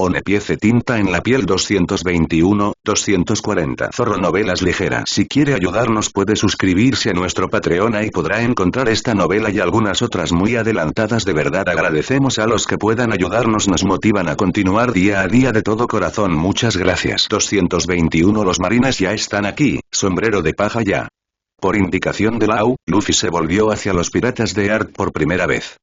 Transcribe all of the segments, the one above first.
One piece tinta en la piel 221, 240. Zorro novelas ligeras. Si quiere ayudarnos puede suscribirse a nuestro Patreon, ahí podrá encontrar esta novela y algunas otras muy adelantadas. De verdad agradecemos a los que puedan ayudarnos, nos motivan a continuar día a día de todo corazón, muchas gracias. 221. Los marines ya están aquí, sombrero de paja ya. Por indicación de Lau, Luffy se volvió hacia los piratas de Ark por primera vez.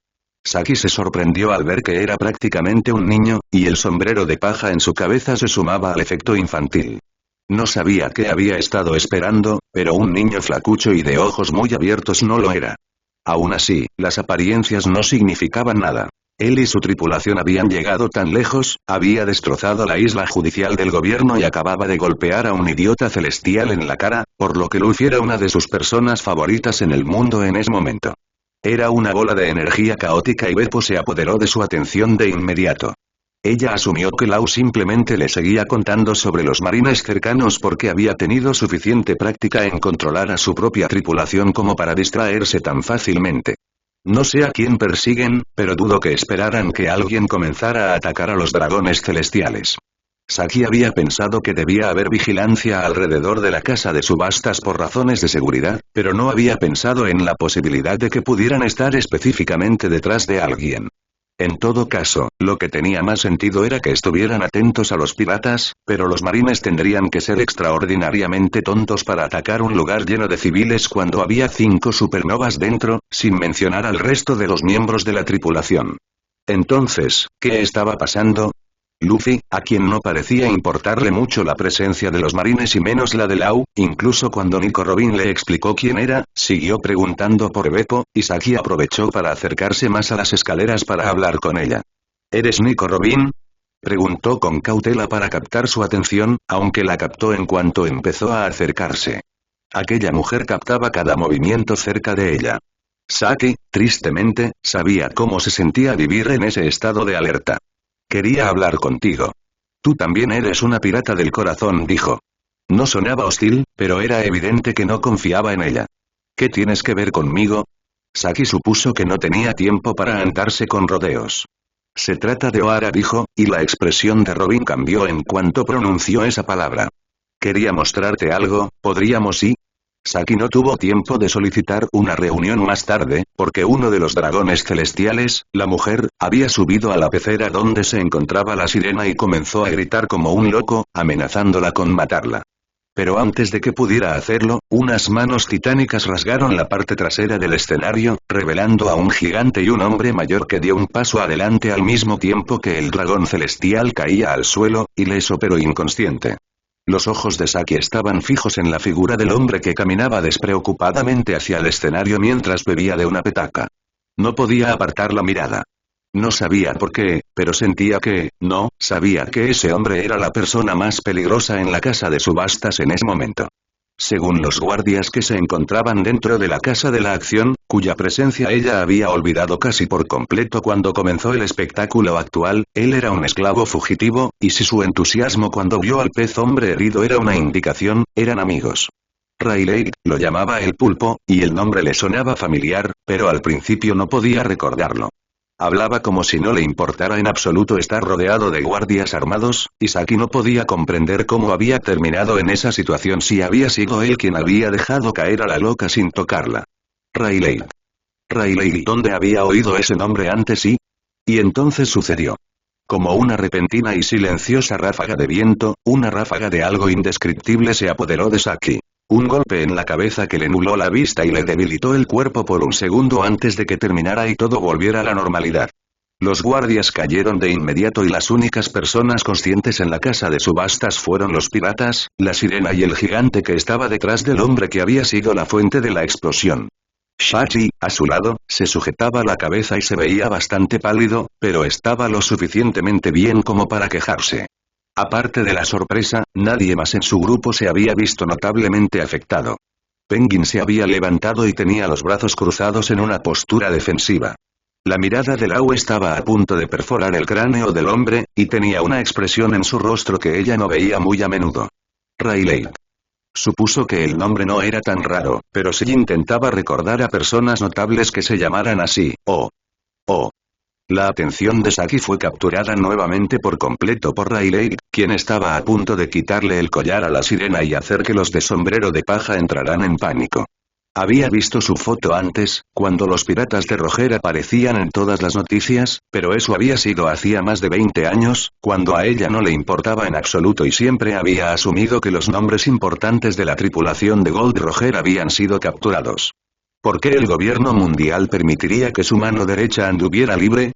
Saki se sorprendió al ver que era prácticamente un niño, y el sombrero de paja en su cabeza se sumaba al efecto infantil. No sabía qué había estado esperando, pero un niño flacucho y de ojos muy abiertos no lo era. Aún así, las apariencias no significaban nada. Él y su tripulación habían llegado tan lejos, había destrozado la isla judicial del gobierno y acababa de golpear a un idiota celestial en la cara, por lo que Luffy era una de sus personas favoritas en el mundo en ese momento. Era una bola de energía caótica y Beppo se apoderó de su atención de inmediato. Ella asumió que Lau simplemente le seguía contando sobre los marines cercanos porque había tenido suficiente práctica en controlar a su propia tripulación como para distraerse tan fácilmente. No sé a quién persiguen, pero dudo que esperaran que alguien comenzara a atacar a los dragones celestiales. Saki había pensado que debía haber vigilancia alrededor de la casa de subastas por razones de seguridad, pero no había pensado en la posibilidad de que pudieran estar específicamente detrás de alguien. En todo caso, lo que tenía más sentido era que estuvieran atentos a los piratas, pero los marines tendrían que ser extraordinariamente tontos para atacar un lugar lleno de civiles cuando había 5 supernovas dentro, sin mencionar al resto de los miembros de la tripulación. Entonces, ¿qué estaba pasando? Luffy, a quien no parecía importarle mucho la presencia de los marines y menos la de Lau, incluso cuando Nico Robin le explicó quién era, siguió preguntando por Beppo, y Saki aprovechó para acercarse más a las escaleras para hablar con ella. ¿Eres Nico Robin? Preguntó con cautela para captar su atención, aunque la captó en cuanto empezó a acercarse. Aquella mujer captaba cada movimiento cerca de ella. Saki, tristemente, sabía cómo se sentía vivir en ese estado de alerta. Quería hablar contigo. Tú también eres una pirata del corazón, dijo. No sonaba hostil, pero era evidente que no confiaba en ella. ¿Qué tienes que ver conmigo? Saki supuso que no tenía tiempo para andarse con rodeos. Se trata de Ohara, dijo, y la expresión de Robin cambió en cuanto pronunció esa palabra. Quería mostrarte algo, ¿podríamos ir? Saki no tuvo tiempo de solicitar una reunión más tarde, porque uno de los dragones celestiales, la mujer, había subido a la pecera donde se encontraba la sirena y comenzó a gritar como un loco, amenazándola con matarla. Pero antes de que pudiera hacerlo, unas manos titánicas rasgaron la parte trasera del escenario, revelando a un gigante y un hombre mayor que dio un paso adelante al mismo tiempo que el dragón celestial caía al suelo, ileso pero inconsciente. Los ojos de Saki estaban fijos en la figura del hombre que caminaba despreocupadamente hacia el escenario mientras bebía de una petaca. No podía apartar la mirada. No sabía por qué, pero sentía que, no, sabía que ese hombre era la persona más peligrosa en la casa de subastas en ese momento. Según los guardias que se encontraban dentro de la casa de la acción, cuya presencia ella había olvidado casi por completo cuando comenzó el espectáculo actual, él era un esclavo fugitivo, y si su entusiasmo cuando vio al pez hombre herido era una indicación, eran amigos. Rayleigh lo llamaba el pulpo, y el nombre le sonaba familiar, pero al principio no podía recordarlo. Hablaba como si no le importara en absoluto estar rodeado de guardias armados, y Saki no podía comprender cómo había terminado en esa situación si había sido él quien había dejado caer a la loca sin tocarla. Rayleigh. Rayleigh, ¿dónde había oído ese nombre antes? Y entonces sucedió. Como una repentina y silenciosa ráfaga de viento, una ráfaga de algo indescriptible se apoderó de Saki. Un golpe en la cabeza que le nubló la vista y le debilitó el cuerpo por un segundo antes de que terminara y todo volviera a la normalidad. Los guardias cayeron de inmediato y las únicas personas conscientes en la casa de subastas fueron los piratas, la sirena y el gigante que estaba detrás del hombre que había sido la fuente de la explosión. Shachi, a su lado, se sujetaba la cabeza y se veía bastante pálido, pero estaba lo suficientemente bien como para quejarse. Aparte de la sorpresa, nadie más en su grupo se había visto notablemente afectado. Penguin se había levantado y tenía los brazos cruzados en una postura defensiva. La mirada de Lau estaba a punto de perforar el cráneo del hombre, y tenía una expresión en su rostro que ella no veía muy a menudo. Rayleigh. Supuso que el nombre no era tan raro, pero sí intentaba recordar a personas notables que se llamaran así, La atención de Saki fue capturada nuevamente por completo por Riley, quien estaba a punto de quitarle el collar a la sirena y hacer que los de sombrero de paja entraran en pánico. Había visto su foto antes, cuando los piratas de Roger aparecían en todas las noticias, pero eso había sido hacía más de 20 años, cuando a ella no le importaba en absoluto y siempre había asumido que los nombres importantes de la tripulación de Gold Roger habían sido capturados. ¿Por qué el gobierno mundial permitiría que su mano derecha anduviera libre?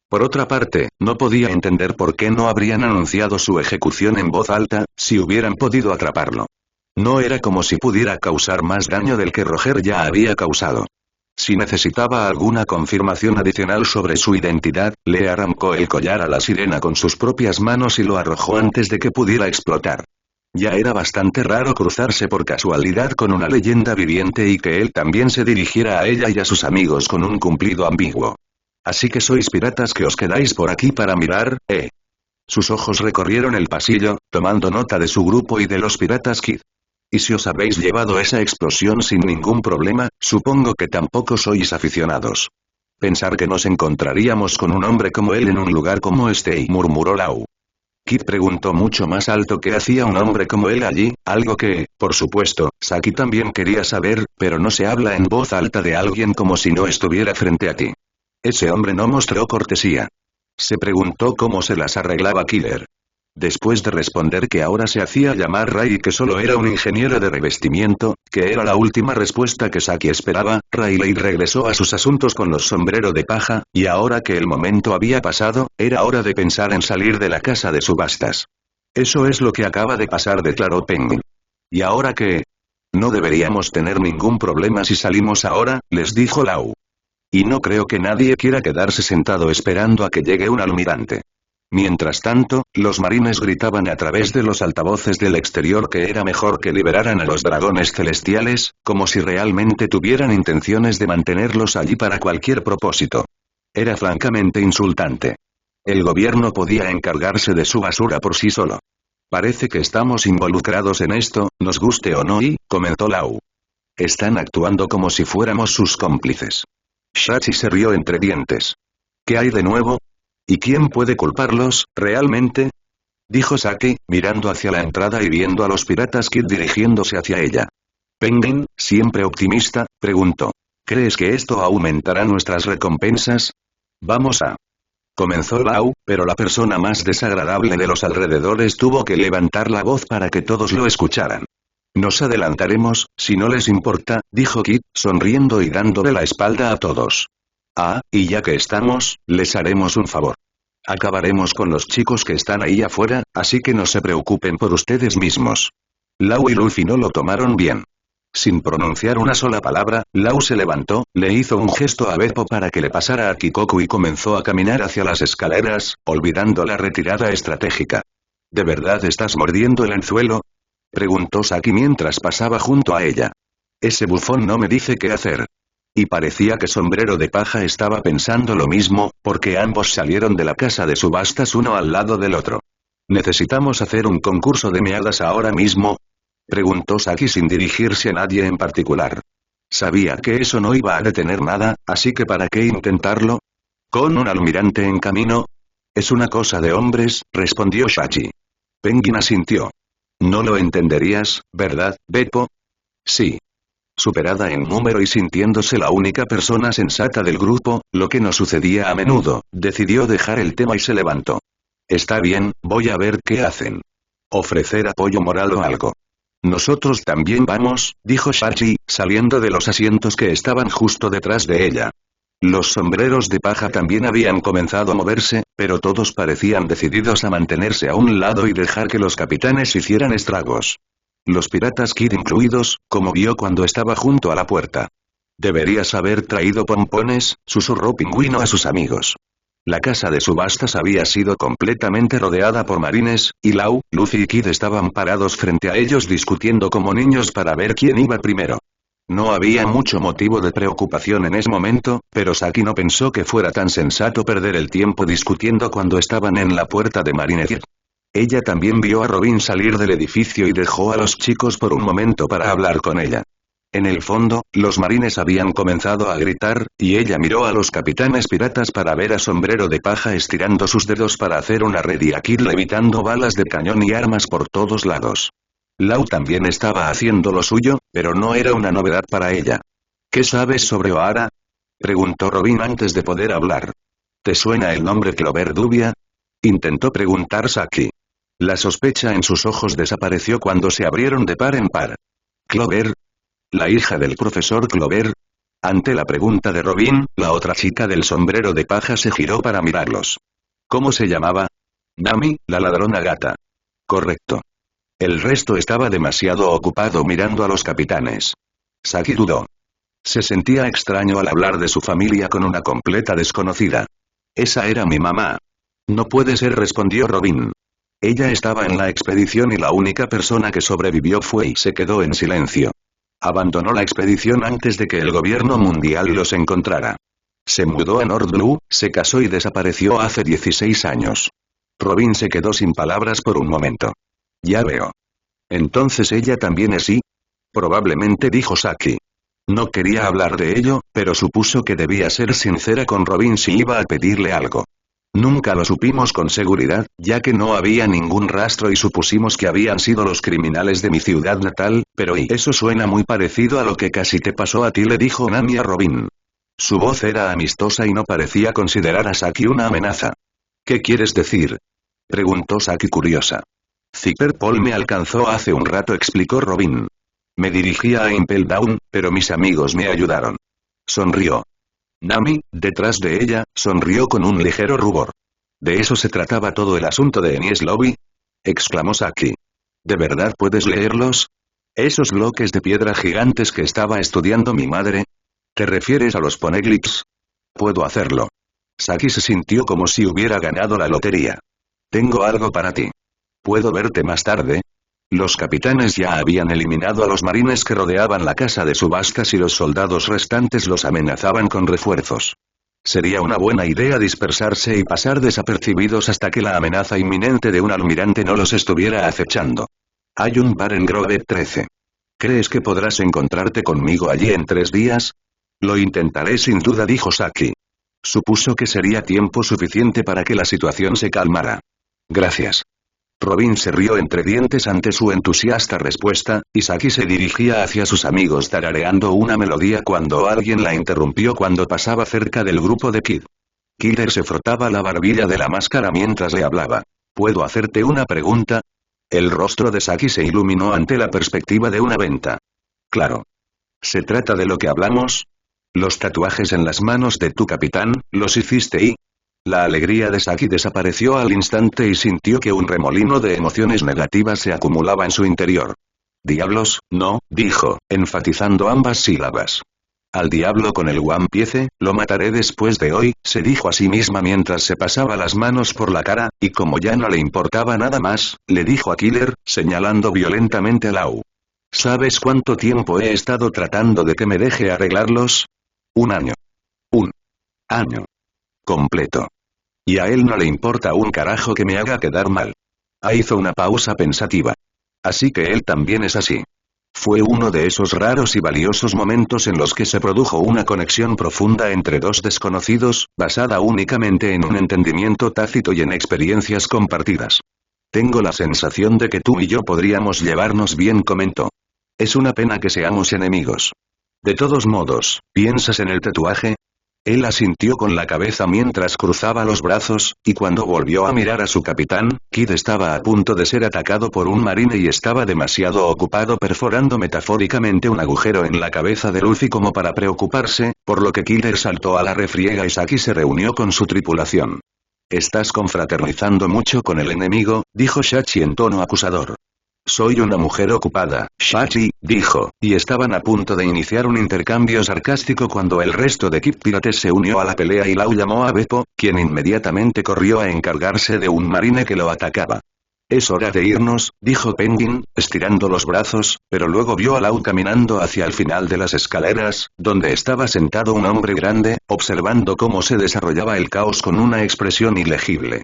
Por otra parte, no podía entender por qué no habrían anunciado su ejecución en voz alta, si hubieran podido atraparlo. No era como si pudiera causar más daño del que Roger ya había causado. Si necesitaba alguna confirmación adicional sobre su identidad, le arrancó el collar a la sirena con sus propias manos y lo arrojó antes de que pudiera explotar. Ya era bastante raro cruzarse por casualidad con una leyenda viviente y que él también se dirigiera a ella y a sus amigos con un cumplido ambiguo. Así que sois piratas que os quedáis por aquí para mirar, ¿eh? Sus ojos recorrieron el pasillo, tomando nota de su grupo y de los piratas Kid. Y si os habéis llevado esa explosión sin ningún problema, supongo que tampoco sois aficionados. Pensar que nos encontraríamos con un hombre como él en un lugar como este, murmuró Lau. Kid preguntó mucho más alto qué hacía un hombre como él allí, algo que, por supuesto, Saki también quería saber, pero no se habla en voz alta de alguien como si no estuviera frente a ti. Ese hombre no mostró cortesía. Se preguntó cómo se las arreglaba Killer. Después de responder que ahora se hacía llamar Ray y que solo era un ingeniero de revestimiento, que era la última respuesta que Saki esperaba, Riley regresó a sus asuntos con los sombreros de paja, y ahora que el momento había pasado, era hora de pensar en salir de la casa de subastas. Eso es lo que acaba de pasar, declaró Penguin. ¿Y ahora qué? No deberíamos tener ningún problema si salimos ahora, les dijo Lau. Y no creo que nadie quiera quedarse sentado esperando a que llegue un almirante. Mientras tanto, los marines gritaban a través de los altavoces del exterior que era mejor que liberaran a los dragones celestiales, como si realmente tuvieran intenciones de mantenerlos allí para cualquier propósito. Era francamente insultante. El gobierno podía encargarse de su basura por sí solo. Parece que estamos involucrados en esto, nos guste o no y, comentó Lau. Están actuando como si fuéramos sus cómplices. Shachi se rió entre dientes. ¿Qué hay de nuevo? ¿Y quién puede culparlos, realmente? Dijo Saki, mirando hacia la entrada y viendo a los piratas Kid dirigiéndose hacia ella. Penguin, siempre optimista, preguntó. ¿Crees que esto aumentará nuestras recompensas? Vamos a... Comenzó Lau, pero la persona más desagradable de los alrededores tuvo que levantar la voz para que todos lo escucharan. Nos adelantaremos, si no les importa, dijo Kid, sonriendo y dándole la espalda a todos. Ah, y ya que estamos, les haremos un favor. Acabaremos con los chicos que están ahí afuera, así que no se preocupen por ustedes mismos. Lau y Luffy no lo tomaron bien. Sin pronunciar una sola palabra, Lau se levantó, le hizo un gesto a Beppo para que le pasara a Kikoku y comenzó a caminar hacia las escaleras, olvidando la retirada estratégica. ¿De verdad estás mordiendo el anzuelo? Preguntó Saki mientras pasaba junto a ella. Ese bufón no me dice qué hacer. Y parecía que Sombrero de Paja estaba pensando lo mismo, porque ambos salieron de la casa de subastas uno al lado del otro. ¿Necesitamos hacer un concurso de meadas ahora mismo? Preguntó Saki sin dirigirse a nadie en particular. Sabía que eso no iba a detener nada, así que ¿para qué intentarlo? ¿Con un almirante en camino? Es una cosa de hombres, respondió Shachi. Penguin asintió. No lo entenderías, ¿verdad, Beppo? Sí. Superada en número y sintiéndose la única persona sensata del grupo, lo que no sucedía a menudo, decidió dejar el tema y se levantó. Está bien, voy a ver qué hacen. Ofrecer apoyo moral o algo. Nosotros también vamos, dijo Shachi, saliendo de los asientos que estaban justo detrás de ella. Los sombreros de paja también habían comenzado a moverse, pero todos parecían decididos a mantenerse a un lado y dejar que los capitanes hicieran estragos. Los piratas Kid incluidos, como vio cuando estaba junto a la puerta. Deberías haber traído pompones, susurró Pingüino a sus amigos. La casa de subastas había sido completamente rodeada por marines, y Lau, Luffy y Kid estaban parados frente a ellos discutiendo como niños para ver quién iba primero. No había mucho motivo de preocupación en ese momento, pero Saki no pensó que fuera tan sensato perder el tiempo discutiendo cuando estaban en la puerta de Marine Kid. Ella también vio a Robin salir del edificio y dejó a los chicos por un momento para hablar con ella. En el fondo, los marines habían comenzado a gritar, y ella miró a los capitanes piratas para ver a Sombrero de Paja estirando sus dedos para hacer una red y a Kid levitando balas de cañón y armas por todos lados. Lau también estaba haciendo lo suyo, pero no era una novedad para ella. ¿Qué sabes sobre O'Hara? Preguntó Robin antes de poder hablar. ¿Te suena el nombre Clover Dubia? Intentó preguntar Saki. La sospecha en sus ojos desapareció cuando se abrieron de par en par. ¿Clover? ¿La hija del profesor Clover? Ante la pregunta de Robin, la otra chica del sombrero de paja se giró para mirarlos. ¿Cómo se llamaba? Nami, la ladrona gata. Correcto. El resto estaba demasiado ocupado mirando a los capitanes. Saki dudó. Se sentía extraño al hablar de su familia con una completa desconocida. Esa era mi mamá. No puede ser, respondió Robin. Ella estaba en la expedición y la única persona que sobrevivió fue y se quedó en silencio. Abandonó la expedición antes de que el gobierno mundial los encontrara. Se mudó a North Blue, se casó y desapareció hace 16 años. Robin se quedó sin palabras por un momento. Ya veo. ¿Entonces ella también es I? Probablemente, dijo Saki. No quería hablar de ello, pero supuso que debía ser sincera con Robin si iba a pedirle algo. Nunca lo supimos con seguridad, ya que no había ningún rastro y supusimos que habían sido los criminales de mi ciudad natal, pero y eso suena muy parecido a lo que casi te pasó a ti, le dijo Nami a Robin. Su voz era amistosa y no parecía considerar a Saki una amenaza. ¿Qué quieres decir? Preguntó Saki curiosa. Zipper Paul me alcanzó hace un rato, explicó Robin. Me dirigía a Impel Down, pero mis amigos me ayudaron. Sonrió. Nami, detrás de ella, sonrió con un ligero rubor. ¿De eso se trataba todo el asunto de Enies Lobby? Exclamó Saki. ¿De verdad puedes leerlos? ¿Esos bloques de piedra gigantes que estaba estudiando mi madre? ¿Te refieres a los poneglyphs? Puedo hacerlo. Saki se sintió como si hubiera ganado la lotería. Tengo algo para ti. ¿Puedo verte más tarde? Los capitanes ya habían eliminado a los marines que rodeaban la casa de subastas y los soldados restantes los amenazaban con refuerzos. Sería una buena idea dispersarse y pasar desapercibidos hasta que la amenaza inminente de un almirante no los estuviera acechando. Hay un bar en Grove 13. ¿Crees que podrás encontrarte conmigo allí en 3 días? Lo intentaré sin duda, dijo Saki. Supuso que sería tiempo suficiente para que la situación se calmara. Gracias. Robin se rió entre dientes ante su entusiasta respuesta, y Saki se dirigía hacia sus amigos tarareando una melodía cuando alguien la interrumpió cuando pasaba cerca del grupo de Kid. Killer se frotaba la barbilla de la máscara mientras le hablaba. ¿Puedo hacerte una pregunta? El rostro de Saki se iluminó ante la perspectiva de una venta. Claro. ¿Se trata de lo que hablamos? Los tatuajes en las manos de tu capitán, ¿los hiciste y...? La alegría de Saki desapareció al instante y sintió que un remolino de emociones negativas se acumulaba en su interior. Diablos, no, dijo, enfatizando ambas sílabas. Al diablo con el One Piece, lo mataré después de hoy, se dijo a sí misma mientras se pasaba las manos por la cara, y como ya no le importaba nada más, le dijo a Killer, señalando violentamente a Lau. ¿Sabes cuánto tiempo he estado tratando de que me deje arreglarlos? 1 año. 1 año. Completo. Y a él no le importa un carajo que me haga quedar mal. Hizo una pausa pensativa. Así que él también es así. Fue uno de esos raros y valiosos momentos en los que se produjo una conexión profunda entre dos desconocidos, basada únicamente en un entendimiento tácito y en experiencias compartidas. Tengo la sensación de que tú y yo podríamos llevarnos bien, comentó. Es una pena que seamos enemigos. De todos modos, ¿piensas en el tatuaje? Él asintió con la cabeza mientras cruzaba los brazos, y cuando volvió a mirar a su capitán, Kid estaba a punto de ser atacado por un marine y estaba demasiado ocupado perforando metafóricamente un agujero en la cabeza de Luffy como para preocuparse, por lo que Killer saltó a la refriega y Saki se reunió con su tripulación. Estás confraternizando mucho con el enemigo, dijo Shachi en tono acusador. Soy una mujer ocupada, Shachi, dijo, y estaban a punto de iniciar un intercambio sarcástico cuando el resto de Kid Pirates se unió a la pelea y Lau llamó a Beppo, quien inmediatamente corrió a encargarse de un marine que lo atacaba. Es hora de irnos, dijo Penguin, estirando los brazos, pero luego vio a Lau caminando hacia el final de las escaleras, donde estaba sentado un hombre grande, observando cómo se desarrollaba el caos con una expresión ilegible.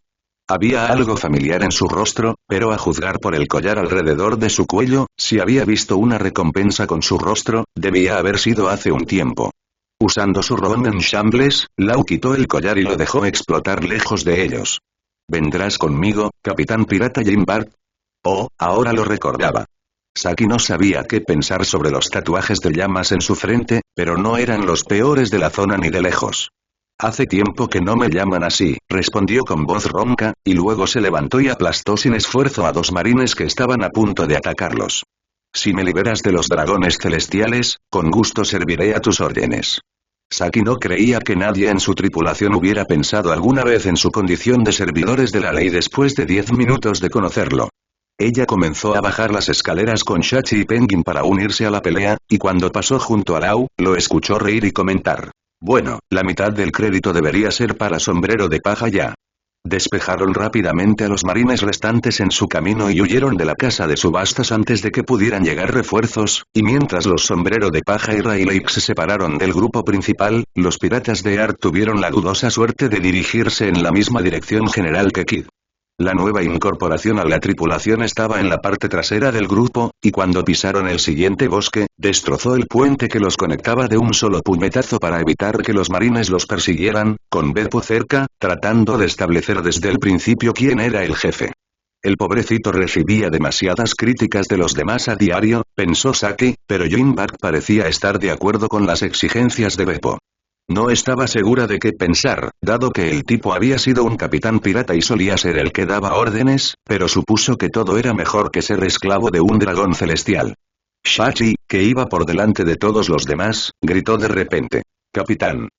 Había algo familiar en su rostro, pero a juzgar por el collar alrededor de su cuello, si había visto una recompensa con su rostro, debía haber sido hace un tiempo. Usando su Roman Shambles, Lau quitó el collar y lo dejó explotar lejos de ellos. ¿Vendrás conmigo, Capitán Pirata Jim Bart? Oh, ahora lo recordaba. Saki no sabía qué pensar sobre los tatuajes de llamas en su frente, pero no eran los peores de la zona ni de lejos. Hace tiempo que no me llaman así, respondió con voz ronca, y luego se levantó y aplastó sin esfuerzo a 2 marines que estaban a punto de atacarlos. Si me liberas de los dragones celestiales, con gusto serviré a tus órdenes. Saki no creía que nadie en su tripulación hubiera pensado alguna vez en su condición de servidores de la ley después de 10 minutos de conocerlo. Ella comenzó a bajar las escaleras con Shachi y Penguin para unirse a la pelea, y cuando pasó junto a Lau, lo escuchó reír y comentar. Bueno, la mitad del crédito debería ser para Sombrero de Paja ya. Despejaron rápidamente a los marines restantes en su camino y huyeron de la casa de subastas antes de que pudieran llegar refuerzos, y mientras los Sombrero de Paja y Rayleigh se separaron del grupo principal, los piratas de Ark tuvieron la dudosa suerte de dirigirse en la misma dirección general que Kid. La nueva incorporación a la tripulación estaba en la parte trasera del grupo, y cuando pisaron el siguiente bosque, destrozó el puente que los conectaba de un solo puñetazo para evitar que los marines los persiguieran, con Beppo cerca, tratando de establecer desde el principio quién era el jefe. El pobrecito recibía demasiadas críticas de los demás a diario, pensó Saki, pero Jim Bart parecía estar de acuerdo con las exigencias de Beppo. No estaba segura de qué pensar, dado que el tipo había sido un capitán pirata y solía ser el que daba órdenes, pero supuso que todo era mejor que ser esclavo de un dragón celestial. Shachi, que iba por delante de todos los demás, gritó de repente. «Capitán».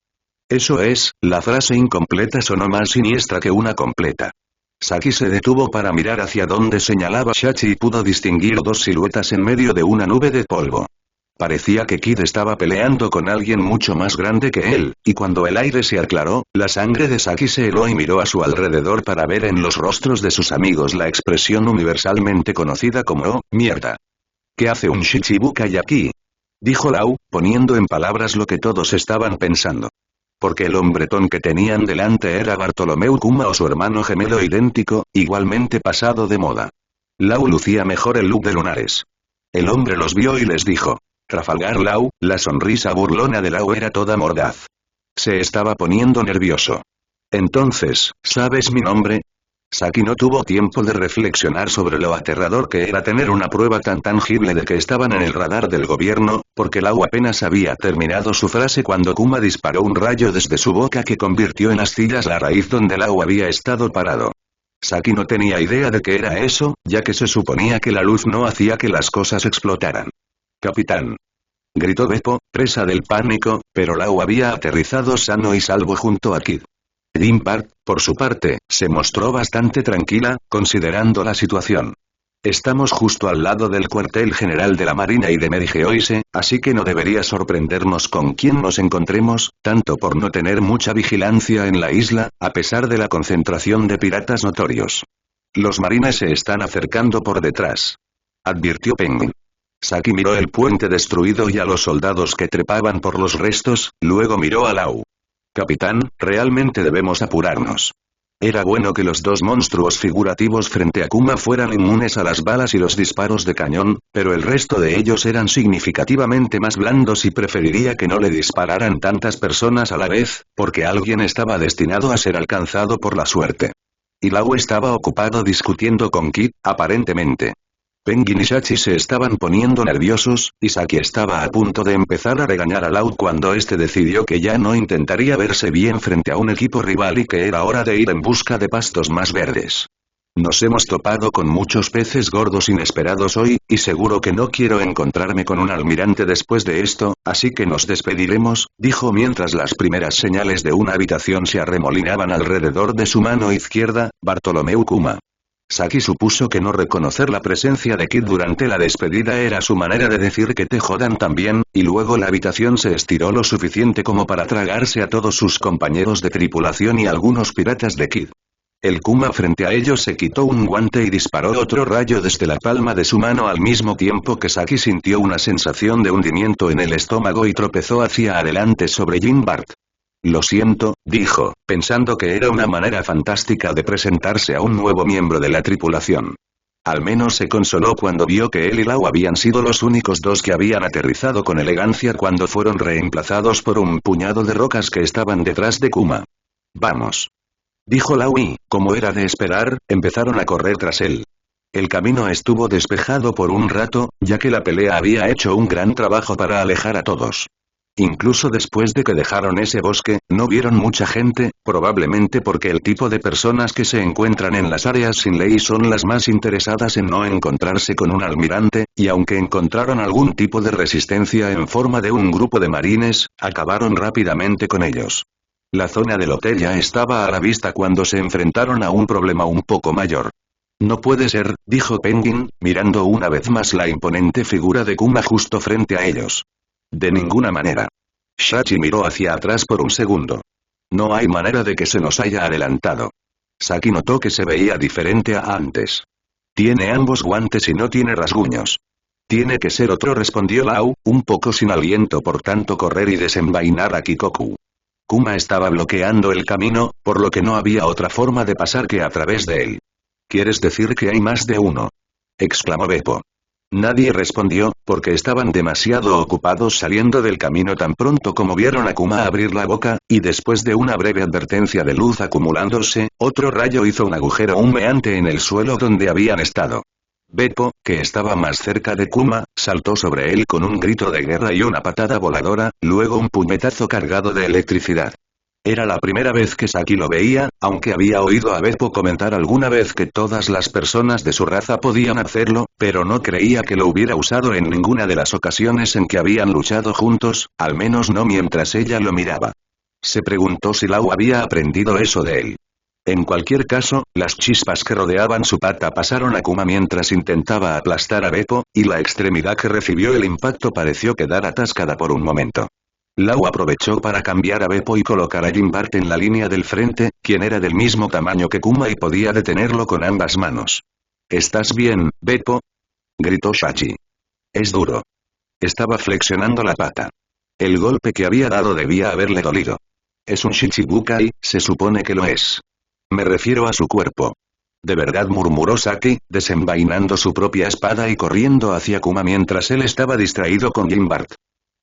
Eso es, la frase incompleta sonó más siniestra que una completa. Saki se detuvo para mirar hacia donde señalaba Shachi y pudo distinguir 2 siluetas en medio de una nube de polvo. Parecía que Kid estaba peleando con alguien mucho más grande que él, y cuando el aire se aclaró, la sangre de Saki se heló y miró a su alrededor para ver en los rostros de sus amigos la expresión universalmente conocida como «Oh, mierda». «¿Qué hace un Shichibukai aquí?», dijo Lau, poniendo en palabras lo que todos estaban pensando. Porque el hombretón que tenían delante era Bartolomeu Kuma o su hermano gemelo idéntico, igualmente pasado de moda. Lau lucía mejor el look de lunares. El hombre los vio y les dijo. Trafalgar Lau, la sonrisa burlona de Lau era toda mordaz. Se estaba poniendo nervioso. Entonces, ¿sabes mi nombre? Saki no tuvo tiempo de reflexionar sobre lo aterrador que era tener una prueba tan tangible de que estaban en el radar del gobierno, porque Lau apenas había terminado su frase cuando Kuma disparó un rayo desde su boca que convirtió en astillas la raíz donde Lau había estado parado. Saki no tenía idea de qué era eso, ya que se suponía que la luz no hacía que las cosas explotaran. «Capitán», gritó Beppo, presa del pánico, pero Lau había aterrizado sano y salvo junto a Kid. Jim Bart, por su parte, se mostró bastante tranquila, considerando la situación. Estamos justo al lado del cuartel general de la Marina y de Merigeoise, así que no debería sorprendernos con quién nos encontremos, tanto por no tener mucha vigilancia en la isla, a pesar de la concentración de piratas notorios. Los marines se están acercando por detrás, advirtió Penguin. Saki miró el puente destruido y a los soldados que trepaban por los restos, luego miró a Lau. Capitán, realmente debemos apurarnos. Era bueno que los 2 monstruos figurativos frente a Kuma fueran inmunes a las balas y los disparos de cañón, pero el resto de ellos eran significativamente más blandos y preferiría que no le dispararan tantas personas a la vez, porque alguien estaba destinado a ser alcanzado por la suerte. Y Lau estaba ocupado discutiendo con Kid, aparentemente. Penguin y Shachi se estaban poniendo nerviosos, y Saki estaba a punto de empezar a regañar a Lau cuando este decidió que ya no intentaría verse bien frente a un equipo rival y que era hora de ir en busca de pastos más verdes. Nos hemos topado con muchos peces gordos inesperados hoy, y seguro que no quiero encontrarme con un almirante después de esto, así que nos despediremos, dijo mientras las primeras señales de una habitación se arremolinaban alrededor de su mano izquierda, Bartolomeu Kuma. Saki supuso que no reconocer la presencia de Kid durante la despedida era su manera de decir que te jodan también, y luego la habitación se estiró lo suficiente como para tragarse a todos sus compañeros de tripulación y algunos piratas de Kid. El Kuma frente a ellos se quitó un guante y disparó otro rayo desde la palma de su mano al mismo tiempo que Saki sintió una sensación de hundimiento en el estómago y tropezó hacia adelante sobre Jim Bart. Lo siento, dijo, pensando que era una manera fantástica de presentarse a un nuevo miembro de la tripulación. Al menos se consoló cuando vio que él y Lau habían sido los únicos dos que habían aterrizado con elegancia cuando fueron reemplazados por un puñado de rocas que estaban detrás de Kuma. Vamos. Dijo Lau y, como era de esperar, empezaron a correr tras él. El camino estuvo despejado por un rato, ya que la pelea había hecho un gran trabajo para alejar a todos. Incluso después de que dejaron ese bosque, no vieron mucha gente, probablemente porque el tipo de personas que se encuentran en las áreas sin ley son las más interesadas en no encontrarse con un almirante, y aunque encontraron algún tipo de resistencia en forma de un grupo de marines, acabaron rápidamente con ellos. La zona del hotel ya estaba a la vista cuando se enfrentaron a un problema un poco mayor. No puede ser, dijo Penguin, mirando una vez más la imponente figura de Kuma justo frente a ellos. De ninguna manera. Shachi miró hacia atrás por un segundo. No hay manera de que se nos haya adelantado. Saki notó que se veía diferente a antes. Tiene ambos guantes y no tiene rasguños. Tiene que ser otro, respondió Lau, un poco sin aliento por tanto correr y desenvainar a Kikoku. Kuma estaba bloqueando el camino, por lo que no había otra forma de pasar que a través de él. ¿Quieres decir que hay más de uno? Exclamó Beppo. Nadie respondió, porque estaban demasiado ocupados saliendo del camino tan pronto como vieron a Kuma abrir la boca, y después de una breve advertencia de luz acumulándose, otro rayo hizo un agujero humeante en el suelo donde habían estado. Beppo, que estaba más cerca de Kuma, saltó sobre él con un grito de guerra y una patada voladora, luego un puñetazo cargado de electricidad. Era la primera vez que Saki lo veía, aunque había oído a Beppo comentar alguna vez que todas las personas de su raza podían hacerlo, pero no creía que lo hubiera usado en ninguna de las ocasiones en que habían luchado juntos, al menos no mientras ella lo miraba. Se preguntó si Lau había aprendido eso de él. En cualquier caso, las chispas que rodeaban su pata pasaron a Kuma mientras intentaba aplastar a Beppo, y la extremidad que recibió el impacto pareció quedar atascada por un momento. Lau aprovechó para cambiar a Beppo y colocar a Jinbart en la línea del frente, quien era del mismo tamaño que Kuma y podía detenerlo con ambas manos. ¿Estás bien, Beppo? Gritó Shachi. Es duro. Estaba flexionando la pata. El golpe que había dado debía haberle dolido. Es un Shichibukai, se supone que lo es. Me refiero a su cuerpo. De verdad, murmuró Saki, desenvainando su propia espada y corriendo hacia Kuma mientras él estaba distraído con Jinbart.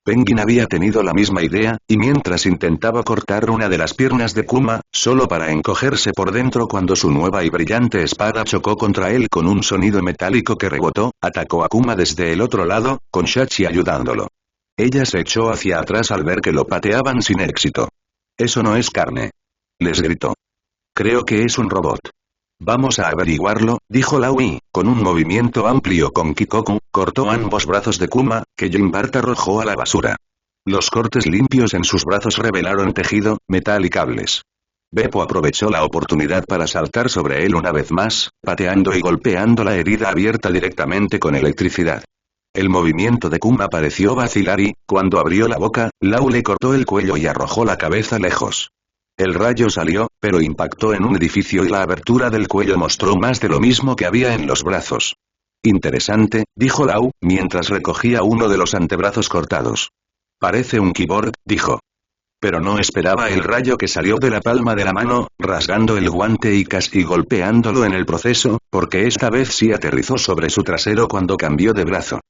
Penguin había tenido la misma idea, y mientras intentaba cortar una de las piernas de Kuma, solo para encogerse por dentro cuando su nueva y brillante espada chocó contra él con un sonido metálico que rebotó, atacó a Kuma desde el otro lado, con Shachi ayudándolo. Ella se echó hacia atrás al ver que lo pateaban sin éxito. Eso no es carne. Les gritó. Creo que es un robot. Vamos a averiguarlo, dijo Lau, con un movimiento amplio con Kikoku, cortó ambos brazos de Kuma, que Jinbart arrojó a la basura. Los cortes limpios en sus brazos revelaron tejido, metal y cables. Beppo aprovechó la oportunidad para saltar sobre él una vez más, pateando y golpeando la herida abierta directamente con electricidad. El movimiento de Kuma pareció vacilar y, cuando abrió la boca, Lau le cortó el cuello y arrojó la cabeza lejos. El rayo salió, pero impactó en un edificio y la abertura del cuello mostró más de lo mismo que había en los brazos. Interesante, dijo Lau, mientras recogía uno de los antebrazos cortados. Parece un keyboard, dijo. Pero no esperaba el rayo que salió de la palma de la mano, rasgando el guante y casi golpeándolo en el proceso, porque esta vez sí aterrizó sobre su trasero cuando cambió de brazo.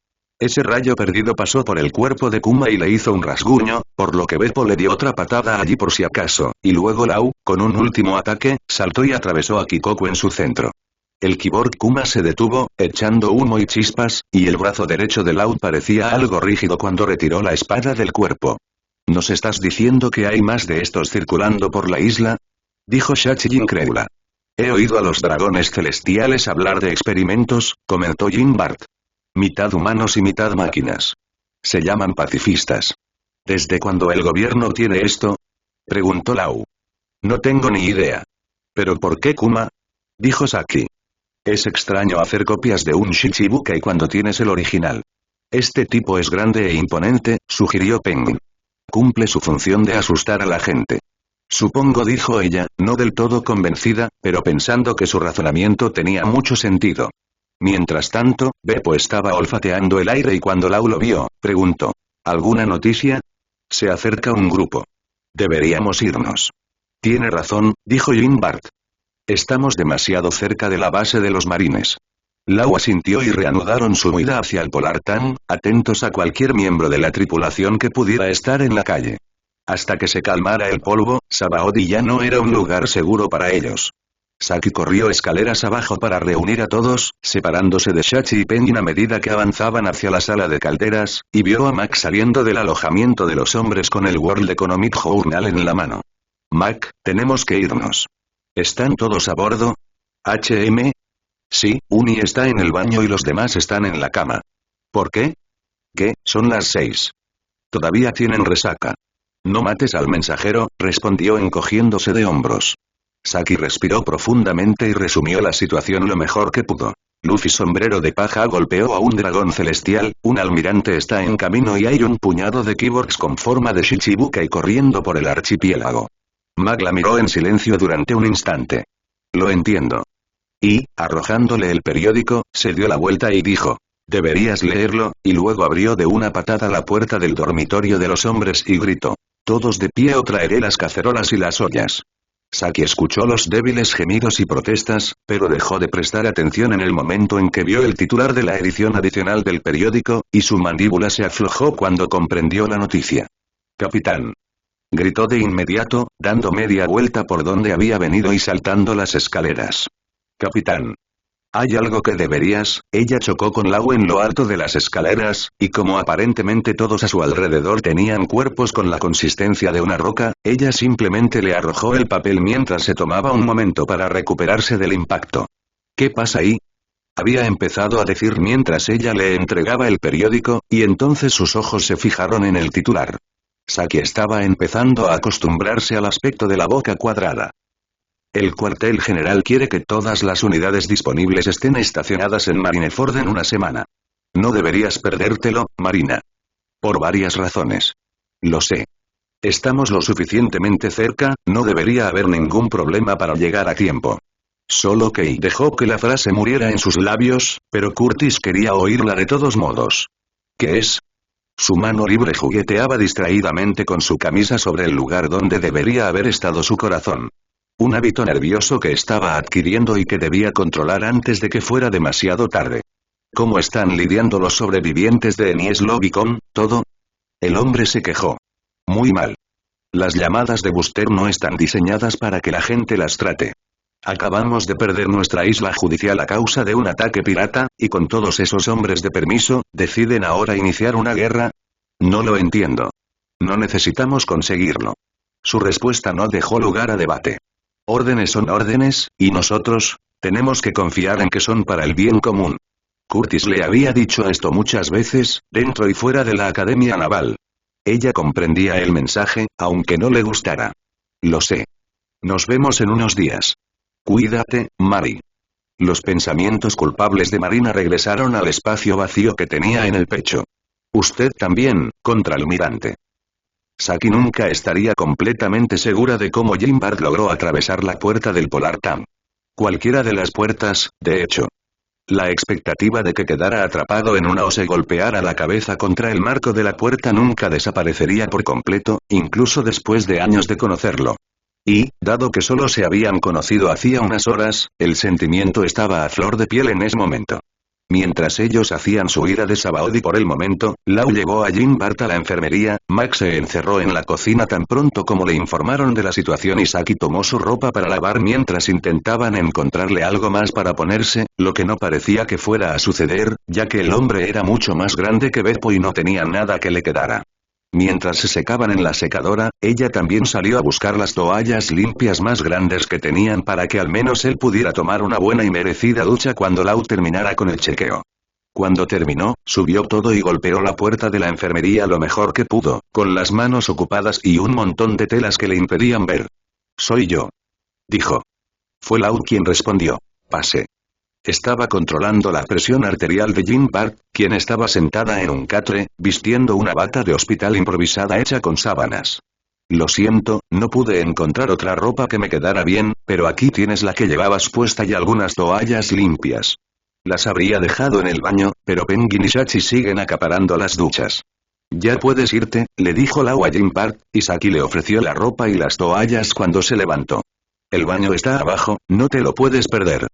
Ese rayo perdido pasó por el cuerpo de Kuma y le hizo un rasguño, por lo que Beppo le dio otra patada allí por si acaso, y luego Lau, con un último ataque, saltó y atravesó a Kikoku en su centro. El Kyborg Kuma se detuvo, echando humo y chispas, y el brazo derecho de Lau parecía algo rígido cuando retiró la espada del cuerpo. ¿Nos estás diciendo que hay más de estos circulando por la isla? Dijo Shachi incrédula. He oído a los dragones celestiales hablar de experimentos, comentó Jinbart. Mitad humanos y mitad máquinas. Se llaman pacifistas. ¿Desde cuándo el gobierno tiene esto? Preguntó Lau. No tengo ni idea. ¿Pero por qué Kuma? Dijo Saki. Es extraño hacer copias de un Shichibukai cuando tienes el original. Este tipo es grande e imponente, sugirió Penguin. Cumple su función de asustar a la gente. Supongo, dijo ella, no del todo convencida, pero pensando que su razonamiento tenía mucho sentido. Mientras tanto, Beppo estaba olfateando el aire y cuando Lau lo vio, preguntó. ¿Alguna noticia? Se acerca un grupo. Deberíamos irnos. Tiene razón, dijo Jean Bart. Estamos demasiado cerca de la base de los marines. Lau asintió y reanudaron su huida hacia el Polar Town, atentos a cualquier miembro de la tripulación que pudiera estar en la calle. Hasta que se calmara el polvo, Sabaody ya no era un lugar seguro para ellos. Saki corrió escaleras abajo para reunir a todos, separándose de Shachi y Penguin a medida que avanzaban hacia la sala de calderas, y vio a Mac saliendo del alojamiento de los hombres con el World Economic Journal en la mano. Mac, tenemos que irnos. ¿Están todos a bordo? ¿HM? Sí, Uni está en el baño y los demás están en la cama. ¿Por qué? ¿Qué? Son las 6. Todavía tienen resaca. No mates al mensajero, respondió encogiéndose de hombros. Saki respiró profundamente y resumió la situación lo mejor que pudo. Luffy sombrero de paja golpeó a un dragón celestial, un almirante está en camino y hay un puñado de cyborgs con forma de Shichibukai corriendo por el archipiélago. Mag la miró en silencio durante un instante. Lo entiendo. Y, arrojándole el periódico, se dio la vuelta y dijo, deberías leerlo, y luego abrió de una patada la puerta del dormitorio de los hombres y gritó, todos de pie o traeré las cacerolas y las ollas. Saki escuchó los débiles gemidos y protestas, pero dejó de prestar atención en el momento en que vio el titular de la edición adicional del periódico, y su mandíbula se aflojó cuando comprendió la noticia. Capitán. Gritó de inmediato, dando media vuelta por donde había venido y saltando las escaleras. Capitán. Hay algo que deberías, ella chocó con Lau en lo alto de las escaleras, y como aparentemente todos a su alrededor tenían cuerpos con la consistencia de una roca, ella simplemente le arrojó el papel mientras se tomaba un momento para recuperarse del impacto. ¿Qué pasa ahí? Había empezado a decir mientras ella le entregaba el periódico, y entonces sus ojos se fijaron en el titular. Saki estaba empezando a acostumbrarse al aspecto de la boca cuadrada. El cuartel general quiere que todas las unidades disponibles estén estacionadas en Marineford en una semana. No deberías perdértelo, Marina. Por varias razones. Lo sé. Estamos lo suficientemente cerca, no debería haber ningún problema para llegar a tiempo. Solo Kei dejó que la frase muriera en sus labios, pero Curtis quería oírla de todos modos. ¿Qué es? Su mano libre jugueteaba distraídamente con su camisa sobre el lugar donde debería haber estado su corazón. Un hábito nervioso que estaba adquiriendo y que debía controlar antes de que fuera demasiado tarde. ¿Cómo están lidiando los sobrevivientes de Enies Lobby con todo? El hombre se quejó. Muy mal. Las llamadas de Buster no están diseñadas para que la gente las trate. Acabamos de perder nuestra isla judicial a causa de un ataque pirata, y con todos esos hombres de permiso, ¿deciden ahora iniciar una guerra? No lo entiendo. No necesitamos conseguirlo. Su respuesta no dejó lugar a debate. Órdenes son órdenes, y nosotros, tenemos que confiar en que son para el bien común. Curtis le había dicho esto muchas veces, dentro y fuera de la Academia Naval. Ella comprendía el mensaje, aunque no le gustara. Lo sé. Nos vemos en unos días. Cuídate, Mari. Los pensamientos culpables de Marina regresaron al espacio vacío que tenía en el pecho. Usted también, contraalmirante. Saki nunca estaría completamente segura de cómo Jean Bart logró atravesar la puerta del Polar Town. Cualquiera de las puertas, de hecho. La expectativa de que quedara atrapado en una o se golpeara la cabeza contra el marco de la puerta nunca desaparecería por completo, incluso después de años de conocerlo. Y, dado que solo se habían conocido hacía unas horas, el sentimiento estaba a flor de piel en ese momento. Mientras ellos hacían su ira de Sabaody por el momento, Lau llevó a Jean Bart a la enfermería, Max se encerró en la cocina tan pronto como le informaron de la situación y Saki tomó su ropa para lavar mientras intentaban encontrarle algo más para ponerse, lo que no parecía que fuera a suceder, ya que el hombre era mucho más grande que Beppo y no tenía nada que le quedara. Mientras se secaban en la secadora, ella también salió a buscar las toallas limpias más grandes que tenían para que al menos él pudiera tomar una buena y merecida ducha cuando Lau terminara con el chequeo. Cuando terminó, subió todo y golpeó la puerta de la enfermería lo mejor que pudo, con las manos ocupadas y un montón de telas que le impedían ver. Soy yo. Dijo. Fue Lau quien respondió. Pase. Estaba controlando la presión arterial de Jean Bart, quien estaba sentada en un catre, vistiendo una bata de hospital improvisada hecha con sábanas. Lo siento, no pude encontrar otra ropa que me quedara bien, pero aquí tienes la que llevabas puesta y algunas toallas limpias. Las habría dejado en el baño, pero Penguin y Shachi siguen acaparando las duchas. Ya puedes irte, le dijo Lau a Jim Park, y Saki le ofreció la ropa y las toallas cuando se levantó. El baño está abajo, no te lo puedes perder.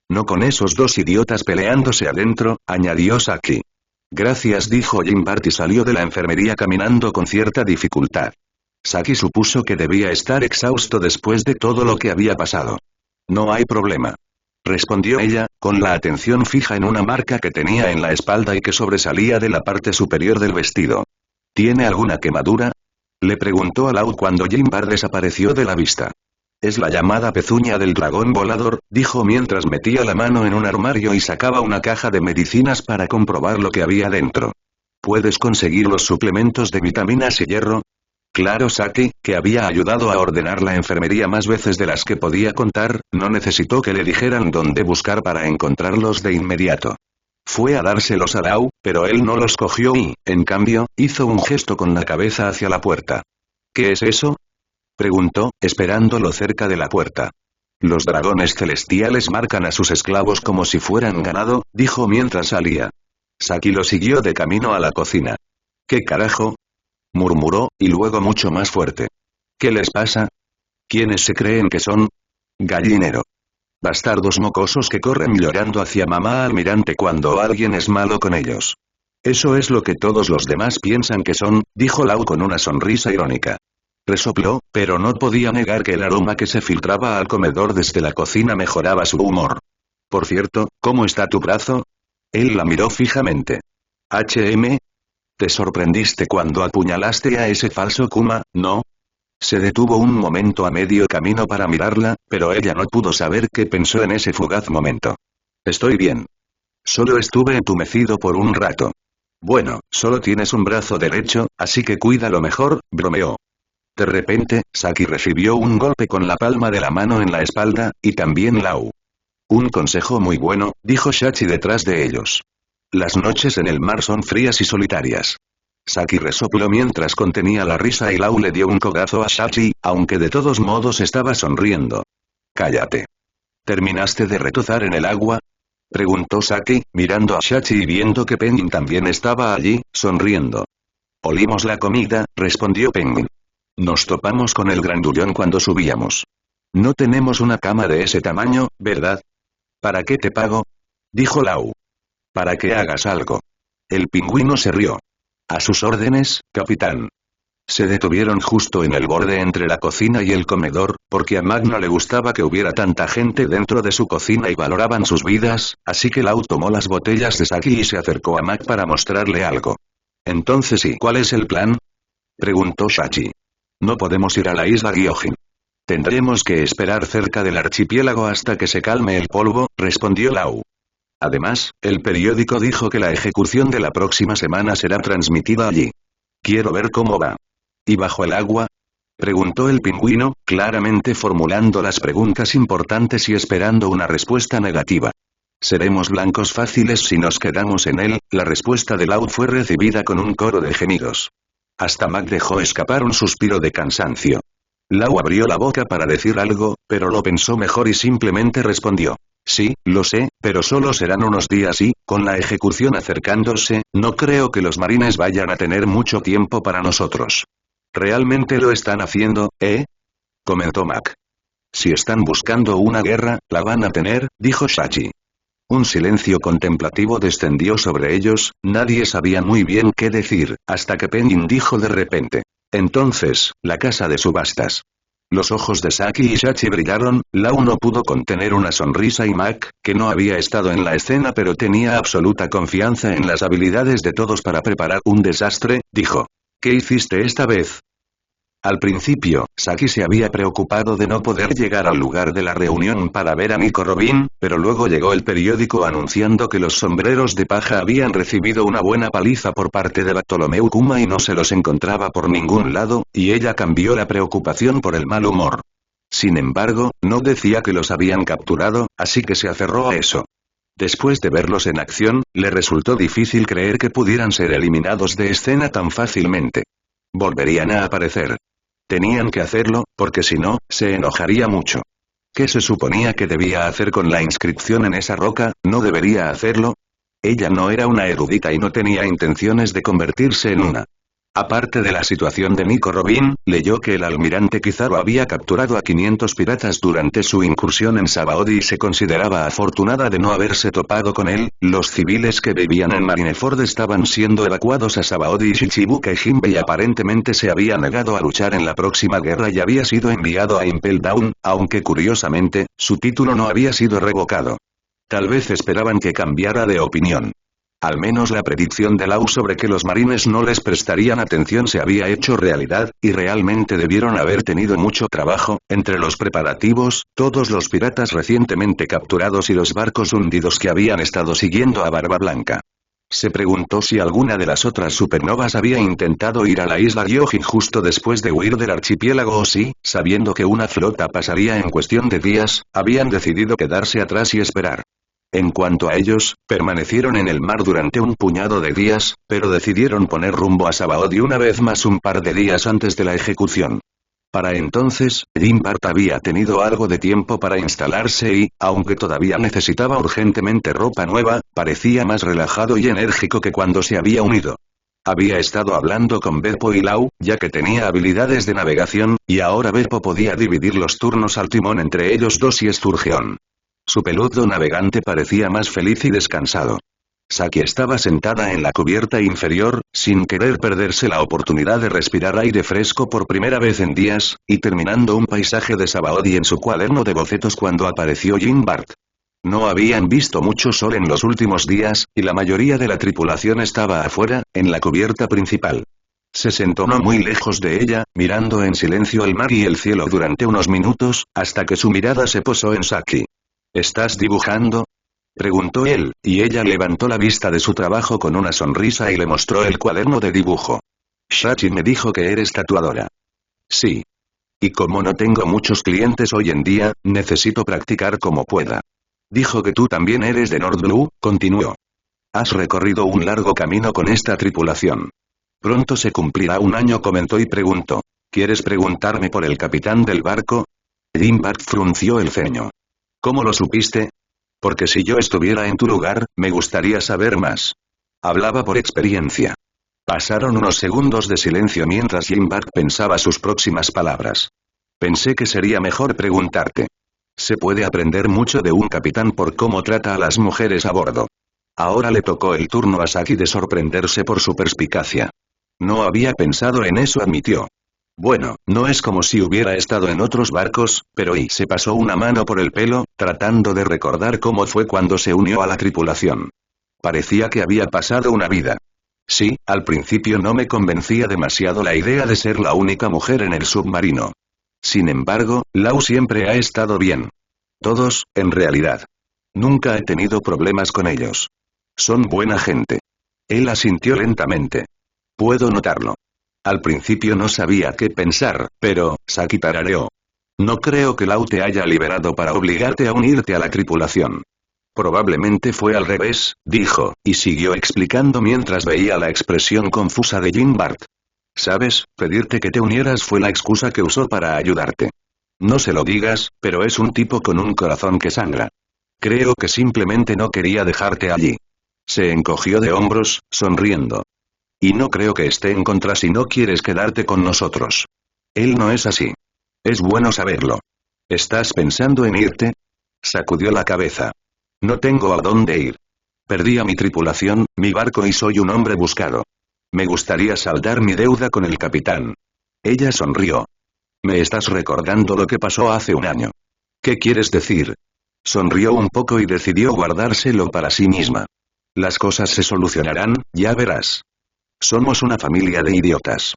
No con esos dos idiotas peleándose adentro, añadió Saki. Gracias, dijo Jim Park y salió de la enfermería caminando con cierta dificultad. Saki supuso que debía estar exhausto después de todo lo que había pasado. No hay problema, respondió ella, con la atención fija en una marca que tenía en la espalda y que sobresalía de la parte superior del vestido. ¿Tiene alguna quemadura?, le preguntó a Lau cuando Jim Park desapareció de la vista. Es la llamada pezuña del dragón volador, dijo mientras metía la mano en un armario y sacaba una caja de medicinas para comprobar lo que había dentro. ¿Puedes conseguir los suplementos de vitaminas y hierro? Claro, Saki, que había ayudado a ordenar la enfermería más veces de las que podía contar, no necesitó que le dijeran dónde buscar para encontrarlos de inmediato. Fue a dárselos a Lau, pero él no los cogió y, en cambio, hizo un gesto con la cabeza hacia la puerta. ¿Qué es eso?, preguntó, esperándolo cerca de la puerta. Los dragones celestiales marcan a sus esclavos como si fueran ganado, dijo mientras salía. Saki lo siguió de camino a la cocina. ¿Qué carajo?, murmuró, y luego mucho más fuerte. ¿Qué les pasa? ¿Quiénes se creen que son? Gallinero. Bastardos mocosos que corren llorando hacia mamá almirante cuando alguien es malo con ellos. Eso es lo que todos los demás piensan que son, dijo Lau con una sonrisa irónica. Resopló, pero no podía negar que el aroma que se filtraba al comedor desde la cocina mejoraba su humor. Por cierto, ¿cómo está tu brazo? Él la miró fijamente. ¿Te sorprendiste cuando apuñalaste a ese falso Kuma, no? Se detuvo un momento a medio camino para mirarla, pero ella no pudo saber qué pensó en ese fugaz momento. Estoy bien. Solo estuve entumecido por un rato. Bueno, solo tienes un brazo derecho, así que cuídalo mejor, bromeó. De repente, Saki recibió un golpe con la palma de la mano en la espalda, y también Lau. Un consejo muy bueno, dijo Shachi detrás de ellos. Las noches en el mar son frías y solitarias. Saki resopló mientras contenía la risa y Lau le dio un codazo a Shachi, aunque de todos modos estaba sonriendo. Cállate. ¿Terminaste de retozar en el agua?, preguntó Saki, mirando a Shachi y viendo que Penguin también estaba allí, sonriendo. Olimos la comida, respondió Penguin. Nos topamos con el grandullón cuando subíamos. No tenemos una cama de ese tamaño, ¿verdad? ¿Para qué te pago?, dijo Lau. Para que hagas algo. El pingüino se rió. A sus órdenes, capitán. Se detuvieron justo en el borde entre la cocina y el comedor, porque a Mac no le gustaba que hubiera tanta gente dentro de su cocina y valoraban sus vidas, así que Lau tomó las botellas de Saki y se acercó a Mac para mostrarle algo. Entonces, ¿y cuál es el plan?, preguntó Shachi. No podemos ir a la isla Gyojin. Tendremos que esperar cerca del archipiélago hasta que se calme el polvo, respondió Lau. Además, el periódico dijo que la ejecución de la próxima semana será transmitida allí. Quiero ver cómo va. ¿Y bajo el agua?, preguntó el pingüino, claramente formulando las preguntas importantes y esperando una respuesta negativa. Seremos blancos fáciles si nos quedamos en él, la respuesta de Lau fue recibida con un coro de gemidos. Hasta Mac dejó escapar un suspiro de cansancio. Lau abrió la boca para decir algo, pero lo pensó mejor y simplemente respondió. Sí, lo sé, pero solo serán unos días y, con la ejecución acercándose, no creo que los marines vayan a tener mucho tiempo para nosotros. ¿Realmente lo están haciendo, comentó Mac. Si están buscando una guerra, la van a tener, dijo Shachi. Un silencio contemplativo descendió sobre ellos, nadie sabía muy bien qué decir, hasta que Penguin dijo de repente. Entonces, la casa de subastas. Los ojos de Saki y Shachi brillaron, Lau no pudo contener una sonrisa y Mac, que no había estado en la escena pero tenía absoluta confianza en las habilidades de todos para preparar un desastre, dijo. ¿Qué hiciste esta vez? Al principio, Saki se había preocupado de no poder llegar al lugar de la reunión para ver a Nico Robin, pero luego llegó el periódico anunciando que los sombreros de paja habían recibido una buena paliza por parte de Bartolomeu Kuma y no se los encontraba por ningún lado, y ella cambió la preocupación por el mal humor. Sin embargo, no decía que los habían capturado, así que se aferró a eso. Después de verlos en acción, le resultó difícil creer que pudieran ser eliminados de escena tan fácilmente. Volverían a aparecer. Tenían que hacerlo, porque si no, se enojaría mucho. ¿Qué se suponía que debía hacer con la inscripción en esa roca? ¿No debería hacerlo? Ella no era una erudita y no tenía intenciones de convertirse en una. Aparte de la situación de Nico Robin, leyó que el almirante Kizaru había capturado a 500 piratas durante su incursión en Sabaody y se consideraba afortunada de no haberse topado con él. Los civiles que vivían en Marineford estaban siendo evacuados a Sabaody y Shichibuka y Jinbei aparentemente se había negado a luchar en la próxima guerra y había sido enviado a Impel Down, aunque curiosamente, su título no había sido revocado. Tal vez esperaban que cambiara de opinión. Al menos la predicción de Lau sobre que los marines no les prestarían atención se había hecho realidad, y realmente debieron haber tenido mucho trabajo, entre los preparativos, todos los piratas recientemente capturados y los barcos hundidos que habían estado siguiendo a Barba Blanca. Se preguntó si alguna de las otras supernovas había intentado ir a la isla Gyojin justo después de huir del archipiélago o si, sabiendo que una flota pasaría en cuestión de días, habían decidido quedarse atrás y esperar. En cuanto a ellos, permanecieron en el mar durante un puñado de días, pero decidieron poner rumbo a Sabaody una vez más un par de días antes de la ejecución. Para entonces, Jim Bart había tenido algo de tiempo para instalarse y, aunque todavía necesitaba urgentemente ropa nueva, parecía más relajado y enérgico que cuando se había unido. Había estado hablando con Beppo y Lau, ya que tenía habilidades de navegación, y ahora Beppo podía dividir los turnos al timón entre ellos dos y Sturgeon. Su peludo navegante parecía más feliz y descansado. Saki estaba sentada en la cubierta inferior, sin querer perderse la oportunidad de respirar aire fresco por primera vez en días, y terminando un paisaje de Sabaody en su cuaderno de bocetos cuando apareció Jim Bart. No habían visto mucho sol en los últimos días, y la mayoría de la tripulación estaba afuera, en la cubierta principal. Se sentó no muy lejos de ella, mirando en silencio el mar y el cielo durante unos minutos, hasta que su mirada se posó en Saki. ¿Estás dibujando?, preguntó él, y ella levantó la vista de su trabajo con una sonrisa y le mostró el cuaderno de dibujo. Shachi me dijo que eres tatuadora. Sí. Y como no tengo muchos clientes hoy en día, necesito practicar como pueda. Dijo que tú también eres de Nord Blue, continuó. Has recorrido un largo camino con esta tripulación. Pronto se cumplirá un año, comentó y preguntó. ¿Quieres preguntarme por el capitán del barco? Jim Bart frunció el ceño. ¿Cómo lo supiste? Porque si yo estuviera en tu lugar, me gustaría saber más. Hablaba por experiencia. Pasaron unos segundos de silencio mientras Jim Bart pensaba sus próximas palabras. Pensé que sería mejor preguntarte. Se puede aprender mucho de un capitán por cómo trata a las mujeres a bordo. Ahora le tocó el turno a Saki de sorprenderse por su perspicacia. No había pensado en eso, admitió. Bueno, no es como si hubiera estado en otros barcos, pero y se pasó una mano por el pelo, tratando de recordar cómo fue cuando se unió a la tripulación. Parecía que había pasado una vida. Sí, al principio no me convencía demasiado la idea de ser la única mujer en el submarino. Sin embargo, Lau siempre ha estado bien. Todos, en realidad. Nunca he tenido problemas con ellos. Son buena gente. Él asintió lentamente. Puedo notarlo. Al principio no sabía qué pensar, pero, Saki tarareó. No creo que Lau te haya liberado para obligarte a unirte a la tripulación. Probablemente fue al revés, dijo, y siguió explicando mientras veía la expresión confusa de Jim Bart. Sabes, pedirte que te unieras fue la excusa que usó para ayudarte. No se lo digas, pero es un tipo con un corazón que sangra. Creo que simplemente no quería dejarte allí. Se encogió de hombros, sonriendo. Y no creo que esté en contra si no quieres quedarte con nosotros. Él no es así. Es bueno saberlo. ¿Estás pensando en irte? Sacudió la cabeza. No tengo a dónde ir. Perdí a mi tripulación, mi barco y soy un hombre buscado. Me gustaría saldar mi deuda con el capitán. Ella sonrió. Me estás recordando lo que pasó hace un año. ¿Qué quieres decir? Sonrió un poco y decidió guardárselo para sí misma. Las cosas se solucionarán, ya verás. Somos una familia de idiotas.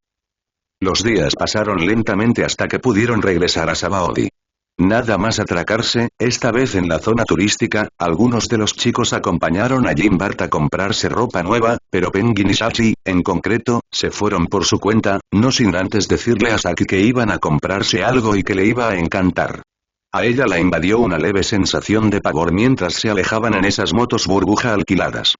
Los días pasaron lentamente hasta que pudieron regresar a Sabaody. Nada más atracarse, esta vez en la zona turística, algunos de los chicos acompañaron a Jim Bart a comprarse ropa nueva, pero Penguin y Shachi, en concreto, se fueron por su cuenta, no sin antes decirle a Saki que iban a comprarse algo y que le iba a encantar. A ella la invadió una leve sensación de pavor mientras se alejaban en esas motos burbuja alquiladas.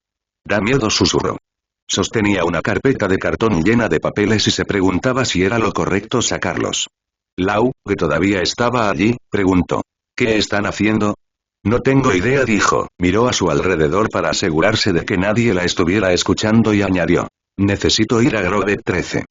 Da miedo, susurró. Sostenía una carpeta de cartón llena de papeles y se preguntaba si era lo correcto sacarlos. Lau, que todavía estaba allí, preguntó. ¿Qué están haciendo? No tengo idea, dijo, miró a su alrededor para asegurarse de que nadie la estuviera escuchando y añadió. Necesito ir a Grove 13.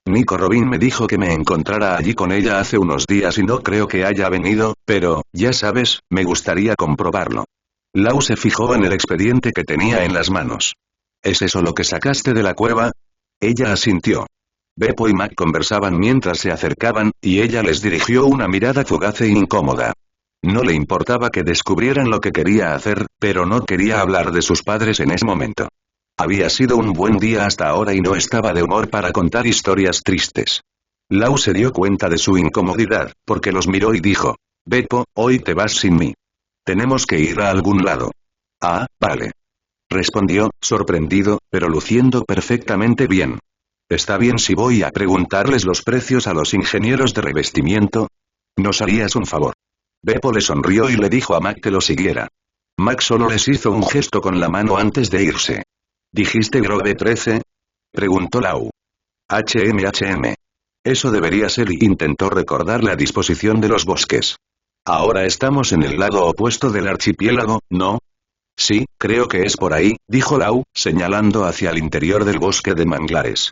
Nico Robin me dijo que me encontrara allí con ella hace unos días y no creo que haya venido, pero, ya sabes, me gustaría comprobarlo. Lau se fijó en el expediente que tenía en las manos. ¿Es eso lo que sacaste de la cueva? Ella asintió. Beppo y Mac conversaban mientras se acercaban, y ella les dirigió una mirada fugaz e incómoda. No le importaba que descubrieran lo que quería hacer, pero no quería hablar de sus padres en ese momento. Había sido un buen día hasta ahora y no estaba de humor para contar historias tristes. Lau se dio cuenta de su incomodidad, porque los miró y dijo: Beppo, hoy te vas sin mí. Tenemos que ir a algún lado. Ah, vale. Respondió, sorprendido, pero luciendo perfectamente bien. ¿Está bien si voy a preguntarles los precios a los ingenieros de revestimiento? ¿Nos harías un favor? Beppo le sonrió y le dijo a Mac que lo siguiera. Mac solo les hizo un gesto con la mano antes de irse. ¿Dijiste Grove 13? Preguntó Lau. HM. Eso debería ser y intentó recordar la disposición de los bosques. Ahora estamos en el lado opuesto del archipiélago, ¿no? Sí, creo que es por ahí, dijo Lau, señalando hacia el interior del bosque de manglares.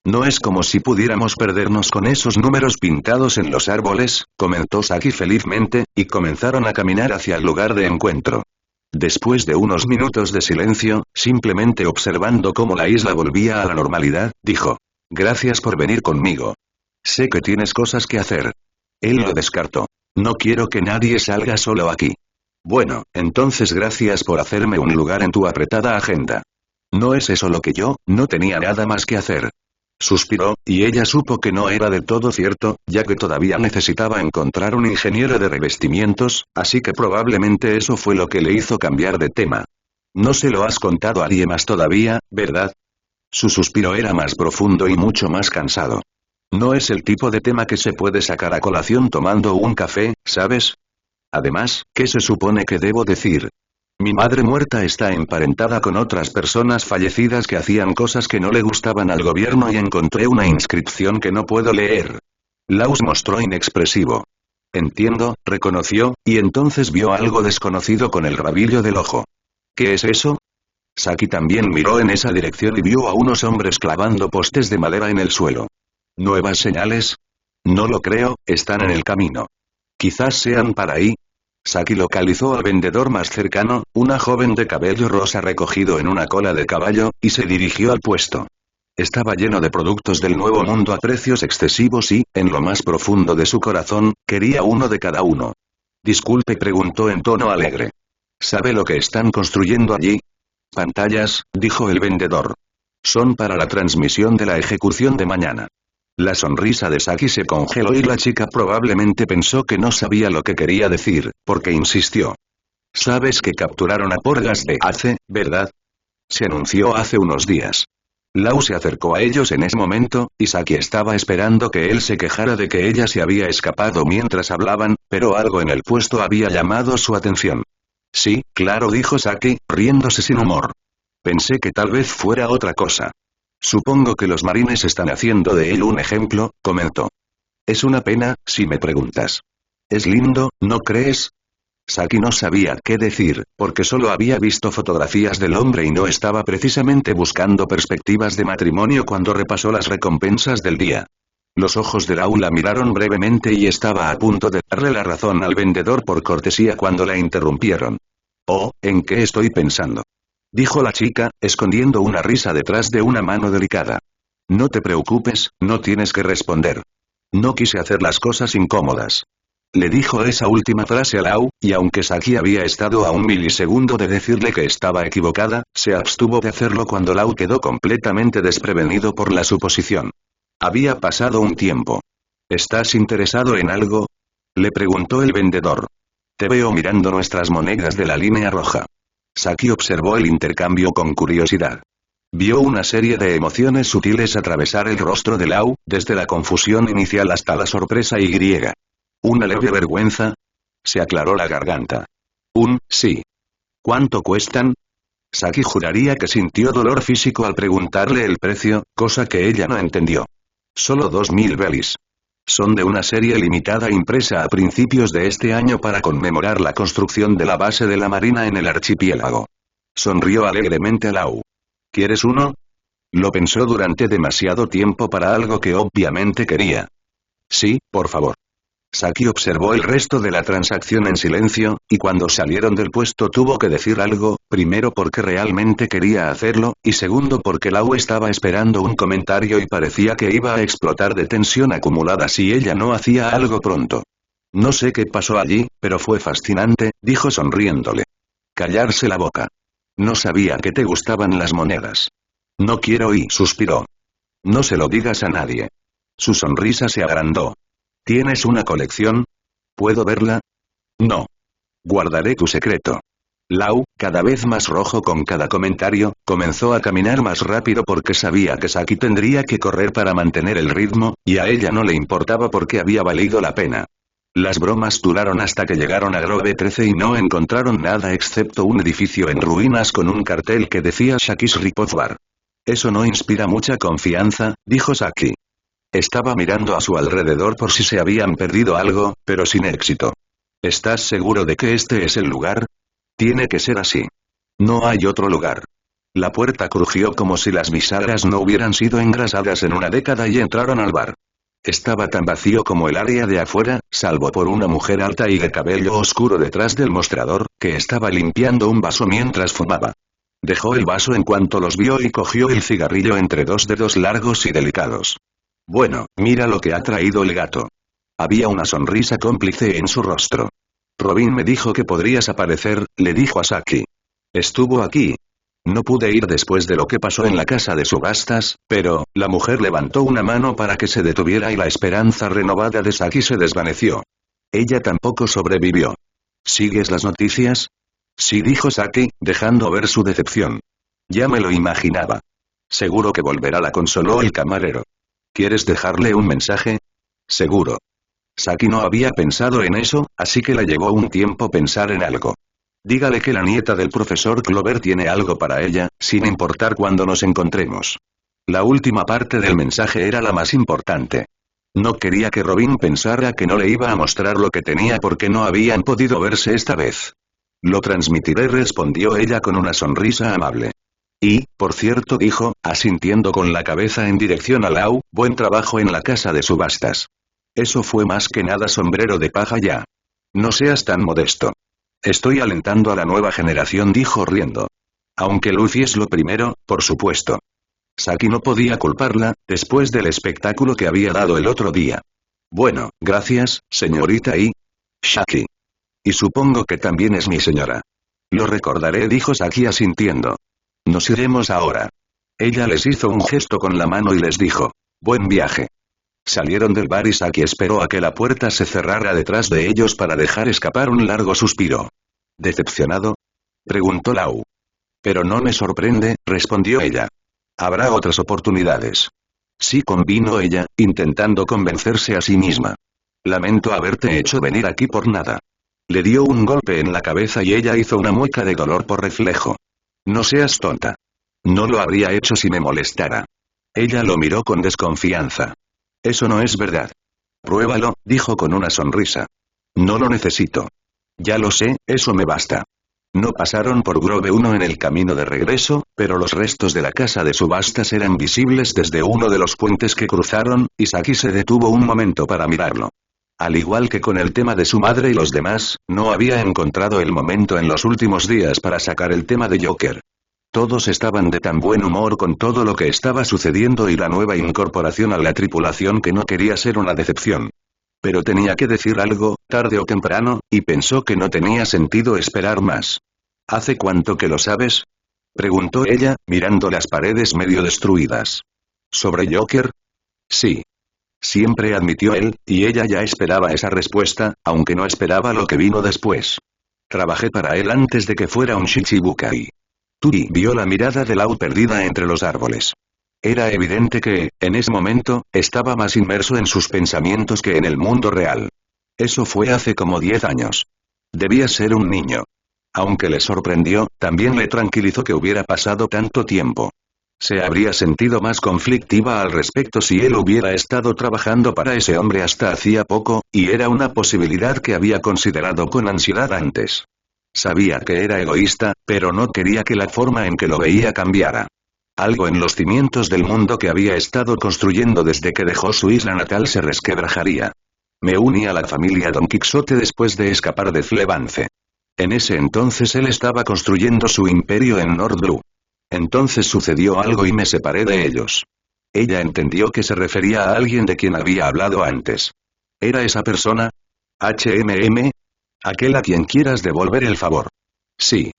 No es como si pudiéramos perdernos con esos números pintados en los árboles, comentó Saki felizmente, y comenzaron a caminar hacia el lugar de encuentro. Después de unos minutos de silencio, simplemente observando cómo la isla volvía a la normalidad, dijo: Gracias por venir conmigo. Sé que tienes cosas que hacer. Él lo descartó. No quiero que nadie salga solo aquí. Bueno, entonces gracias por hacerme un lugar en tu apretada agenda. ¿No es eso lo que yo? No tenía nada más que hacer. Suspiró, y ella supo que no era del todo cierto, ya que todavía necesitaba encontrar un ingeniero de revestimientos, así que probablemente eso fue lo que le hizo cambiar de tema. No se lo has contado a nadie más todavía, ¿verdad? Su suspiro era más profundo y mucho más cansado. No es el tipo de tema que se puede sacar a colación tomando un café, ¿sabes? Además, ¿qué se supone que debo decir? Mi madre muerta está emparentada con otras personas fallecidas que hacían cosas que no le gustaban al gobierno y encontré una inscripción que no puedo leer. Laus mostró inexpresivo. Entiendo, reconoció, y entonces vio algo desconocido con el rabillo del ojo. ¿Qué es eso? Saki también miró en esa dirección y vio a unos hombres clavando postes de madera en el suelo. ¿Nuevas señales? No lo creo, están en el camino. Quizás sean para ahí. Saki localizó al vendedor más cercano, una joven de cabello rosa recogido en una cola de caballo, y se dirigió al puesto. Estaba lleno de productos del Nuevo Mundo a precios excesivos y, en lo más profundo de su corazón, quería uno de cada uno. Disculpe, preguntó en tono alegre. ¿Sabe lo que están construyendo allí? Pantallas, dijo el vendedor. Son para la transmisión de la ejecución de mañana. La sonrisa de Saki se congeló y la chica probablemente pensó que no sabía lo que quería decir, porque insistió. ¿Sabes que capturaron a Porgas de Ace, verdad? Se anunció hace unos días. Lau se acercó a ellos en ese momento, y Saki estaba esperando que él se quejara de que ella se había escapado mientras hablaban, pero algo en el puesto había llamado su atención. Sí, claro, dijo Saki, riéndose sin humor. Pensé que tal vez fuera otra cosa. Supongo que los marines están haciendo de él un ejemplo, comentó. Es una pena, si me preguntas. Es lindo, ¿no crees? Saki no sabía qué decir, porque solo había visto fotografías del hombre y no estaba precisamente buscando perspectivas de matrimonio cuando repasó las recompensas del día. Los ojos de Lau la miraron brevemente y estaba a punto de darle la razón al vendedor por cortesía cuando la interrumpieron. Oh, ¿en qué estoy pensando? Dijo la chica, escondiendo una risa detrás de una mano delicada. No te preocupes, no tienes que responder. No quise hacer las cosas incómodas. Le dijo esa última frase a Lau, y aunque Saki había estado a un milisegundo de decirle que estaba equivocada, se abstuvo de hacerlo cuando Lau quedó completamente desprevenido por la suposición. Había pasado un tiempo. ¿Estás interesado en algo? Le preguntó el vendedor. Te veo mirando nuestras monedas de la línea roja. Saki observó el intercambio con curiosidad. Vio una serie de emociones sutiles atravesar el rostro de Lau, desde la confusión inicial hasta la sorpresa y griega. ¿Una leve vergüenza? Se aclaró la garganta. Sí. ¿Cuánto cuestan? Saki juraría que sintió dolor físico al preguntarle el precio, cosa que ella no entendió. Solo 2000 belis. Son de una serie limitada impresa a principios de este año para conmemorar la construcción de la base de la marina en el archipiélago. Sonrió alegremente a Lau. ¿Quieres uno? Lo pensó durante demasiado tiempo para algo que obviamente quería. Sí, por favor. Saki observó el resto de la transacción en silencio, y cuando salieron del puesto tuvo que decir algo, primero porque realmente quería hacerlo, y segundo porque Lau estaba esperando un comentario y parecía que iba a explotar de tensión acumulada si ella no hacía algo pronto. No sé qué pasó allí, pero fue fascinante, dijo sonriéndole. Callarse la boca. No sabía que te gustaban las monedas. No quiero y suspiró. No se lo digas a nadie. Su sonrisa se agrandó. ¿Tienes una colección? ¿Puedo verla? No. Guardaré tu secreto. Lau, cada vez más rojo con cada comentario, comenzó a caminar más rápido porque sabía que Saki tendría que correr para mantener el ritmo, y a ella no le importaba porque había valido la pena. Las bromas duraron hasta que llegaron a Grove 13 y no encontraron nada excepto un edificio en ruinas con un cartel que decía Shaki's Ripoff Bar. Eso no inspira mucha confianza, dijo Saki. Estaba mirando a su alrededor por si se habían perdido algo, pero sin éxito. ¿Estás seguro de que este es el lugar? Tiene que ser así. No hay otro lugar. La puerta crujió como si las bisagras no hubieran sido engrasadas en una década y entraron al bar. Estaba tan vacío como el área de afuera, salvo por una mujer alta y de cabello oscuro detrás del mostrador, que estaba limpiando un vaso mientras fumaba. Dejó el vaso en cuanto los vio y cogió el cigarrillo entre dos dedos largos y delicados. Bueno, mira lo que ha traído el gato. Había una sonrisa cómplice en su rostro. Robin me dijo que podrías aparecer, le dijo a Saki. Estuvo aquí. No pude ir después de lo que pasó en la casa de subastas, pero, la mujer levantó una mano para que se detuviera y la esperanza renovada de Saki se desvaneció. Ella tampoco sobrevivió. ¿Sigues las noticias? Sí, dijo Saki, dejando ver su decepción. Ya me lo imaginaba. Seguro que volverá, la consoló el camarero. ¿Quieres dejarle un mensaje? Seguro. Saki no había pensado en eso, así que le llevó un tiempo pensar en algo. Dígale que la nieta del profesor Clover tiene algo para ella, sin importar cuándo nos encontremos. La última parte del mensaje era la más importante. No quería que Robin pensara que no le iba a mostrar lo que tenía porque no habían podido verse esta vez. Lo transmitiré, respondió ella con una sonrisa amable. Y, por cierto, dijo, asintiendo con la cabeza en dirección a Lau, buen trabajo en la casa de subastas. Eso fue más que nada sombrero de paja ya. No seas tan modesto. Estoy alentando a la nueva generación, dijo riendo. Aunque Luffy es lo primero, por supuesto. Saki no podía culparla, después del espectáculo que había dado el otro día. Bueno, gracias, señorita Saki. Y supongo que también es mi señora. Lo recordaré, dijo Saki asintiendo. Nos iremos ahora. Ella les hizo un gesto con la mano y les dijo. Buen viaje. Salieron del bar y Saki esperó a que la puerta se cerrara detrás de ellos para dejar escapar un largo suspiro. ¿Decepcionado? Preguntó Lau. Pero no me sorprende, respondió ella. Habrá otras oportunidades. Sí, convino ella, intentando convencerse a sí misma. Lamento haberte hecho venir aquí por nada. Le dio un golpe en la cabeza y ella hizo una mueca de dolor por reflejo. No seas tonta. No lo habría hecho si me molestara. Ella lo miró con desconfianza. Eso no es verdad. Pruébalo, dijo con una sonrisa. No lo necesito. Ya lo sé, eso me basta. No pasaron por Grove 1 en el camino de regreso, pero los restos de la casa de subastas eran visibles desde uno de los puentes que cruzaron, y Saki se detuvo un momento para mirarlo. Al igual que con el tema de su madre y los demás, no había encontrado el momento en los últimos días para sacar el tema de Joker. Todos estaban de tan buen humor con todo lo que estaba sucediendo y la nueva incorporación a la tripulación que no quería ser una decepción. Pero tenía que decir algo, tarde o temprano, y pensó que no tenía sentido esperar más. ¿Hace cuánto que lo sabes? Preguntó ella, mirando las paredes medio destruidas. ¿Sobre Joker? Sí. Siempre admitió él, y ella ya esperaba esa respuesta, aunque no esperaba lo que vino después. Trabajé para él antes de que fuera un Shichibukai. Turi vio la mirada de Lau perdida entre los árboles. Era evidente que, en ese momento, estaba más inmerso en sus pensamientos que en el mundo real. Eso fue hace como 10 años. Debía ser un niño. Aunque le sorprendió, también le tranquilizó que hubiera pasado tanto tiempo. Se habría sentido más conflictiva al respecto si él hubiera estado trabajando para ese hombre hasta hacía poco, y era una posibilidad que había considerado con ansiedad antes. Sabía que era egoísta, pero no quería que la forma en que lo veía cambiara. Algo en los cimientos del mundo que había estado construyendo desde que dejó su isla natal se resquebrajaría. Me uní a la familia Don Quixote después de escapar de Flevance. En ese entonces él estaba construyendo su imperio en North Blue. Entonces sucedió algo y me separé de ellos. Ella entendió que se refería a alguien de quien había hablado antes. ¿Era esa persona? ¿HMM? Aquel a quien quieras devolver el favor. Sí.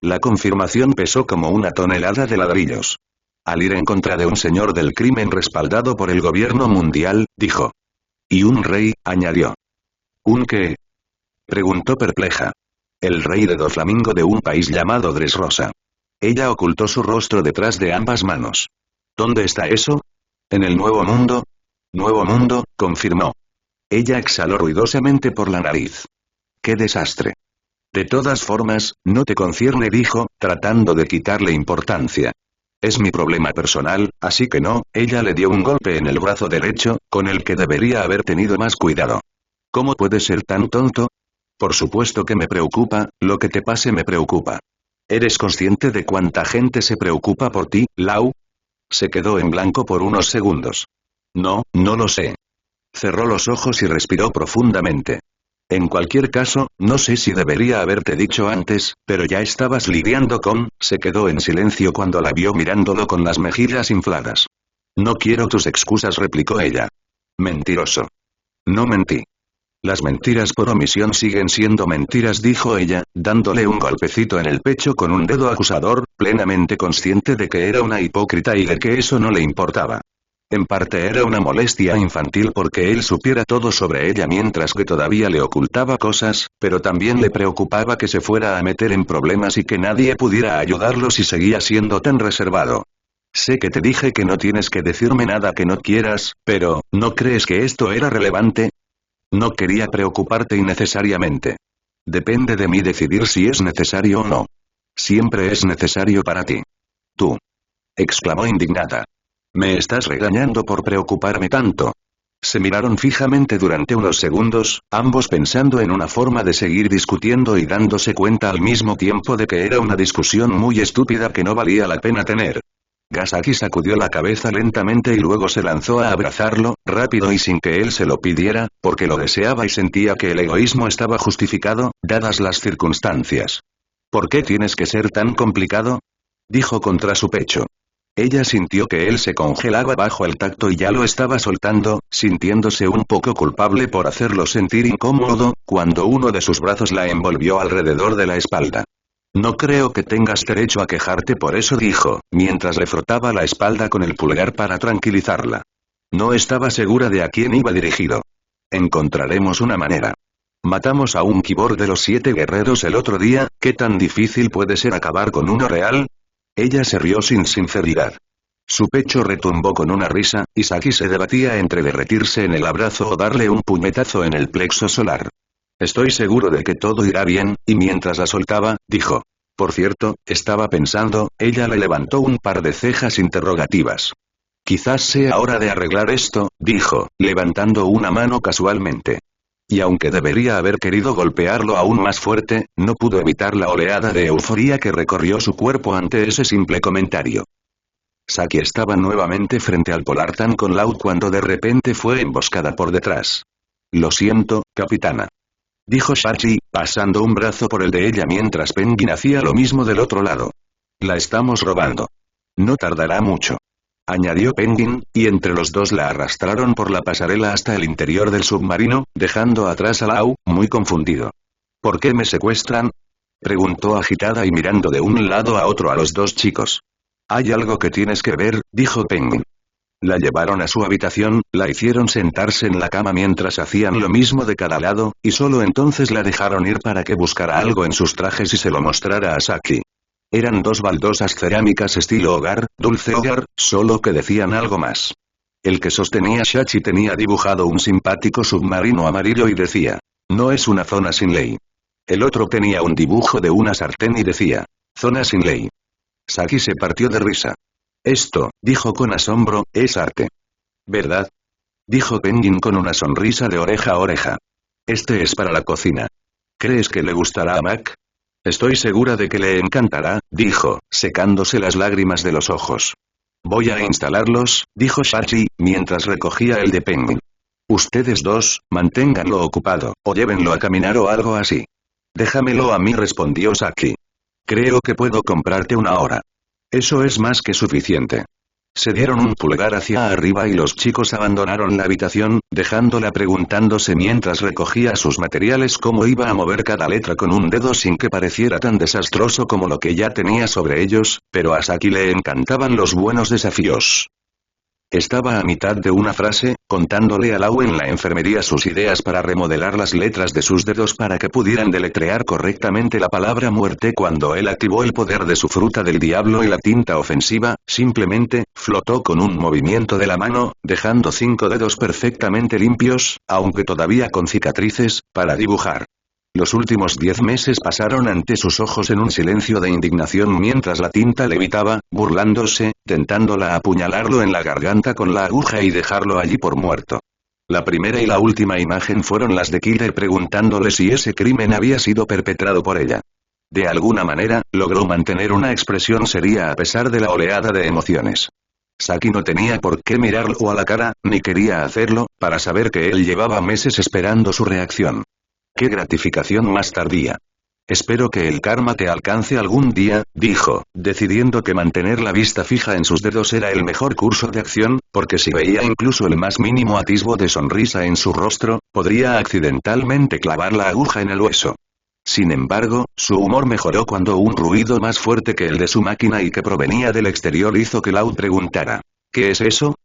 La confirmación pesó como una tonelada de ladrillos. Al ir en contra de un señor del crimen respaldado por el gobierno mundial, dijo. Y un rey, añadió. ¿Un qué? Preguntó perpleja. El rey de Doflamingo de un país llamado Dressrosa. Ella ocultó su rostro detrás de ambas manos. ¿Dónde está eso? ¿En el Nuevo Mundo? Nuevo Mundo, confirmó. Ella exhaló ruidosamente por la nariz. ¡Qué desastre! De todas formas, no te concierne, dijo, tratando de quitarle importancia. Es mi problema personal, así que no. Ella le dio un golpe en el brazo derecho, con el que debería haber tenido más cuidado. ¿Cómo puedes ser tan tonto? Por supuesto que me preocupa, lo que te pase me preocupa. ¿Eres consciente de cuánta gente se preocupa por ti, Lau? Se quedó en blanco por unos segundos. No, no lo sé. Cerró los ojos y respiró profundamente. En cualquier caso, no sé si debería haberte dicho antes, pero ya estabas lidiando con... Se quedó en silencio cuando la vio mirándolo con las mejillas infladas. No quiero tus excusas, replicó ella. Mentiroso. No mentí. Las mentiras por omisión siguen siendo mentiras, dijo ella, dándole un golpecito en el pecho con un dedo acusador, plenamente consciente de que era una hipócrita y de que eso no le importaba. En parte era una molestia infantil porque él supiera todo sobre ella mientras que todavía le ocultaba cosas, pero también le preocupaba que se fuera a meter en problemas y que nadie pudiera ayudarlo si seguía siendo tan reservado. Sé que te dije que no tienes que decirme nada que no quieras, pero, ¿no crees que esto era relevante? No quería preocuparte innecesariamente. Depende de mí decidir si es necesario o no. Siempre es necesario para ti. Tú. Exclamó indignada. ¿Me estás regañando por preocuparme tanto? Se miraron fijamente durante unos segundos, ambos pensando en una forma de seguir discutiendo y dándose cuenta al mismo tiempo de que era una discusión muy estúpida que no valía la pena tener. Gasaki sacudió la cabeza lentamente y luego se lanzó a abrazarlo, rápido y sin que él se lo pidiera, porque lo deseaba y sentía que el egoísmo estaba justificado, dadas las circunstancias. ¿Por qué tienes que ser tan complicado? Dijo contra su pecho. Ella sintió que él se congelaba bajo el tacto y ya lo estaba soltando, sintiéndose un poco culpable por hacerlo sentir incómodo, cuando uno de sus brazos la envolvió alrededor de la espalda. No creo que tengas derecho a quejarte por eso, dijo, mientras le frotaba la espalda con el pulgar para tranquilizarla. No estaba segura de a quién iba dirigido. Encontraremos una manera. Matamos a un kibor de los 7 guerreros el otro día, ¿qué tan difícil puede ser acabar con uno real? Ella se rió sin sinceridad. Su pecho retumbó con una risa, y Saki se debatía entre derretirse en el abrazo o darle un puñetazo en el plexo solar. Estoy seguro de que todo irá bien, y mientras la soltaba, dijo. Por cierto, estaba pensando, ella le levantó un par de cejas interrogativas. Quizás sea hora de arreglar esto, dijo, levantando una mano casualmente. Y aunque debería haber querido golpearlo aún más fuerte, no pudo evitar la oleada de euforia que recorrió su cuerpo ante ese simple comentario. Saki estaba nuevamente frente al Polartan con Lau cuando de repente fue emboscada por detrás. Lo siento, capitana. Dijo Shachi, pasando un brazo por el de ella mientras Penguin hacía lo mismo del otro lado. La estamos robando. No tardará mucho. Añadió Penguin, y entre los dos la arrastraron por la pasarela hasta el interior del submarino, dejando atrás a Lau, muy confundido. ¿Por qué me secuestran? Preguntó agitada y mirando de un lado a otro a los dos chicos. Hay algo que tienes que ver, dijo Penguin. La llevaron a su habitación, la hicieron sentarse en la cama mientras hacían lo mismo de cada lado, y solo entonces la dejaron ir para que buscara algo en sus trajes y se lo mostrara a Saki. Eran 2 baldosas cerámicas estilo hogar, dulce hogar, solo que decían algo más. El que sostenía Shachi tenía dibujado un simpático submarino amarillo y decía, no es una zona sin ley. El otro tenía un dibujo de una sartén y decía, zona sin ley. Saki se partió de risa. Esto, dijo con asombro, es arte. ¿Verdad? Dijo Penguin con una sonrisa de oreja a oreja. Este es para la cocina. ¿Crees que le gustará a Mac? Estoy segura de que le encantará, dijo, secándose las lágrimas de los ojos. Voy a instalarlos, dijo Shachi, mientras recogía el de Penguin. Ustedes dos, manténganlo ocupado, o llévenlo a caminar o algo así. Déjamelo a mí, respondió Saki. Creo que puedo comprarte una hora. Eso es más que suficiente. Se dieron un pulgar hacia arriba y los chicos abandonaron la habitación, dejándola preguntándose mientras recogía sus materiales cómo iba a mover cada letra con un dedo sin que pareciera tan desastroso como lo que ya tenía sobre ellos, pero a Saki le encantaban los buenos desafíos. Estaba a mitad de una frase, contándole a Lau en la enfermería sus ideas para remodelar las letras de sus dedos para que pudieran deletrear correctamente la palabra muerte cuando él activó el poder de su fruta del diablo y la tinta ofensiva, simplemente, flotó con un movimiento de la mano, dejando 5 dedos perfectamente limpios, aunque todavía con cicatrices, para dibujar. Los últimos 10 meses pasaron ante sus ojos en un silencio de indignación mientras la tinta levitaba, burlándose, tentándola apuñalarlo en la garganta con la aguja y dejarlo allí por muerto. La primera y la última imagen fueron las de Killer preguntándole si ese crimen había sido perpetrado por ella. De alguna manera, logró mantener una expresión seria a pesar de la oleada de emociones. Saki no tenía por qué mirarlo a la cara, ni quería hacerlo, para saber que él llevaba meses esperando su reacción. ¡Qué gratificación más tardía! Espero que el karma te alcance algún día, dijo, decidiendo que mantener la vista fija en sus dedos era el mejor curso de acción, porque si veía incluso el más mínimo atisbo de sonrisa en su rostro, podría accidentalmente clavar la aguja en el hueso. Sin embargo, su humor mejoró cuando un ruido más fuerte que el de su máquina y que provenía del exterior hizo que Lau preguntara: ¿qué es eso?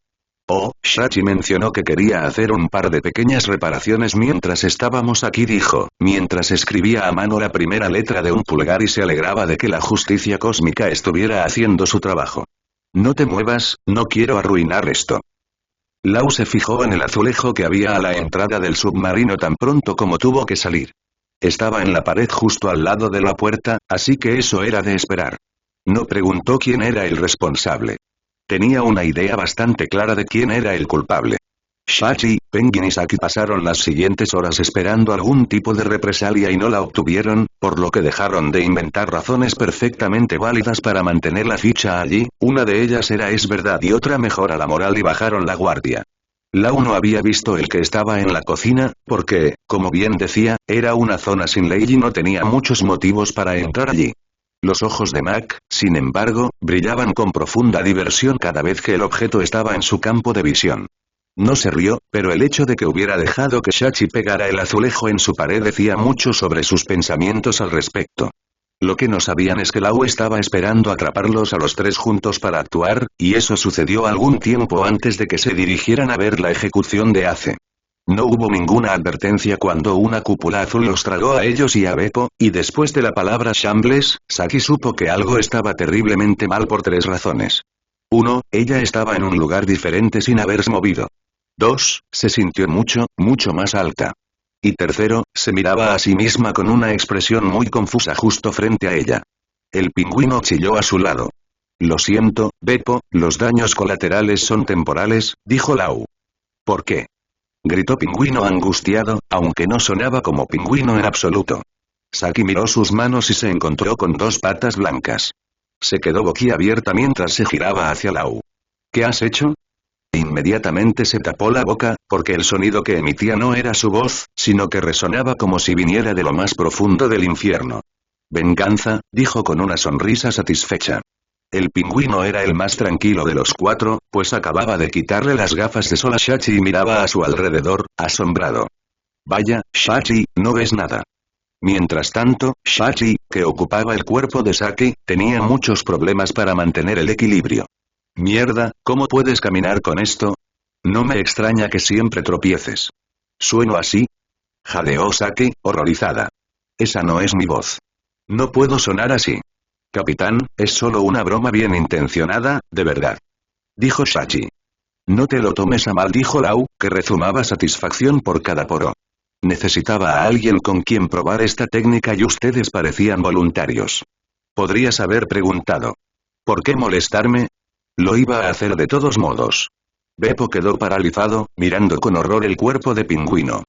Oh, Shachi mencionó que quería hacer un par de pequeñas reparaciones mientras estábamos aquí, dijo, mientras escribía a mano la primera letra de un pulgar y se alegraba de que la justicia cósmica estuviera haciendo su trabajo. No te muevas, no quiero arruinar esto. Lau se fijó en el azulejo que había a la entrada del submarino tan pronto como tuvo que salir. Estaba en la pared justo al lado de la puerta, así que eso era de esperar. No preguntó quién era el responsable. Tenía una idea bastante clara de quién era el culpable. Shachi, Penguin y Saki pasaron las siguientes horas esperando algún tipo de represalia y no la obtuvieron, por lo que dejaron de inventar razones perfectamente válidas para mantener la ficha allí, una de ellas era es verdad y otra mejora la moral y bajaron la guardia. Lau no había visto el que estaba en la cocina, porque, como bien decía, era una zona sin ley y no tenía muchos motivos para entrar allí. Los ojos de Mac, sin embargo, brillaban con profunda diversión cada vez que el objeto estaba en su campo de visión. No se rió, pero el hecho de que hubiera dejado que Shachi pegara el azulejo en su pared decía mucho sobre sus pensamientos al respecto. Lo que no sabían es que Lau estaba esperando atraparlos a los tres juntos para actuar, y eso sucedió algún tiempo antes de que se dirigieran a ver la ejecución de Ace. No hubo ninguna advertencia cuando una cúpula azul los tragó a ellos y a Beppo, y después de la palabra Shambles, Saki supo que algo estaba terriblemente mal por 3 razones. 1. Ella estaba en un lugar diferente sin haberse movido. 2. Se sintió mucho, mucho más alta. Y tercero, se miraba a sí misma con una expresión muy confusa justo frente a ella. El pingüino chilló a su lado. Lo siento, Beppo, los daños colaterales son temporales, dijo Lau. ¿Por qué? Gritó Pingüino angustiado, aunque no sonaba como pingüino en absoluto. Saki miró sus manos y se encontró con 2 patas blancas. Se quedó boquiabierta mientras se giraba hacia Lau. ¿Qué has hecho? Inmediatamente se tapó la boca, porque el sonido que emitía no era su voz, sino que resonaba como si viniera de lo más profundo del infierno. Venganza, dijo con una sonrisa satisfecha. El pingüino era el más tranquilo de los 4, pues acababa de quitarle las gafas de sol a Shachi y miraba a su alrededor, asombrado. Vaya, Shachi, no ves nada. Mientras tanto, Shachi, que ocupaba el cuerpo de Saki, tenía muchos problemas para mantener el equilibrio. Mierda, ¿cómo puedes caminar con esto? No me extraña que siempre tropieces. ¿Sueno así? Jadeó Saki, horrorizada. Esa no es mi voz. No puedo sonar así. Capitán, es solo una broma bien intencionada, de verdad. Dijo Shachi. No te lo tomes a mal, dijo Lau, que rezumaba satisfacción por cada poro. Necesitaba a alguien con quien probar esta técnica y ustedes parecían voluntarios. Podrías haber preguntado. ¿Por qué molestarme? Lo iba a hacer de todos modos. Beppo quedó paralizado, mirando con horror el cuerpo de Pingüino.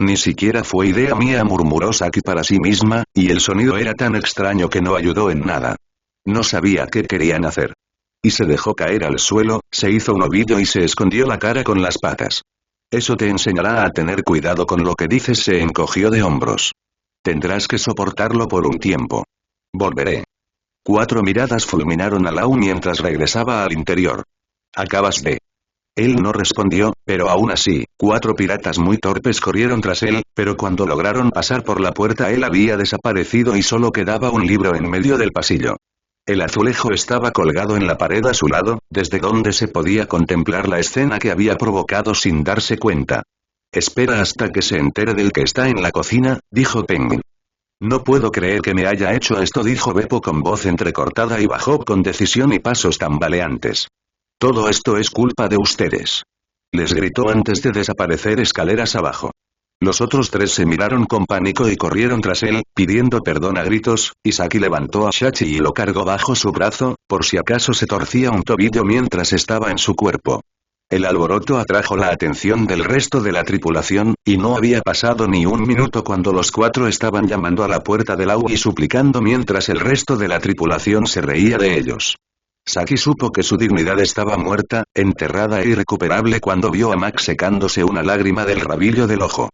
Ni siquiera fue idea mía, murmuró Saki para sí misma, y el sonido era tan extraño que no ayudó en nada. No sabía qué querían hacer. Y se dejó caer al suelo, se hizo un ovillo y se escondió la cara con las patas. Eso te enseñará a tener cuidado con lo que dices, se encogió de hombros. Tendrás que soportarlo por un tiempo. Volveré. 4 miradas fulminaron a Lau mientras regresaba al interior. Acabas de... Él no respondió, pero aún así, 4 piratas muy torpes corrieron tras él, pero cuando lograron pasar por la puerta él había desaparecido y solo quedaba un libro en medio del pasillo. El azulejo estaba colgado en la pared a su lado, desde donde se podía contemplar la escena que había provocado sin darse cuenta. Espera hasta que se entere del que está en la cocina, dijo Penguin. No puedo creer que me haya hecho esto, dijo Beppo con voz entrecortada y bajó con decisión y pasos tambaleantes. Todo esto es culpa de ustedes. Les gritó antes de desaparecer escaleras abajo. Los otros 3 se miraron con pánico y corrieron tras él, pidiendo perdón a gritos, y Saki levantó a Shachi y lo cargó bajo su brazo, por si acaso se torcía un tobillo mientras estaba en su cuerpo. El alboroto atrajo la atención del resto de la tripulación, y no había pasado ni un minuto cuando los 4 estaban llamando a la puerta de Lau y suplicando mientras el resto de la tripulación se reía de ellos. Saki supo que su dignidad estaba muerta, enterrada e irrecuperable cuando vio a Max secándose una lágrima del rabillo del ojo.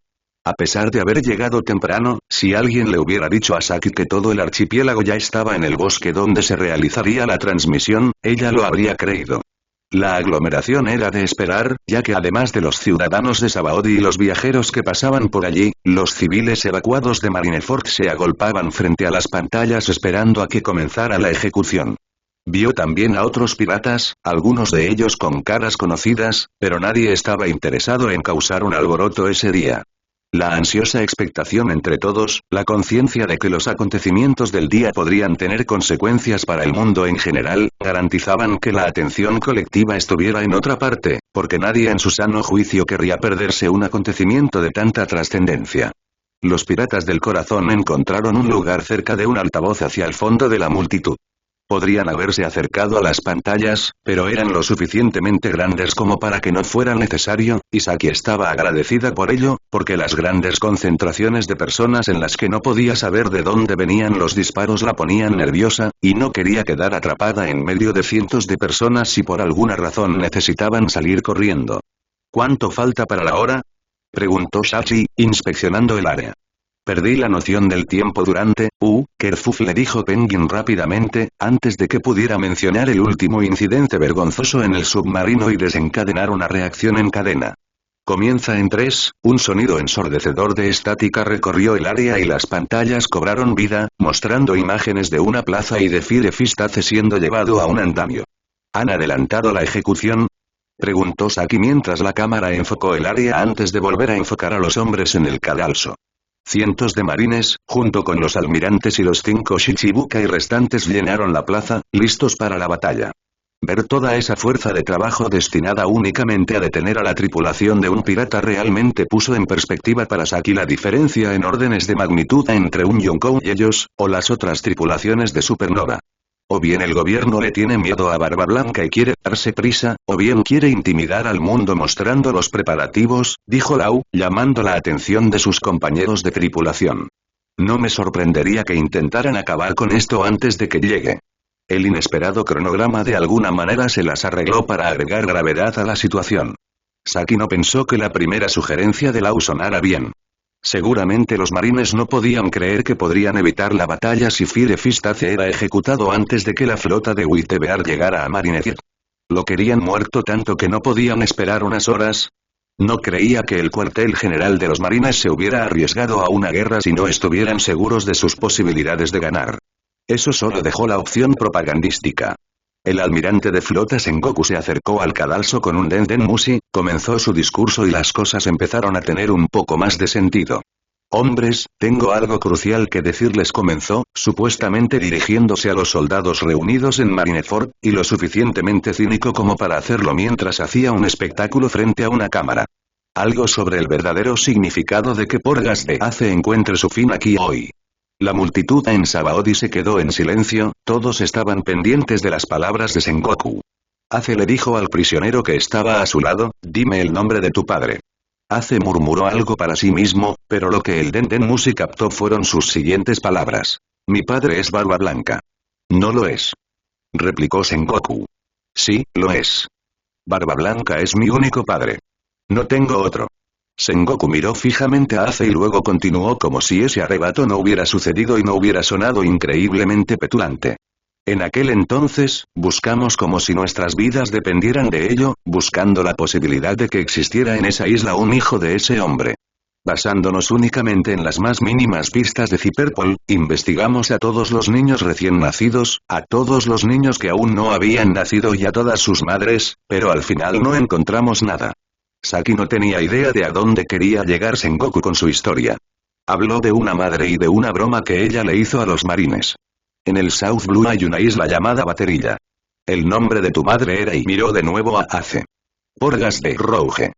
A pesar de haber llegado temprano, si alguien le hubiera dicho a Saki que todo el archipiélago ya estaba en el bosque donde se realizaría la transmisión, ella lo habría creído. La aglomeración era de esperar, ya que además de los ciudadanos de Sabaody y los viajeros que pasaban por allí, los civiles evacuados de Marineford se agolpaban frente a las pantallas esperando a que comenzara la ejecución. Vio también a otros piratas, algunos de ellos con caras conocidas, pero nadie estaba interesado en causar un alboroto ese día. La ansiosa expectación entre todos, la conciencia de que los acontecimientos del día podrían tener consecuencias para el mundo en general, garantizaban que la atención colectiva estuviera en otra parte, porque nadie en su sano juicio querría perderse un acontecimiento de tanta trascendencia. Los piratas del corazón encontraron un lugar cerca de un altavoz hacia el fondo de la multitud. Podrían haberse acercado a las pantallas, pero eran lo suficientemente grandes como para que no fuera necesario, y Saki estaba agradecida por ello, porque las grandes concentraciones de personas en las que no podía saber de dónde venían los disparos la ponían nerviosa, y no quería quedar atrapada en medio de cientos de personas si por alguna razón necesitaban salir corriendo. ¿Cuánto falta para la hora?, preguntó Shachi, inspeccionando el área. Perdí la noción del tiempo durante, Kerfuffle, le dijo Penguin rápidamente, antes de que pudiera mencionar el último incidente vergonzoso en el submarino y desencadenar una reacción en cadena. Comienza en 3, un sonido ensordecedor de estática recorrió el área y las pantallas cobraron vida, mostrando imágenes de una plaza y de Fire Fistace siendo llevado a un andamio. ¿Han adelantado la ejecución?, preguntó Saki mientras la cámara enfocó el área antes de volver a enfocar a los hombres en el cadalso. Cientos de marines, junto con los almirantes y los 5 Shichibukai restantes llenaron la plaza, listos para la batalla. Ver toda esa fuerza de trabajo destinada únicamente a detener a la tripulación de un pirata realmente puso en perspectiva para Saki la diferencia en órdenes de magnitud entre un Yonkou y ellos, o las otras tripulaciones de Supernova. O bien el gobierno le tiene miedo a Barba Blanca y quiere darse prisa, o bien quiere intimidar al mundo mostrando los preparativos, dijo Lau, llamando la atención de sus compañeros de tripulación. No me sorprendería que intentaran acabar con esto antes de que llegue. El inesperado cronograma de alguna manera se las arregló para agregar gravedad a la situación. Saki no pensó que la primera sugerencia de Lau sonara bien. Seguramente los marines no podían creer que podrían evitar la batalla si Fire Fistace era ejecutado antes de que la flota de Wittebear llegara a Marineford. Lo querían muerto tanto que no podían esperar unas horas. No creía que el cuartel general de los marines se hubiera arriesgado a una guerra si no estuvieran seguros de sus posibilidades de ganar. Eso solo dejó la opción propagandística. El almirante de flota Sengoku se acercó al cadalso con un Den Mushi, comenzó su discurso y las cosas empezaron a tener un poco más de sentido. Hombres, tengo algo crucial que decirles, comenzó, supuestamente dirigiéndose a los soldados reunidos en Marineford, y lo suficientemente cínico como para hacerlo mientras hacía un espectáculo frente a una cámara. Algo sobre el verdadero significado de que Porgas de Ace encuentre su fin aquí hoy. La multitud en Sabaody se quedó en silencio, todos estaban pendientes de las palabras de Sengoku. Ace le dijo al prisionero que estaba a su lado, dime el nombre de tu padre. Ace murmuró algo para sí mismo, pero lo que el Dendenmushi captó fueron sus siguientes palabras. Mi padre es Barba Blanca. No lo es. Replicó Sengoku. Sí, lo es. Barba Blanca es mi único padre. No tengo otro. Sengoku miró fijamente a Ace y luego continuó como si ese arrebato no hubiera sucedido y no hubiera sonado increíblemente petulante. En aquel entonces, buscamos como si nuestras vidas dependieran de ello, buscando la posibilidad de que existiera en esa isla un hijo de ese hombre. Basándonos únicamente en las más mínimas pistas de Cyberpol, investigamos a todos los niños recién nacidos, a todos los niños que aún no habían nacido y a todas sus madres, pero al final no encontramos nada. Saki no tenía idea de a dónde quería llegar Sengoku con su historia. Habló de una madre y de una broma que ella le hizo a los marines. En el South Blue hay una isla llamada Baterilla. El nombre de tu madre era y miró de nuevo a Ace. Porgas de Rouge.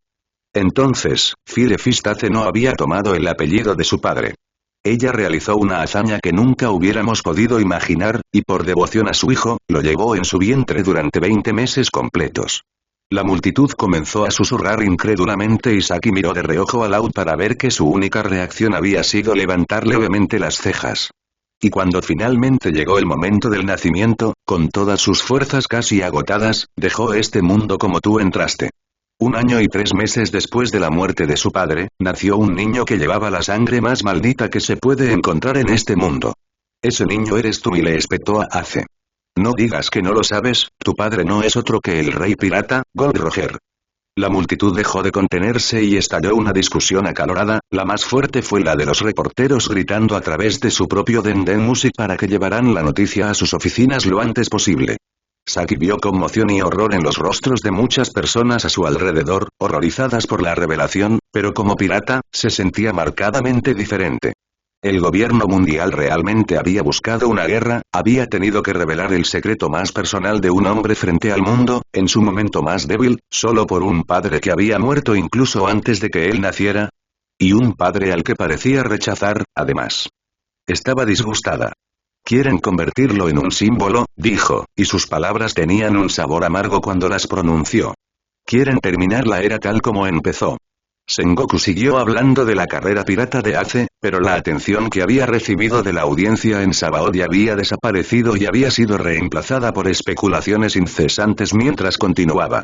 Entonces, Fire Fist Ace no había tomado el apellido de su padre. Ella realizó una hazaña que nunca hubiéramos podido imaginar, y por devoción a su hijo, lo llevó en su vientre durante 20 meses completos. La multitud comenzó a susurrar incrédulamente y Saki miró de reojo a Loud para ver que su única reacción había sido levantar levemente las cejas. Y cuando finalmente llegó el momento del nacimiento, con todas sus fuerzas casi agotadas, dejó este mundo como tú entraste. 1 año y 3 meses después de la muerte de su padre, nació un niño que llevaba la sangre más maldita que se puede encontrar en este mundo. Ese niño eres tú y le espetó a Ace. No digas que no lo sabes, tu padre no es otro que el rey pirata, Gold Roger. La multitud dejó de contenerse y estalló una discusión acalorada, la más fuerte fue la de los reporteros gritando a través de su propio Dendenmushi para que llevaran la noticia a sus oficinas lo antes posible. Saki vio conmoción y horror en los rostros de muchas personas a su alrededor, horrorizadas por la revelación, pero como pirata, se sentía marcadamente diferente. El gobierno mundial realmente había buscado una guerra, había tenido que revelar el secreto más personal de un hombre frente al mundo, en su momento más débil, solo por un padre que había muerto incluso antes de que él naciera. Y un padre al que parecía rechazar, además. Estaba disgustada. Quieren convertirlo en un símbolo, dijo, y sus palabras tenían un sabor amargo cuando las pronunció. Quieren terminar la era tal como empezó. Sengoku siguió hablando de la carrera pirata de Ace, pero la atención que había recibido de la audiencia en Sabaody había desaparecido y había sido reemplazada por especulaciones incesantes mientras continuaba.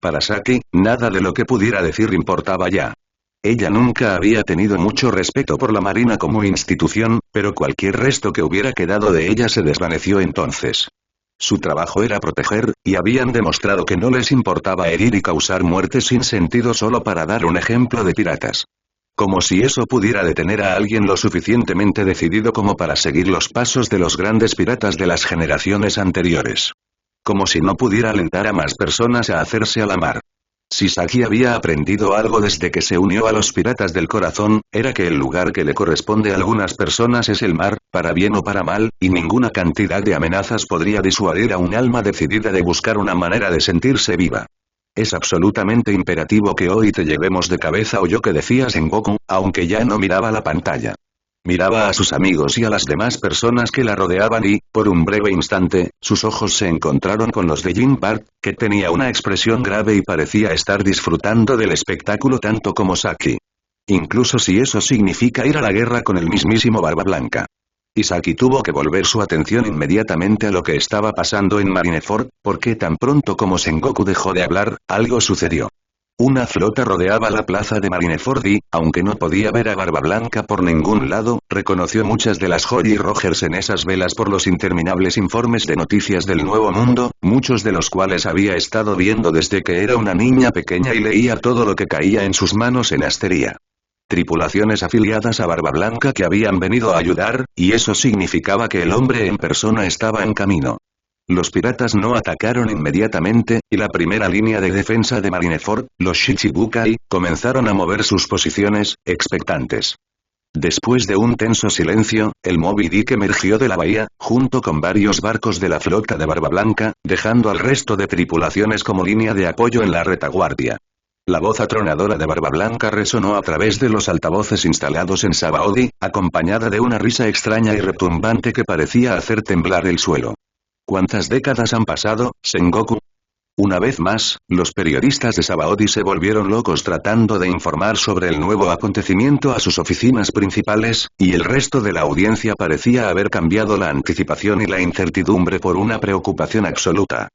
Para Saki, nada de lo que pudiera decir importaba ya. Ella nunca había tenido mucho respeto por la marina como institución, pero cualquier resto que hubiera quedado de ella se desvaneció entonces. Su trabajo era proteger, y habían demostrado que no les importaba herir y causar muerte sin sentido solo para dar un ejemplo de piratas. Como si eso pudiera detener a alguien lo suficientemente decidido como para seguir los pasos de los grandes piratas de las generaciones anteriores. Como si no pudiera alentar a más personas a hacerse a la mar. Si Saki había aprendido algo desde que se unió a los Piratas del Corazón, era que el lugar que le corresponde a algunas personas es el mar, para bien o para mal, y ninguna cantidad de amenazas podría disuadir a un alma decidida de buscar una manera de sentirse viva. Es absolutamente imperativo que hoy te llevemos de cabeza, oyó que decía Sengoku, aunque ya no miraba la pantalla. Miraba a sus amigos y a las demás personas que la rodeaban y, por un breve instante, sus ojos se encontraron con los de Jin Park, que tenía una expresión grave y parecía estar disfrutando del espectáculo tanto como Saki. Incluso si eso significa ir a la guerra con el mismísimo Barba Blanca. Y Saki tuvo que volver su atención inmediatamente a lo que estaba pasando en Marineford, porque tan pronto como Sengoku dejó de hablar, algo sucedió. Una flota rodeaba la plaza de Marineford y, aunque no podía ver a Barba Blanca por ningún lado, reconoció muchas de las Jolly Rogers en esas velas por los interminables informes de noticias del Nuevo Mundo, muchos de los cuales había estado viendo desde que era una niña pequeña y leía todo lo que caía en sus manos en Asteria. Tripulaciones afiliadas a Barba Blanca que habían venido a ayudar, y eso significaba que el hombre en persona estaba en camino. Los piratas no atacaron inmediatamente, y la primera línea de defensa de Marineford, los Shichibukai, comenzaron a mover sus posiciones, expectantes. Después de un tenso silencio, el Moby Dick emergió de la bahía, junto con varios barcos de la flota de Barba Blanca, dejando al resto de tripulaciones como línea de apoyo en la retaguardia. La voz atronadora de Barba Blanca resonó a través de los altavoces instalados en Sabaody, acompañada de una risa extraña y retumbante que parecía hacer temblar el suelo. ¿Cuántas décadas han pasado, Sengoku? Una vez más, los periodistas de Sabaody se volvieron locos tratando de informar sobre el nuevo acontecimiento a sus oficinas principales, y el resto de la audiencia parecía haber cambiado la anticipación y la incertidumbre por una preocupación absoluta.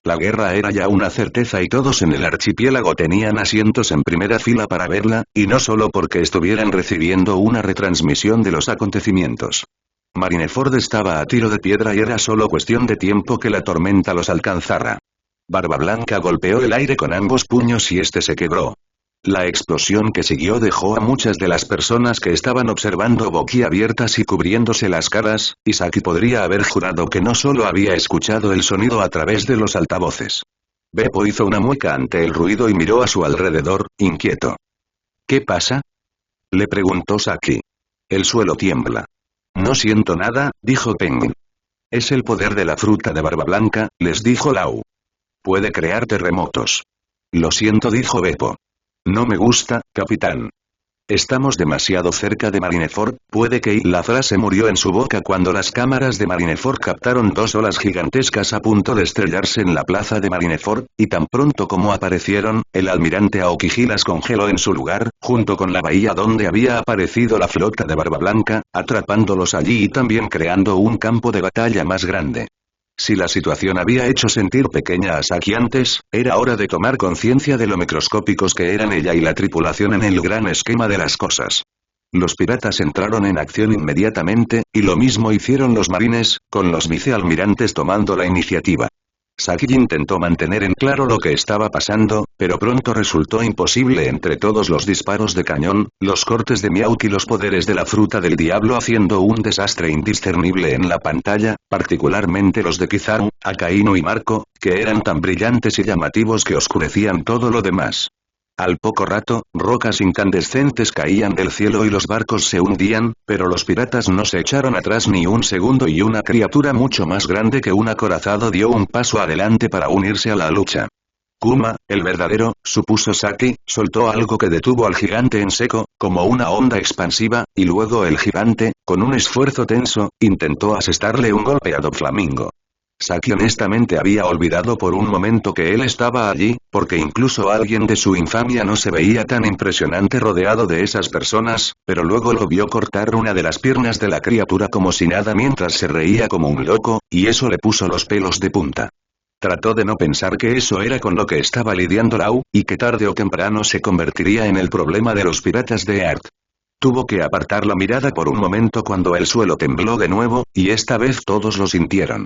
La guerra era ya una certeza y todos en el archipiélago tenían asientos en primera fila para verla, y no solo porque estuvieran recibiendo una retransmisión de los acontecimientos. Marineford estaba a tiro de piedra y era solo cuestión de tiempo que la tormenta los alcanzara. Barba Blanca golpeó el aire con ambos puños y este se quebró. La explosión que siguió dejó a muchas de las personas que estaban observando boquiabiertas y cubriéndose las caras, y Saki podría haber jurado que no solo había escuchado el sonido a través de los altavoces. Beppo hizo una mueca ante el ruido y miró a su alrededor, inquieto. ¿Qué pasa?, le preguntó Saki. El suelo tiembla. No siento nada, dijo Penguin. Es el poder de la fruta de Barba Blanca, les dijo Lau. Puede crear terremotos. Lo siento, dijo Beppo. No me gusta, capitán. Estamos demasiado cerca de Marineford, puede que la frase murió en su boca cuando las cámaras de Marineford captaron dos olas gigantescas a punto de estrellarse en la plaza de Marineford, y tan pronto como aparecieron, el almirante Aokiji las congeló en su lugar, junto con la bahía donde había aparecido la flota de Barba Blanca, atrapándolos allí y también creando un campo de batalla más grande. Si la situación había hecho sentir pequeña a Saki antes, era hora de tomar conciencia de lo microscópicos que eran ella y la tripulación en el gran esquema de las cosas. Los piratas entraron en acción inmediatamente, y lo mismo hicieron los marines, con los vicealmirantes tomando la iniciativa. Saki intentó mantener en claro lo que estaba pasando, pero pronto resultó imposible entre todos los disparos de cañón, los cortes de Miauk y los poderes de la fruta del diablo haciendo un desastre indiscernible en la pantalla, particularmente los de Kizaru, Akainu y Marco, que eran tan brillantes y llamativos que oscurecían todo lo demás. Al poco rato, rocas incandescentes caían del cielo y los barcos se hundían, pero los piratas no se echaron atrás ni un segundo y una criatura mucho más grande que un acorazado dio un paso adelante para unirse a la lucha. Kuma, el verdadero, supuso Saki, soltó algo que detuvo al gigante en seco, como una onda expansiva, y luego el gigante, con un esfuerzo tenso, intentó asestarle un golpe a Doflamingo. Saki honestamente había olvidado por un momento que él estaba allí, porque incluso alguien de su infamia no se veía tan impresionante rodeado de esas personas, pero luego lo vio cortar una de las piernas de la criatura como si nada mientras se reía como un loco, y eso le puso los pelos de punta. Trató de no pensar que eso era con lo que estaba lidiando Lau, y que tarde o temprano se convertiría en el problema de los piratas de Art. Tuvo que apartar la mirada por un momento cuando el suelo tembló de nuevo, y esta vez todos lo sintieron.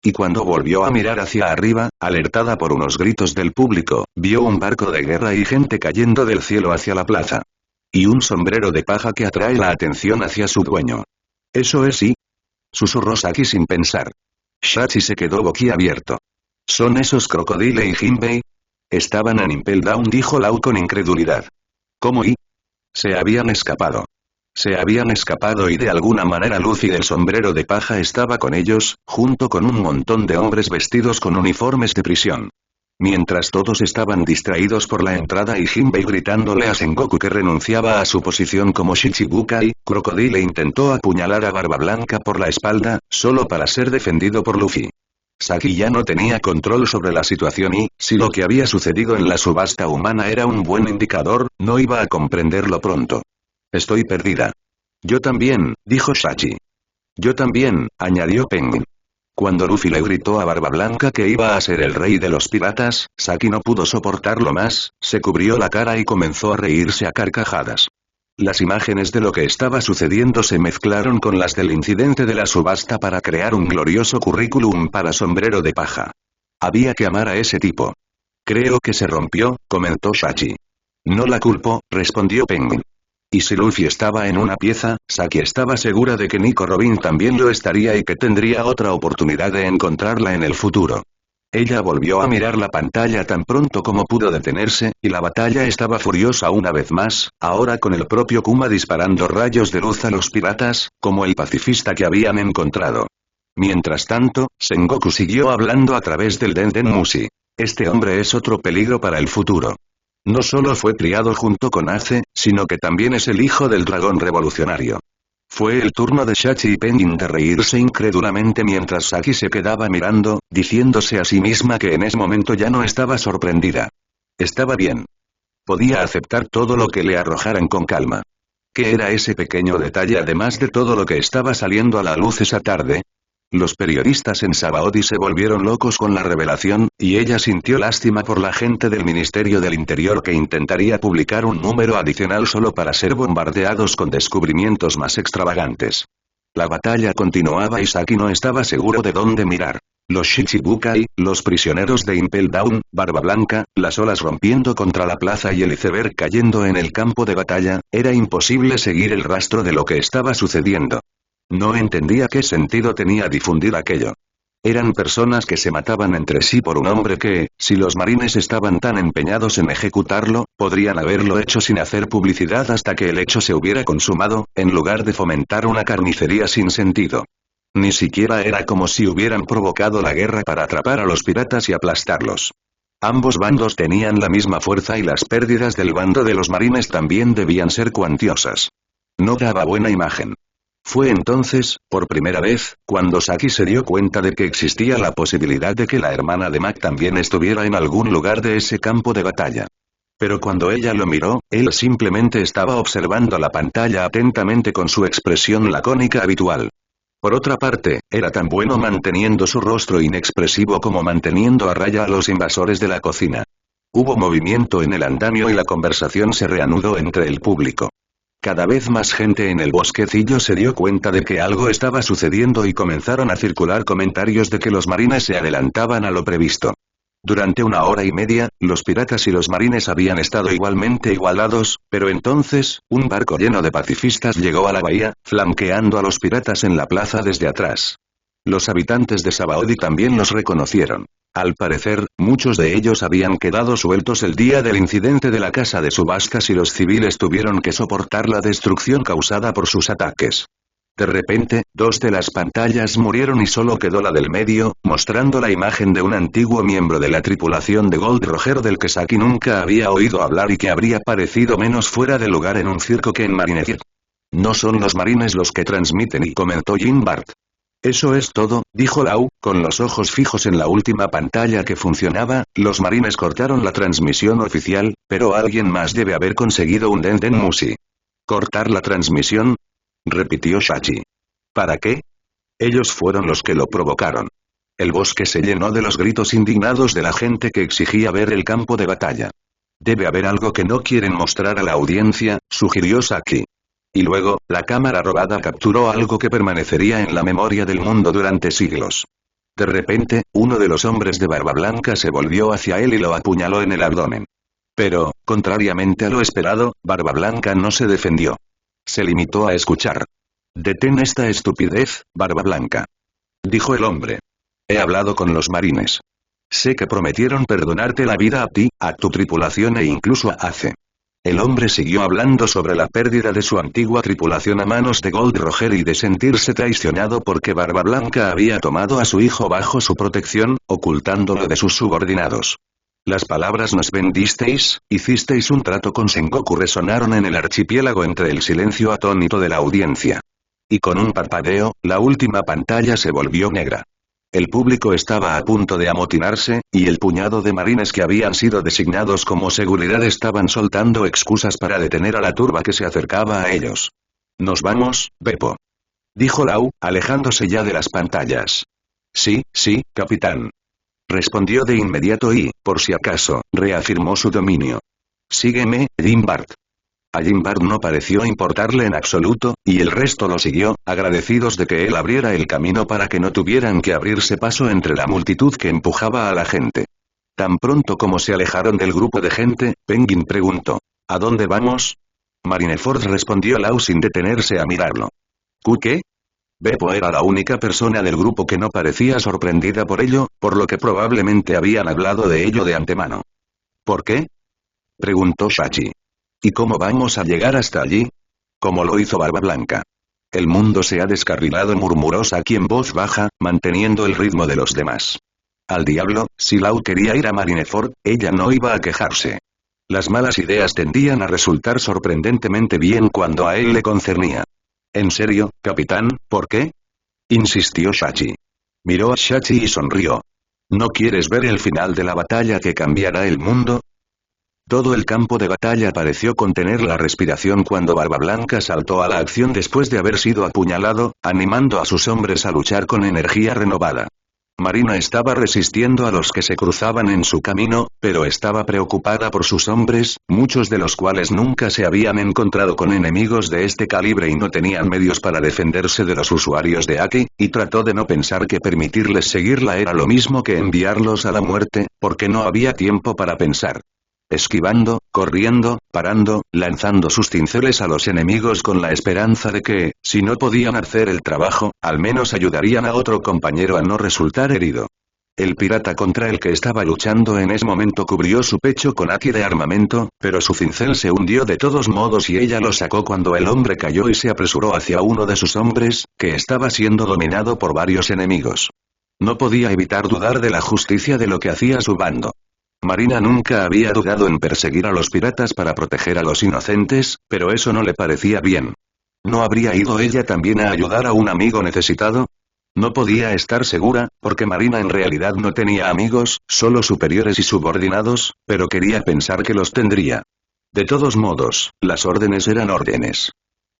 Y cuando volvió a mirar hacia arriba, alertada por unos gritos del público, vio un barco de guerra y gente cayendo del cielo hacia la plaza. Y un sombrero de paja que atrae la atención hacia su dueño. ¿Eso es sí?, susurró Saki sin pensar. Shachi se quedó boquiabierto. ¿Son esos Crocodile y Jinbei? Estaban en Impel Down, dijo Lau con incredulidad. ¿Cómo y? Se habían escapado. Se habían escapado y de alguna manera Luffy del sombrero de paja estaba con ellos, junto con un montón de hombres vestidos con uniformes de prisión. Mientras todos estaban distraídos por la entrada y Jinbei gritándole a Sengoku que renunciaba a su posición como Shichibukai, Crocodile intentó apuñalar a Barba Blanca por la espalda, solo para ser defendido por Luffy. Saki ya no tenía control sobre la situación y, si lo que había sucedido en la subasta humana era un buen indicador, no iba a comprenderlo pronto. Estoy perdida. Yo también, dijo Shachi. Yo también, añadió Penguin. Cuando Luffy le gritó a Barba Blanca que iba a ser el rey de los piratas, Saki no pudo soportarlo más, se cubrió la cara y comenzó a reírse a carcajadas. Las imágenes de lo que estaba sucediendo se mezclaron con las del incidente de la subasta para crear un glorioso currículum para sombrero de paja. Había que amar a ese tipo. Creo que se rompió, comentó Shachi. No la culpo, respondió Penguin. Y si Luffy estaba en una pieza, Saki estaba segura de que Nico Robin también lo estaría y que tendría otra oportunidad de encontrarla en el futuro. Ella volvió a mirar la pantalla tan pronto como pudo detenerse, y la batalla estaba furiosa una vez más, ahora con el propio Kuma disparando rayos de luz a los piratas, como el pacifista que habían encontrado. Mientras tanto, Sengoku siguió hablando a través del Denden Mushi. Este hombre es otro peligro para el futuro. No solo fue criado junto con Ace, sino que también es el hijo del dragón revolucionario. Fue el turno de Shachi y Penguin de reírse incrédulamente mientras Saki se quedaba mirando, diciéndose a sí misma que en ese momento ya no estaba sorprendida. Estaba bien. Podía aceptar todo lo que le arrojaran con calma. ¿Qué era ese pequeño detalle además de todo lo que estaba saliendo a la luz esa tarde? Los periodistas en Sabaody se volvieron locos con la revelación, y ella sintió lástima por la gente del Ministerio del Interior que intentaría publicar un número adicional solo para ser bombardeados con descubrimientos más extravagantes. La batalla continuaba y Saki no estaba seguro de dónde mirar. Los Shichibukai, los prisioneros de Impel Down, Barba Blanca, las olas rompiendo contra la plaza y el iceberg cayendo en el campo de batalla, era imposible seguir el rastro de lo que estaba sucediendo. No entendía qué sentido tenía difundir aquello. Eran personas que se mataban entre sí por un hombre que, si los marines estaban tan empeñados en ejecutarlo, podrían haberlo hecho sin hacer publicidad hasta que el hecho se hubiera consumado, en lugar de fomentar una carnicería sin sentido. Ni siquiera era como si hubieran provocado la guerra para atrapar a los piratas y aplastarlos. Ambos bandos tenían la misma fuerza y las pérdidas del bando de los marines también debían ser cuantiosas. No daba buena imagen. Fue entonces, por primera vez, cuando Saki se dio cuenta de que existía la posibilidad de que la hermana de Mac también estuviera en algún lugar de ese campo de batalla. Pero cuando ella lo miró, él simplemente estaba observando la pantalla atentamente con su expresión lacónica habitual. Por otra parte, era tan bueno manteniendo su rostro inexpresivo como manteniendo a raya a los invasores de la cocina. Hubo movimiento en el andamio y la conversación se reanudó entre el público. Cada vez más gente en el bosquecillo se dio cuenta de que algo estaba sucediendo y comenzaron a circular comentarios de que los marines se adelantaban a lo previsto. Durante 1 hora y media, los piratas y los marines habían estado igualmente igualados, pero entonces, un barco lleno de pacifistas llegó a la bahía, flanqueando a los piratas en la plaza desde atrás. Los habitantes de Sabaody también los reconocieron. Al parecer, muchos de ellos habían quedado sueltos el día del incidente de la casa de subastas y los civiles tuvieron que soportar la destrucción causada por sus ataques. De repente, 2 de las pantallas murieron y solo quedó la del medio, mostrando la imagen de un antiguo miembro de la tripulación de Gold Roger del que Saki nunca había oído hablar y que habría parecido menos fuera de lugar en un circo que en Marineford. No son los marines los que transmiten, y comentó Jim Bart. Eso es todo, dijo Lau, con los ojos fijos en la última pantalla que funcionaba. Los marines cortaron la transmisión oficial, pero alguien más debe haber conseguido un Denden Musi. ¿Cortar la transmisión?, repitió Shachi. ¿Para qué? Ellos fueron los que lo provocaron. El bosque se llenó de los gritos indignados de la gente que exigía ver el campo de batalla. Debe haber algo que no quieren mostrar a la audiencia, sugirió Saki. Y luego, la cámara robada capturó algo que permanecería en la memoria del mundo durante siglos. De repente, uno de los hombres de Barba Blanca se volvió hacia él y lo apuñaló en el abdomen. Pero, contrariamente a lo esperado, Barba Blanca no se defendió. Se limitó a escuchar. «Detén esta estupidez, Barba Blanca», dijo el hombre. «He hablado con los marines. Sé que prometieron perdonarte la vida a ti, a tu tripulación e incluso a Ace». El hombre siguió hablando sobre la pérdida de su antigua tripulación a manos de Gold Roger y de sentirse traicionado porque Barba Blanca había tomado a su hijo bajo su protección, ocultándolo de sus subordinados. Las palabras «nos vendisteis, hicisteis un trato con Sengoku» resonaron en el archipiélago entre el silencio atónito de la audiencia. Y con un parpadeo, la última pantalla se volvió negra. El público estaba a punto de amotinarse, y el puñado de marines que habían sido designados como seguridad estaban soltando excusas para detener a la turba que se acercaba a ellos. «Nos vamos, Beppo», dijo Lau, alejándose ya de las pantallas. «Sí, sí, capitán», respondió de inmediato y, por si acaso, reafirmó su dominio. «Sígueme, Jim Bart». A Jim Bart no pareció importarle en absoluto, y el resto lo siguió, agradecidos de que él abriera el camino para que no tuvieran que abrirse paso entre la multitud que empujaba a la gente. Tan pronto como se alejaron del grupo de gente, Penguin preguntó: «¿A dónde vamos?». Marineford respondió Lau sin detenerse a mirarlo. «¿Qué?». Beppo era la única persona del grupo que no parecía sorprendida por ello, por lo que probablemente habían hablado de ello de antemano. «¿Por qué?», preguntó Shachi. «¿Y cómo vamos a llegar hasta allí?». «Como lo hizo Barba Blanca». «El mundo se ha descarrilado», murmuró Saki en voz baja, manteniendo el ritmo de los demás. Al diablo, si Lau quería ir a Marineford, ella no iba a quejarse. Las malas ideas tendían a resultar sorprendentemente bien cuando a él le concernía. ¿En serio, capitán, por qué? Insistió Shachi. Miró a Shachi y sonrió. ¿No quieres ver el final de la batalla que cambiará el mundo? Todo el campo de batalla pareció contener la respiración cuando Barba Blanca saltó a la acción después de haber sido apuñalado, animando a sus hombres a luchar con energía renovada. Marina estaba resistiendo a los que se cruzaban en su camino, pero estaba preocupada por sus hombres, muchos de los cuales nunca se habían encontrado con enemigos de este calibre y no tenían medios para defenderse de los usuarios de Aki, y trató de no pensar que permitirles seguirla era lo mismo que enviarlos a la muerte, porque no había tiempo para pensar. Esquivando, corriendo, parando, lanzando sus cinceles a los enemigos con la esperanza de que, si no podían hacer el trabajo, al menos ayudarían a otro compañero a no resultar herido. El pirata contra el que estaba luchando en ese momento cubrió su pecho con haki de armamento, pero su cincel se hundió de todos modos y ella lo sacó cuando el hombre cayó y se apresuró hacia uno de sus hombres, que estaba siendo dominado por varios enemigos. No podía evitar dudar de la justicia de lo que hacía su bando. Marina nunca había dudado en perseguir a los piratas para proteger a los inocentes, pero eso no le parecía bien. ¿No habría ido ella también a ayudar a un amigo necesitado? No podía estar segura, porque Marina en realidad no tenía amigos, solo superiores y subordinados, pero quería pensar que los tendría. De todos modos, las órdenes eran órdenes.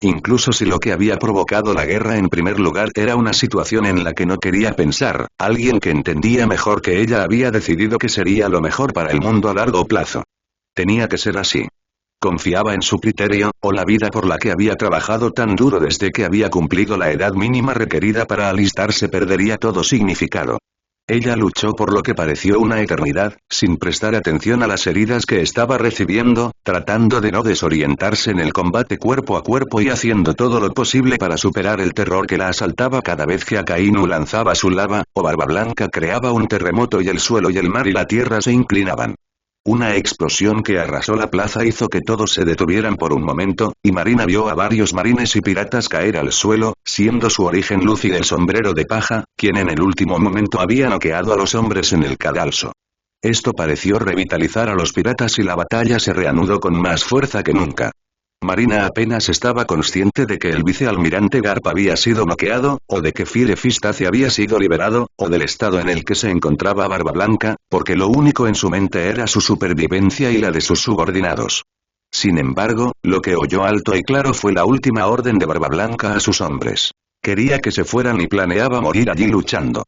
Incluso si lo que había provocado la guerra en primer lugar era una situación en la que no quería pensar, alguien que entendía mejor que ella había decidido que sería lo mejor para el mundo a largo plazo. Tenía que ser así. Confiaba en su criterio, o la vida por la que había trabajado tan duro desde que había cumplido la edad mínima requerida para alistarse perdería todo significado. Ella luchó por lo que pareció una eternidad, sin prestar atención a las heridas que estaba recibiendo, tratando de no desorientarse en el combate cuerpo a cuerpo y haciendo todo lo posible para superar el terror que la asaltaba cada vez que Akainu lanzaba su lava, o Barba Blanca creaba un terremoto y el suelo y el mar y la tierra se inclinaban. Una explosión que arrasó la plaza hizo que todos se detuvieran por un momento, y Marina vio a varios marines y piratas caer al suelo, siendo su origen Luffy del sombrero de paja, quien en el último momento había noqueado a los hombres en el cadalso. Esto pareció revitalizar a los piratas y la batalla se reanudó con más fuerza que nunca. Marina apenas estaba consciente de que el vicealmirante Garp había sido noqueado, o de que Fire Fistace había sido liberado, o del estado en el que se encontraba Barba Blanca, porque lo único en su mente era su supervivencia y la de sus subordinados. Sin embargo, lo que oyó alto y claro fue la última orden de Barba Blanca a sus hombres. Quería que se fueran y planeaba morir allí luchando.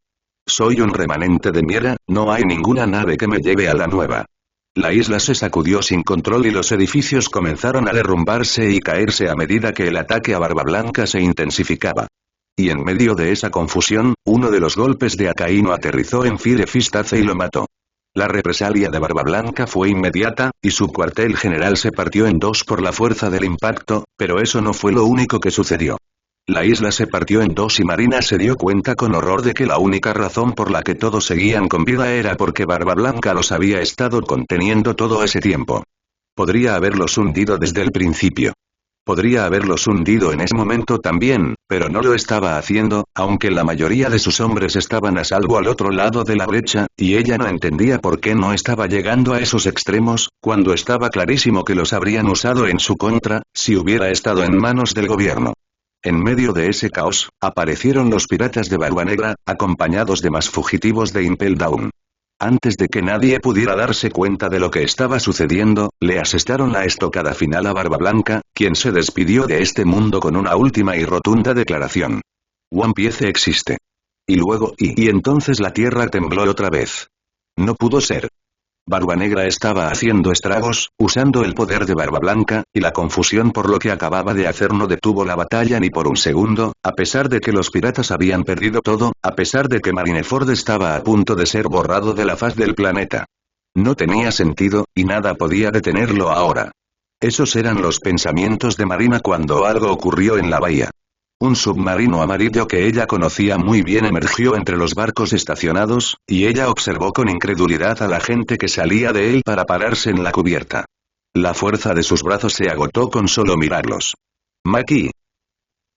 Soy un remanente de Miera, no hay ninguna nave que me lleve a la nueva. La isla se sacudió sin control y los edificios comenzaron a derrumbarse y caerse a medida que el ataque a Barba Blanca se intensificaba. Y en medio de esa confusión, uno de los golpes de Akainu aterrizó en Fire Fistace y lo mató. La represalia de Barba Blanca fue inmediata, y su cuartel general se partió en dos por la fuerza del impacto, pero eso no fue lo único que sucedió. La isla se partió en dos y Marina se dio cuenta con horror de que la única razón por la que todos seguían con vida era porque Barba Blanca los había estado conteniendo todo ese tiempo. Podría haberlos hundido desde el principio. Podría haberlos hundido en ese momento también, pero no lo estaba haciendo, aunque la mayoría de sus hombres estaban a salvo al otro lado de la brecha, y ella no entendía por qué no estaba llegando a esos extremos, cuando estaba clarísimo que los habrían usado en su contra, si hubiera estado en manos del gobierno. En medio de ese caos, aparecieron los piratas de Barba Negra, acompañados de más fugitivos de Impel Down. Antes de que nadie pudiera darse cuenta de lo que estaba sucediendo, le asestaron la estocada final a Barba Blanca, quien se despidió de este mundo con una última y rotunda declaración. One Piece existe. Y luego, y entonces la tierra tembló otra vez. No pudo ser. Barba Negra estaba haciendo estragos, usando el poder de Barba Blanca, y la confusión por lo que acababa de hacer no detuvo la batalla ni por un segundo, a pesar de que los piratas habían perdido todo, a pesar de que Marineford estaba a punto de ser borrado de la faz del planeta. No tenía sentido, y nada podía detenerlo ahora. Esos eran los pensamientos de Marina cuando algo ocurrió en la bahía. Un submarino amarillo que ella conocía muy bien emergió entre los barcos estacionados, y ella observó con incredulidad a la gente que salía de él para pararse en la cubierta. La fuerza de sus brazos se agotó con solo mirarlos. Maki.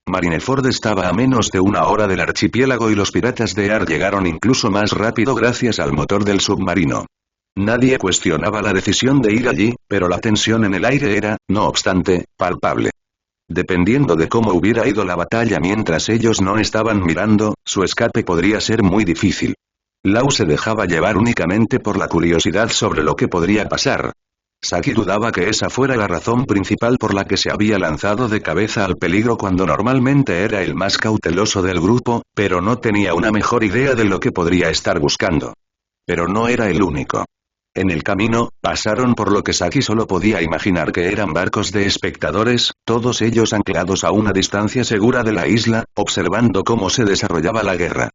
Marineford estaba a menos de una hora del archipiélago y los piratas de Ar llegaron incluso más rápido gracias al motor del submarino. Nadie cuestionaba la decisión de ir allí, pero la tensión en el aire era, no obstante, palpable. Dependiendo de cómo hubiera ido la batalla mientras ellos no estaban mirando, su escape podría ser muy difícil. Lau se dejaba llevar únicamente por la curiosidad sobre lo que podría pasar. Saki dudaba que esa fuera la razón principal por la que se había lanzado de cabeza al peligro cuando normalmente era el más cauteloso del grupo, pero no tenía una mejor idea de lo que podría estar buscando. Pero no era el único. En el camino, pasaron por lo que Saki solo podía imaginar que eran barcos de espectadores, todos ellos anclados a una distancia segura de la isla, observando cómo se desarrollaba la guerra.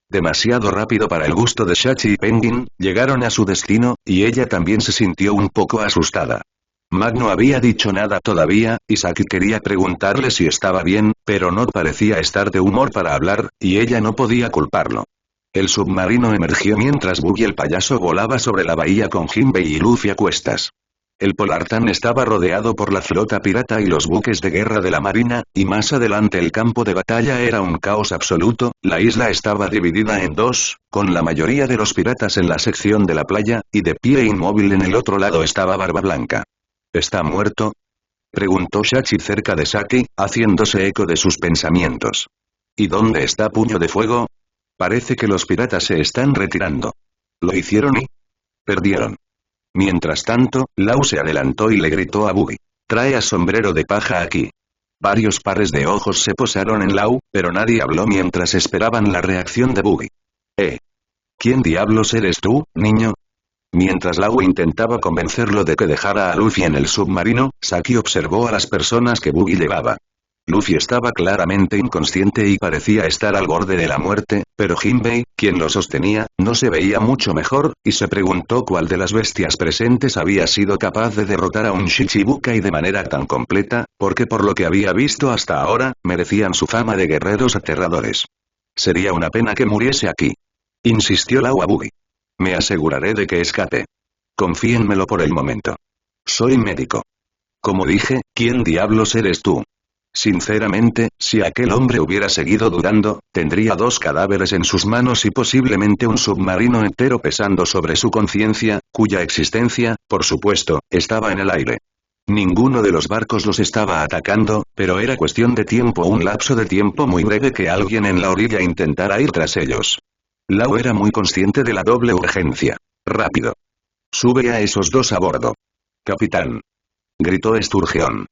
Demasiado rápido para el gusto de Shachi y Penguin, llegaron a su destino, y ella también se sintió un poco asustada. Mag no había dicho nada todavía, y Saki quería preguntarle si estaba bien, pero no parecía estar de humor para hablar, y ella no podía culparlo. El submarino emergió mientras Buggy el payaso volaba sobre la bahía con Jinbei y Luffy a cuestas. El Polartan estaba rodeado por la flota pirata y los buques de guerra de la marina, y más adelante el campo de batalla era un caos absoluto, la isla estaba dividida en dos, con la mayoría de los piratas en la sección de la playa, y de pie inmóvil en el otro lado estaba Barba Blanca. ¿Está muerto?, preguntó Shachi cerca de Saki, haciéndose eco de sus pensamientos. ¿Y dónde está Puño de Fuego? Parece que los piratas se están retirando. ¿Lo hicieron y perdieron? Mientras tanto, Lau se adelantó y le gritó a Buggy. «Trae a Sombrero de Paja aquí». Varios pares de ojos se posaron en Lau, pero nadie habló mientras esperaban la reacción de Buggy. ¿Quién diablos eres tú, niño? Mientras Lau intentaba convencerlo de que dejara a Luffy en el submarino, Saki observó a las personas que Buggy llevaba. Luffy estaba claramente inconsciente y parecía estar al borde de la muerte, pero Jinbei, quien lo sostenía, no se veía mucho mejor, y se preguntó cuál de las bestias presentes había sido capaz de derrotar a un Shichibukai de manera tan completa, porque por lo que había visto hasta ahora, merecían su fama de guerreros aterradores. Sería una pena que muriese aquí. Insistió Lau a Buggy. Me aseguraré de que escape. Confíenmelo por el momento. Soy médico. Como dije, ¿quién diablos eres tú? Sinceramente, si aquel hombre hubiera seguido dudando, tendría 2 cadáveres en sus manos y posiblemente un submarino entero pesando sobre su conciencia, cuya existencia, por supuesto, estaba en el aire. Ninguno de los barcos los estaba atacando, pero era cuestión de tiempo, un lapso de tiempo muy breve que alguien en la orilla intentara ir tras ellos. Lau era muy consciente de la doble urgencia. Rápido. Sube a esos 2 a bordo. Capitán. Gritó Sturgeon.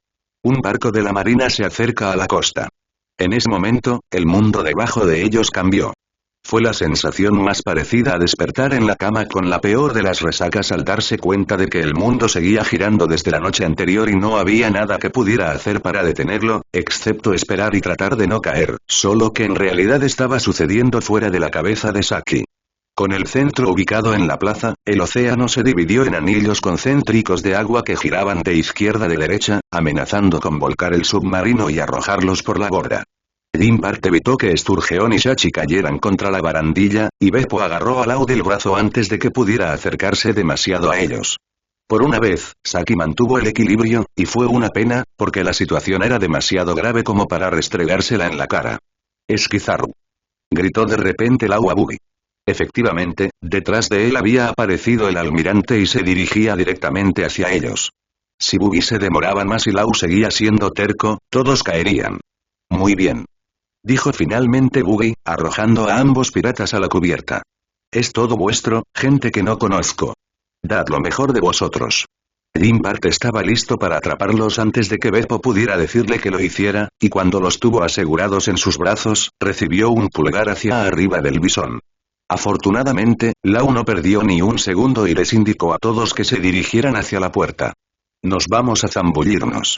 Un barco de la marina se acerca a la costa. En ese momento, el mundo debajo de ellos cambió. Fue la sensación más parecida a despertar en la cama con la peor de las resacas al darse cuenta de que el mundo seguía girando desde la noche anterior y no había nada que pudiera hacer para detenerlo, excepto esperar y tratar de no caer, solo que en realidad estaba sucediendo fuera de la cabeza de Saki. Con el centro ubicado en la plaza, el océano se dividió en anillos concéntricos de agua que giraban de izquierda a derecha, amenazando con volcar el submarino y arrojarlos por la borda. Jinbart evitó que Sturgeon y Shachi cayeran contra la barandilla, y Beppo agarró a Lau del brazo antes de que pudiera acercarse demasiado a ellos. Por una vez, Saki mantuvo el equilibrio, y fue una pena, porque la situación era demasiado grave como para restregársela en la cara. «Es Kizaru», gritó de repente Lau a Buggy. Efectivamente, detrás de él había aparecido el almirante y se dirigía directamente hacia ellos. Si Buggy se demoraba más y Lau seguía siendo terco, todos caerían. «Muy bien», dijo finalmente Buggy, arrojando a ambos piratas a la cubierta. «Es todo vuestro, gente que no conozco. Dad lo mejor de vosotros». Jinbart estaba listo para atraparlos antes de que Beppo pudiera decirle que lo hiciera, y cuando los tuvo asegurados en sus brazos, recibió un pulgar hacia arriba del bisón. Afortunadamente, Lau no perdió ni un segundo y les indicó a todos que se dirigieran hacia la puerta. «Nos vamos a zambullirnos».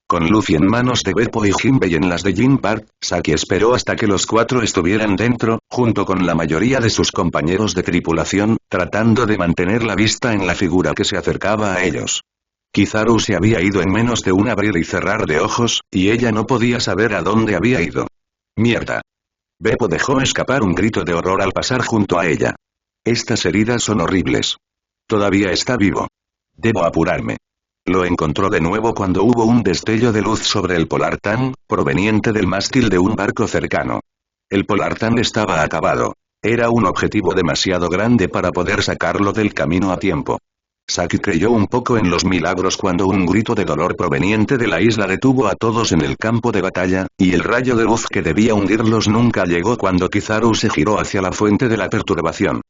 Con Luffy en manos de Beppo y Jinbei en las de Jinbart, Saki esperó hasta que los 4 estuvieran dentro, junto con la mayoría de sus compañeros de tripulación, tratando de mantener la vista en la figura que se acercaba a ellos. Kizaru se había ido en menos de un abrir y cerrar de ojos, y ella no podía saber a dónde había ido. «¡Mierda!». Beppo dejó escapar un grito de horror al pasar junto a ella. «Estas heridas son horribles. Todavía está vivo. Debo apurarme». Lo encontró de nuevo cuando hubo un destello de luz sobre el Polartan, proveniente del mástil de un barco cercano. El Polartan estaba acabado. Era un objetivo demasiado grande para poder sacarlo del camino a tiempo. Saki creyó un poco en los milagros cuando un grito de dolor proveniente de la isla detuvo a todos en el campo de batalla, y el rayo de luz que debía hundirlos nunca llegó cuando Kizaru se giró hacia la fuente de la perturbación.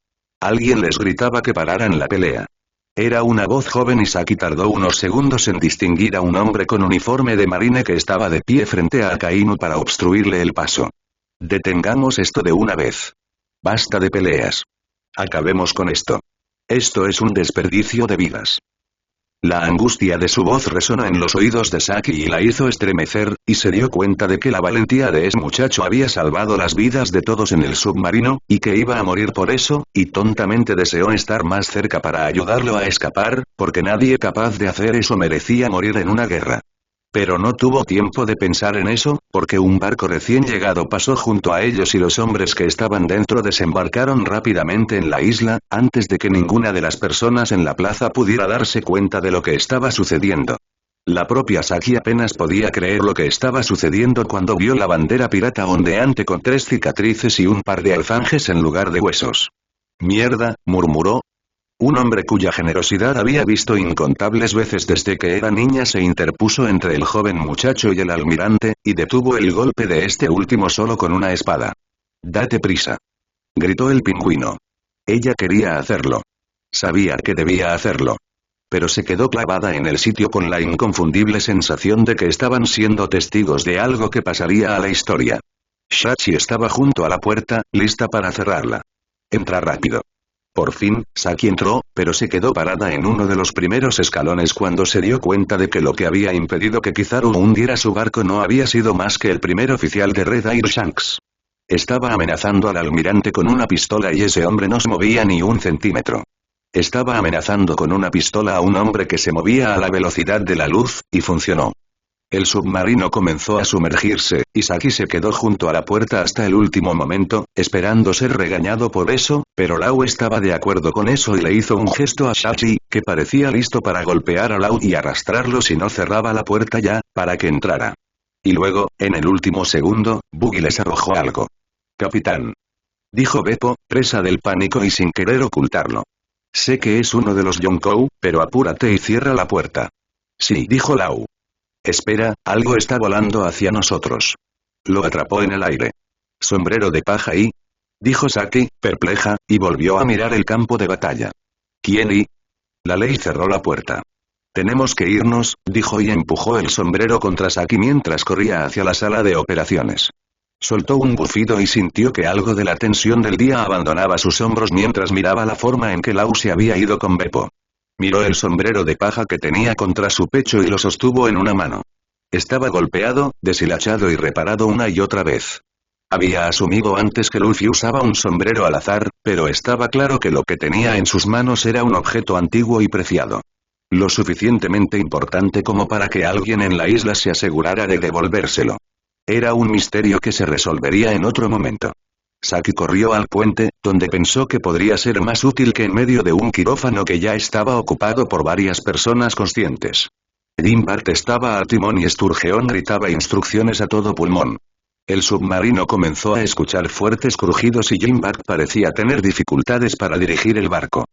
Alguien les gritaba que pararan la pelea. Era una voz joven y Saki tardó unos segundos en distinguir a un hombre con uniforme de marine que estaba de pie frente a Akainu para obstruirle el paso. Detengamos esto de una vez. Basta de peleas. Acabemos con esto. Esto es un desperdicio de vidas. La angustia de su voz resonó en los oídos de Saki y la hizo estremecer, y se dio cuenta de que la valentía de ese muchacho había salvado las vidas de todos en el submarino, y que iba a morir por eso, y tontamente deseó estar más cerca para ayudarlo a escapar, porque nadie capaz de hacer eso merecía morir en una guerra. Pero no tuvo tiempo de pensar en eso, porque un barco recién llegado pasó junto a ellos y los hombres que estaban dentro desembarcaron rápidamente en la isla, antes de que ninguna de las personas en la plaza pudiera darse cuenta de lo que estaba sucediendo. La propia Saki apenas podía creer lo que estaba sucediendo cuando vio la bandera pirata ondeante con 3 cicatrices y un par de alfanjes en lugar de huesos. «Mierda», murmuró. Un hombre cuya generosidad había visto incontables veces desde que era niña se interpuso entre el joven muchacho y el almirante, y detuvo el golpe de este último solo con una espada. «Date prisa», gritó el pingüino. Ella quería hacerlo. Sabía que debía hacerlo. Pero se quedó clavada en el sitio con la inconfundible sensación de que estaban siendo testigos de algo que pasaría a la historia. Shachi estaba junto a la puerta, lista para cerrarla. «Entra rápido». Por fin, Saki entró, pero se quedó parada en uno de los primeros escalones cuando se dio cuenta de que lo que había impedido que Kizaru hundiera su barco no había sido más que el primer oficial de Red Air Shanks. Estaba amenazando al almirante con una pistola y ese hombre no se movía ni un centímetro. Estaba amenazando con una pistola a un hombre que se movía a la velocidad de la luz, y funcionó. El submarino comenzó a sumergirse, y Saki se quedó junto a la puerta hasta el último momento, esperando ser regañado por eso, pero Lau estaba de acuerdo con eso y le hizo un gesto a Shachi, que parecía listo para golpear a Lau y arrastrarlo si no cerraba la puerta ya, para que entrara. Y luego, en el último segundo, Buggy les arrojó algo. «Capitán», dijo Beppo, presa del pánico y sin querer ocultarlo. «Sé que es uno de los Yonkou, pero apúrate y cierra la puerta». «Sí», dijo Lau. «Espera, algo está volando hacia nosotros». Lo atrapó en el aire. «Sombrero de paja y...», dijo Saki, perpleja, y volvió a mirar el campo de batalla. «¿Quién y...?» La ley cerró la puerta. «Tenemos que irnos», dijo y empujó el sombrero contra Saki mientras corría hacia la sala de operaciones. Soltó un bufido y sintió que algo de la tensión del día abandonaba sus hombros mientras miraba la forma en que Lau se había ido con Beppo. Miró el sombrero de paja que tenía contra su pecho y lo sostuvo en una mano. Estaba golpeado, deshilachado y reparado una y otra vez. Había asumido antes que Luffy usaba un sombrero al azar, pero estaba claro que lo que tenía en sus manos era un objeto antiguo y preciado. Lo suficientemente importante como para que alguien en la isla se asegurara de devolvérselo. Era un misterio que se resolvería en otro momento. Saki corrió al puente, donde pensó que podría ser más útil que en medio de un quirófano que ya estaba ocupado por varias personas conscientes. Jim Bart estaba al timón y Sturgeon gritaba instrucciones a todo pulmón. El submarino comenzó a escuchar fuertes crujidos y Jim Bart parecía tener dificultades para dirigir el barco.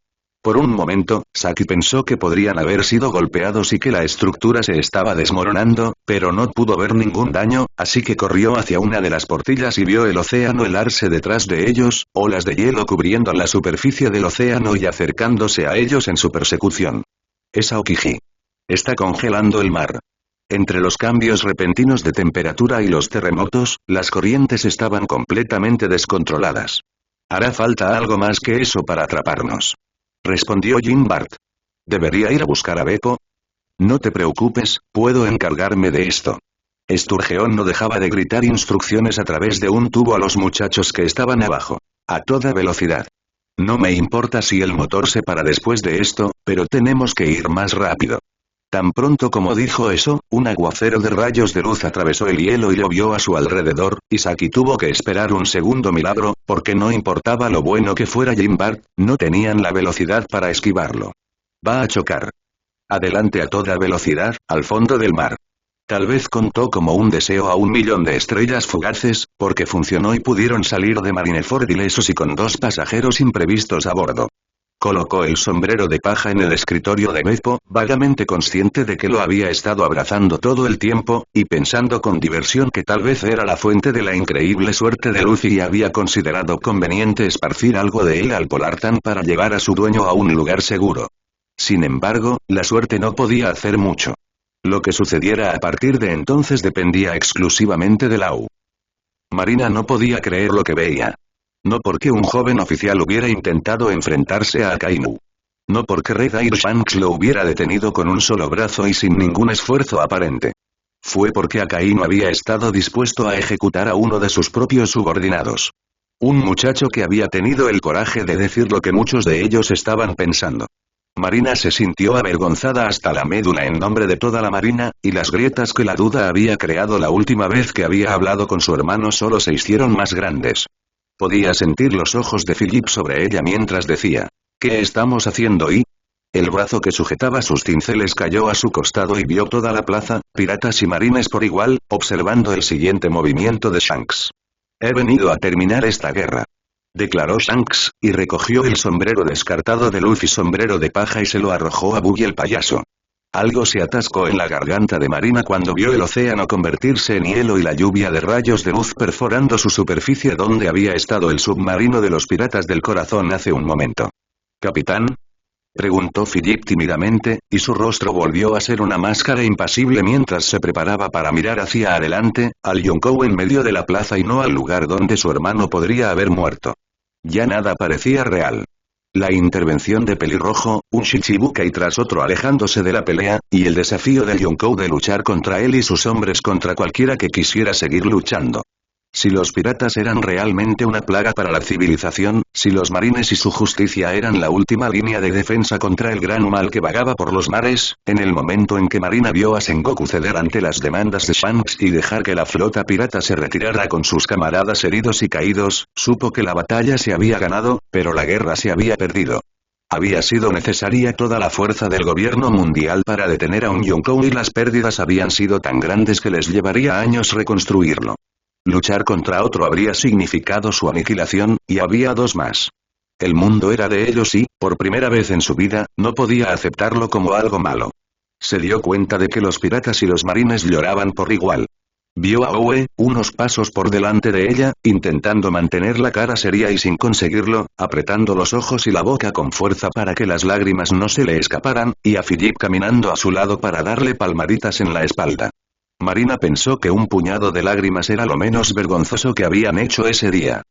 Por un momento, Saki pensó que podrían haber sido golpeados y que la estructura se estaba desmoronando, pero no pudo ver ningún daño, así que corrió hacia una de las portillas y vio el océano helarse detrás de ellos, olas de hielo cubriendo la superficie del océano y acercándose a ellos en su persecución. «Es Aokiji. Está congelando el mar». Entre los cambios repentinos de temperatura y los terremotos, las corrientes estaban completamente descontroladas. «Hará falta algo más que eso para atraparnos», respondió Jim Bart. «¿Debería ir a buscar a Beppo?» «No te preocupes, puedo encargarme de esto». Sturgeon no dejaba de gritar instrucciones a través de un tubo a los muchachos que estaban abajo. A toda velocidad. «No me importa si el motor se para después de esto, pero tenemos que ir más rápido». Tan pronto como dijo eso, un aguacero de rayos de luz atravesó el hielo y llovió a su alrededor, y Saki tuvo que esperar un segundo milagro, porque no importaba lo bueno que fuera Jim Bart, no tenían la velocidad para esquivarlo. «Va a chocar. Adelante a toda velocidad, al fondo del mar». Tal vez contó como un deseo a 1.000.000 de estrellas fugaces, porque funcionó y pudieron salir de Marineford ilesos y con 2 pasajeros imprevistos a bordo. Colocó el sombrero de paja en el escritorio de Beppo, vagamente consciente de que lo había estado abrazando todo el tiempo, y pensando con diversión que tal vez era la fuente de la increíble suerte de Luffy y había considerado conveniente esparcir algo de él al Polartan para llevar a su dueño a un lugar seguro. Sin embargo, la suerte no podía hacer mucho. Lo que sucediera a partir de entonces dependía exclusivamente de Lau. Marina no podía creer lo que veía. No porque un joven oficial hubiera intentado enfrentarse a Akainu. No porque Red Air Shanks lo hubiera detenido con un solo brazo y sin ningún esfuerzo aparente. Fue porque Akainu había estado dispuesto a ejecutar a uno de sus propios subordinados. Un muchacho que había tenido el coraje de decir lo que muchos de ellos estaban pensando. Marina se sintió avergonzada hasta la médula en nombre de toda la marina, y las grietas que la duda había creado la última vez que había hablado con su hermano solo se hicieron más grandes. Podía sentir los ojos de Philip sobre ella mientras decía, ¿qué estamos haciendo? Y el brazo que sujetaba sus cinceles cayó a su costado y vio toda la plaza, piratas y marines por igual, observando el siguiente movimiento de Shanks. He venido a terminar esta guerra, declaró Shanks, y recogió el sombrero descartado de Luffy, sombrero de paja, y se lo arrojó a Buggy el payaso. Algo se atascó en la garganta de Marina cuando vio el océano convertirse en hielo y la lluvia de rayos de luz perforando su superficie donde había estado el submarino de los piratas del corazón hace un momento. ¿Capitán?, preguntó Philip tímidamente, y su rostro volvió a ser una máscara impasible mientras se preparaba para mirar hacia adelante, al Yonkou en medio de la plaza y no al lugar donde su hermano podría haber muerto. Ya nada parecía real. La intervención de Pelirrojo, un Shichibukai tras otro alejándose de la pelea, y el desafío de Yonkou de luchar contra él y sus hombres contra cualquiera que quisiera seguir luchando. Si los piratas eran realmente una plaga para la civilización, si los marines y su justicia eran la última línea de defensa contra el gran mal que vagaba por los mares, en el momento en que Marina vio a Sengoku ceder ante las demandas de Shanks y dejar que la flota pirata se retirara con sus camaradas heridos y caídos, supo que la batalla se había ganado, pero la guerra se había perdido. Había sido necesaria toda la fuerza del gobierno mundial para detener a un Yonkou y las pérdidas habían sido tan grandes que les llevaría años reconstruirlo. Luchar contra otro habría significado su aniquilación, y había dos más. El mundo era de ellos y, por primera vez en su vida, no podía aceptarlo como algo malo. Se dio cuenta de que los piratas y los marines lloraban por igual. Vio a Oe, unos pasos por delante de ella, intentando mantener la cara seria y sin conseguirlo, apretando los ojos y la boca con fuerza para que las lágrimas no se le escaparan, y a Philip caminando a su lado para darle palmaditas en la espalda. Marina pensó que un puñado de lágrimas era lo menos vergonzoso que habían hecho ese día.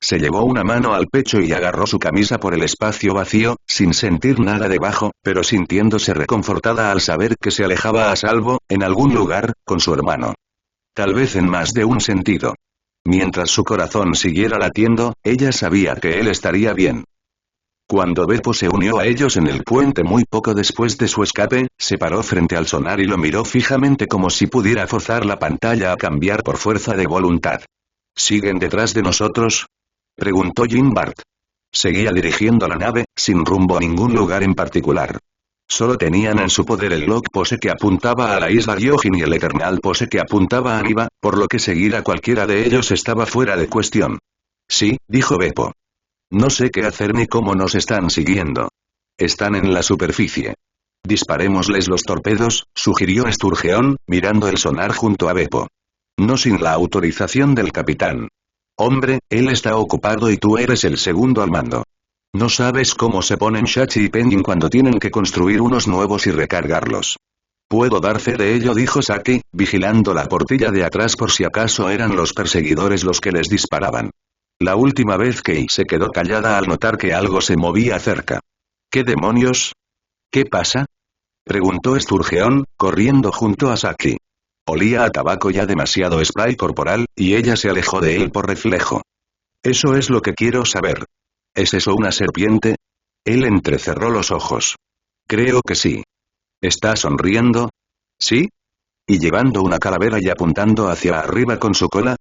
Se llevó una mano al pecho y agarró su camisa por el espacio vacío, sin sentir nada debajo, pero sintiéndose reconfortada al saber que se alejaba a salvo, en algún lugar, con su hermano. Tal vez en más de un sentido. Mientras su corazón siguiera latiendo, ella sabía que él estaría bien. Cuando Beppo se unió a ellos en el puente muy poco después de su escape, se paró frente al sonar y lo miró fijamente como si pudiera forzar la pantalla a cambiar por fuerza de voluntad. ¿Siguen detrás de nosotros?, preguntó Jim Bart. Seguía dirigiendo la nave, sin rumbo a ningún lugar en particular. Solo tenían en su poder el log pose que apuntaba a la isla Gyojin y el Eternal pose que apuntaba a Niba, por lo que seguir a cualquiera de ellos estaba fuera de cuestión. Sí, dijo Beppo. No sé qué hacer ni cómo nos están siguiendo. Están en la superficie. Disparémosles los torpedos, sugirió Sturgeon, mirando el sonar junto a Beppo. No sin la autorización del capitán. Hombre, él está ocupado y tú eres el segundo al mando. No sabes cómo se ponen Shachi y Penguin cuando tienen que construir unos nuevos y recargarlos. Puedo dar fe de ello, dijo Saki, vigilando la portilla de atrás por si acaso eran los perseguidores los que les disparaban. La última vez Kei se quedó callada al notar que algo se movía cerca. ¿Qué demonios? ¿Qué pasa?, preguntó Sturgeon, corriendo junto a Saki. Olía a tabaco ya demasiado spray corporal, y ella se alejó de él por reflejo. Eso es lo que quiero saber. ¿Es eso una serpiente? Él entrecerró los ojos. Creo que sí. ¿Está sonriendo? ¿Sí? ¿Y llevando una calavera y apuntando hacia arriba con su cola?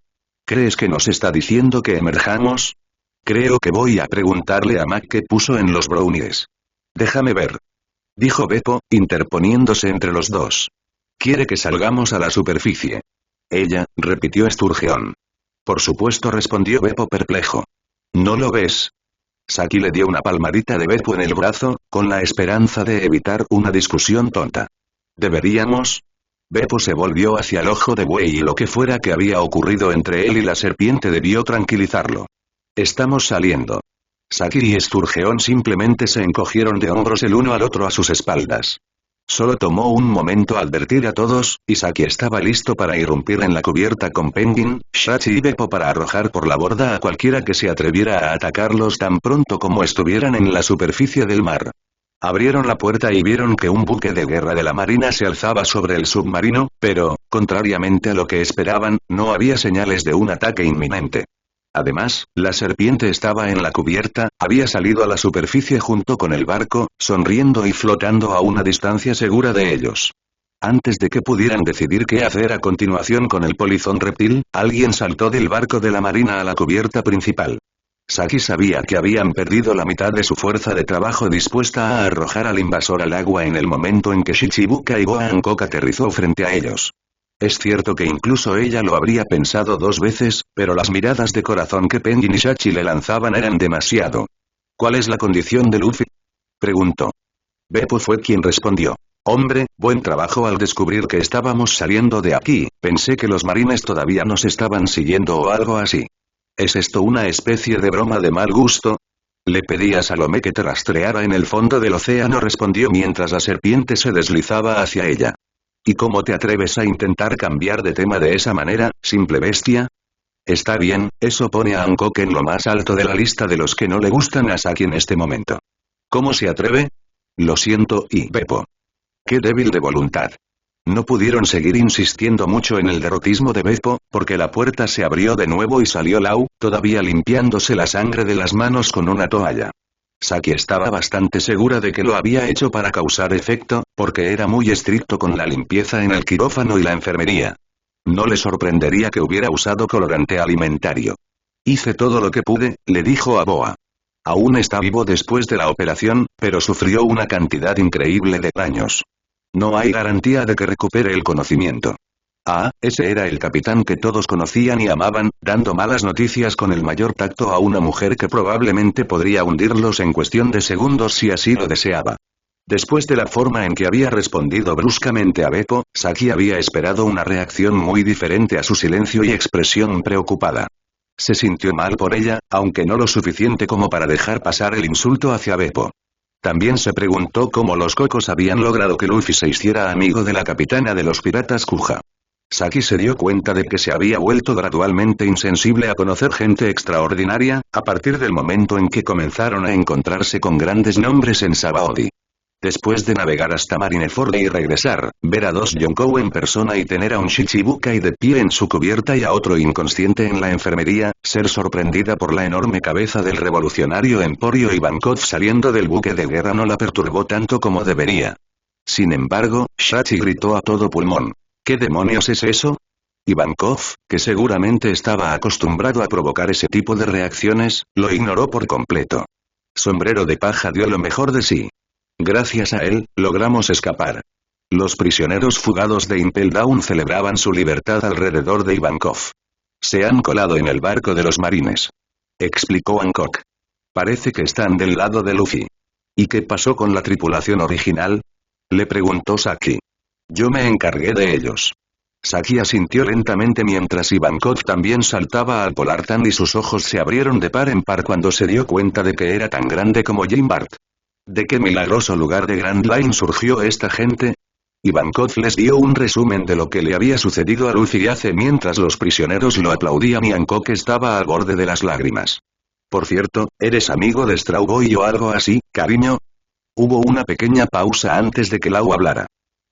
¿Crees que nos está diciendo que emerjamos? Creo que voy a preguntarle a Mac qué puso en los brownies. Déjame ver, dijo Beppo, interponiéndose entre los dos. Quiere que salgamos a la superficie. Ella, repitió Sturgeon. Por supuesto, respondió Beppo perplejo. ¿No lo ves? Saki le dio una palmadita de Beppo en el brazo, con la esperanza de evitar una discusión tonta. ¿Deberíamos? Beppo se volvió hacia el ojo de buey y lo que fuera que había ocurrido entre él y la serpiente debió tranquilizarlo. Estamos saliendo. Saki y Sturgeon simplemente se encogieron de hombros el uno al otro a sus espaldas. Solo tomó un momento advertir a todos, y Saki estaba listo para irrumpir en la cubierta con Penguin, Shachi y Beppo para arrojar por la borda a cualquiera que se atreviera a atacarlos tan pronto como estuvieran en la superficie del mar. Abrieron la puerta y vieron que un buque de guerra de la marina se alzaba sobre el submarino, pero, contrariamente a lo que esperaban, no había señales de un ataque inminente. Además, la serpiente estaba en la cubierta, había salido a la superficie junto con el barco, sonriendo y flotando a una distancia segura de ellos. Antes de que pudieran decidir qué hacer a continuación con el polizón reptil, alguien saltó del barco de la marina a la cubierta principal. Saki sabía que habían perdido la mitad de su fuerza de trabajo dispuesta a arrojar al invasor al agua en el momento en que Shichibuka y Boa Hancock aterrizó frente a ellos. Es cierto que incluso ella lo habría pensado 2 veces, pero las miradas de corazón que Penguin y Shachi le lanzaban eran demasiado. ¿Cuál es la condición de Luffy? Preguntó. Beppo fue quien respondió. Hombre, buen trabajo al descubrir que estábamos saliendo de aquí, pensé que los marines todavía nos estaban siguiendo o algo así. ¿Es esto una especie de broma de mal gusto? Le pedí a Salomé que te rastreara en el fondo del océano, respondió mientras la serpiente se deslizaba hacia ella. ¿Y cómo te atreves a intentar cambiar de tema de esa manera, simple bestia? Está bien, eso pone a Hancock en lo más alto de la lista de los que no le gustan a Saki en este momento. ¿Cómo se atreve? Lo siento, y Beppo. Qué débil de voluntad. No pudieron seguir insistiendo mucho en el derrotismo de Beppo, porque la puerta se abrió de nuevo y salió Lau, todavía limpiándose la sangre de las manos con una toalla. Saki estaba bastante segura de que lo había hecho para causar efecto, porque era muy estricto con la limpieza en el quirófano y la enfermería. No le sorprendería que hubiera usado colorante alimentario. Hice todo lo que pude, le dijo a Boa. Aún está vivo después de la operación, pero sufrió una cantidad increíble de daños. No hay garantía de que recupere el conocimiento. Ah, ese era el capitán que todos conocían y amaban, dando malas noticias con el mayor tacto a una mujer que probablemente podría hundirlos en cuestión de segundos si así lo deseaba. Después de la forma en que había respondido bruscamente a Beppo, Saki había esperado una reacción muy diferente a su silencio y expresión preocupada. Se sintió mal por ella, aunque no lo suficiente como para dejar pasar el insulto hacia Beppo. También se preguntó cómo los cocos habían logrado que Luffy se hiciera amigo de la capitana de los piratas Kuja. Saki se dio cuenta de que se había vuelto gradualmente insensible a conocer gente extraordinaria, a partir del momento en que comenzaron a encontrarse con grandes nombres en Sabaody. Después de navegar hasta Marineford y regresar, ver a 2 Yonkou en persona y tener a un Shichibukai de pie en su cubierta y a otro inconsciente en la enfermería, ser sorprendida por la enorme cabeza del revolucionario Emporio Ivankov saliendo del buque de guerra no la perturbó tanto como debería. Sin embargo, Shachi gritó a todo pulmón. ¿Qué demonios es eso? Ivankov, que seguramente estaba acostumbrado a provocar ese tipo de reacciones, lo ignoró por completo. Sombrero de paja dio lo mejor de sí. Gracias a él, logramos escapar. Los prisioneros fugados de Impel Down celebraban su libertad alrededor de Ivankov. Se han colado en el barco de los marines. Explicó Hancock. Parece que están del lado de Luffy. ¿Y qué pasó con la tripulación original? Le preguntó Saki. Yo me encargué de ellos. Saki asintió lentamente mientras Ivankov también saltaba al Polartan y sus ojos se abrieron de par en par cuando se dio cuenta de que era tan grande como Jim Bart. ¿De qué milagroso lugar de Grand Line surgió esta gente? Ivankov les dio un resumen de lo que le había sucedido a Luffy hace mientras los prisioneros lo aplaudían y Hancock estaba al borde de las lágrimas. Por cierto, ¿eres amigo de Straw Boy o algo así, cariño? Hubo una pequeña pausa antes de que Lau hablara.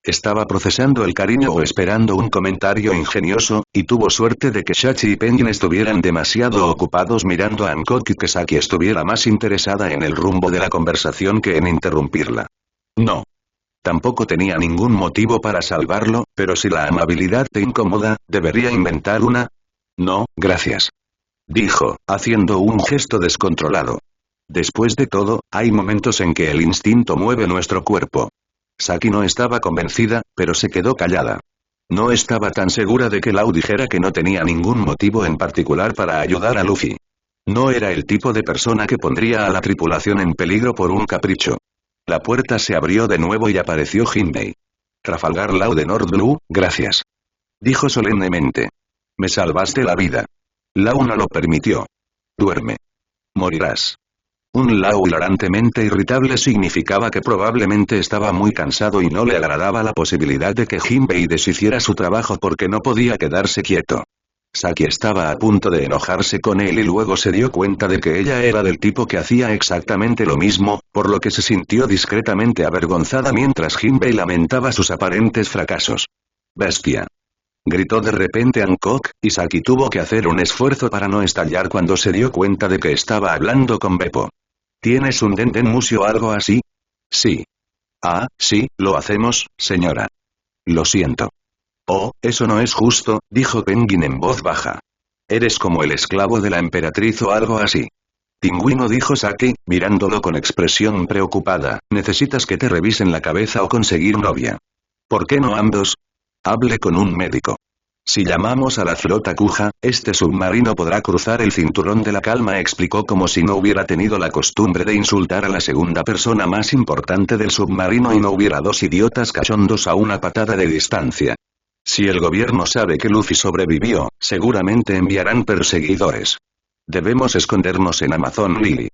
Estaba procesando el cariño o esperando un comentario ingenioso, y tuvo suerte de que Shachi y Penguin estuvieran demasiado ocupados mirando a Hancock y que Saki estuviera más interesada en el rumbo de la conversación que en interrumpirla. No. Tampoco tenía ningún motivo para salvarlo, pero si la amabilidad te incomoda, ¿debería inventar una? No, gracias. Dijo, haciendo un gesto descontrolado. Después de todo, hay momentos en que el instinto mueve nuestro cuerpo. Saki no estaba convencida, pero se quedó callada. No estaba tan segura de que Lau dijera que no tenía ningún motivo en particular para ayudar a Luffy. No era el tipo de persona que pondría a la tripulación en peligro por un capricho. La puerta se abrió de nuevo y apareció Jinbei. Trafalgar Law de North Blue, gracias. Dijo solemnemente. Me salvaste la vida. Law no lo permitió. Duerme. Morirás. Un Law hilarantemente irritable significaba que probablemente estaba muy cansado y no le agradaba la posibilidad de que Jinbei deshiciera su trabajo porque no podía quedarse quieto. Saki estaba a punto de enojarse con él y luego se dio cuenta de que ella era del tipo que hacía exactamente lo mismo, por lo que se sintió discretamente avergonzada mientras Jinbei lamentaba sus aparentes fracasos. Bestia. Gritó de repente Hancock, y Saki tuvo que hacer un esfuerzo para no estallar cuando se dio cuenta de que estaba hablando con Beppo. ¿Tienes un Dendenmushi o algo así? Sí. Ah, sí, lo hacemos, señora. Lo siento. Oh, eso no es justo, dijo Penguin en voz baja. Eres como el esclavo de la emperatriz o algo así. Pingüino, dijo Saki, mirándolo con expresión preocupada, necesitas que te revisen la cabeza o conseguir novia. ¿Por qué no ambos? Hable con un médico. Si llamamos a la flota Kuja, este submarino podrá cruzar el cinturón de la calma, explicó como si no hubiera tenido la costumbre de insultar a la segunda persona más importante del submarino y no hubiera dos idiotas cachondos a una patada de distancia. Si el gobierno sabe que Luffy sobrevivió, seguramente enviarán perseguidores. Debemos escondernos en Amazon Lily.